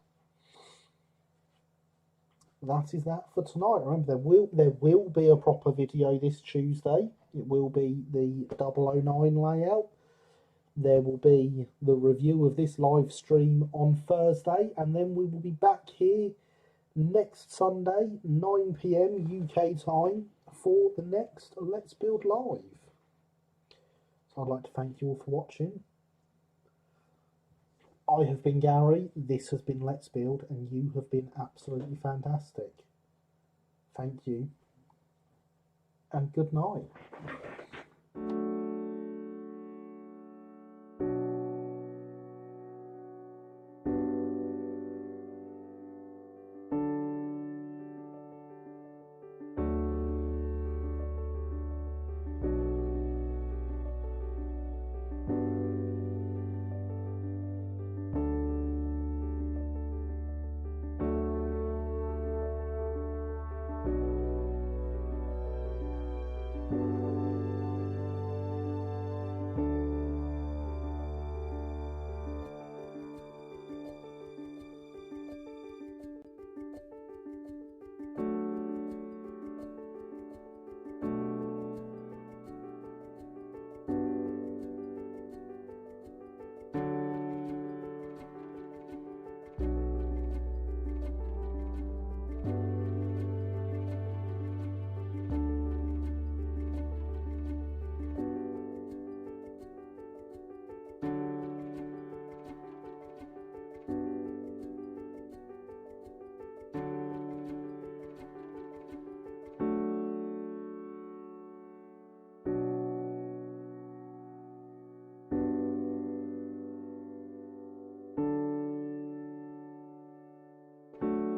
that is that for tonight. Remember, there will be a proper video this Tuesday. It will be the 009 layout. There will be the review of this live stream on Thursday, and then we will be back here next Sunday, 9 PM UK time, for the next Let's Build Live. So I'd like to thank you all for watching. I have been Gary, this has been Let's Build, and you have been absolutely fantastic. Thank you. and good night.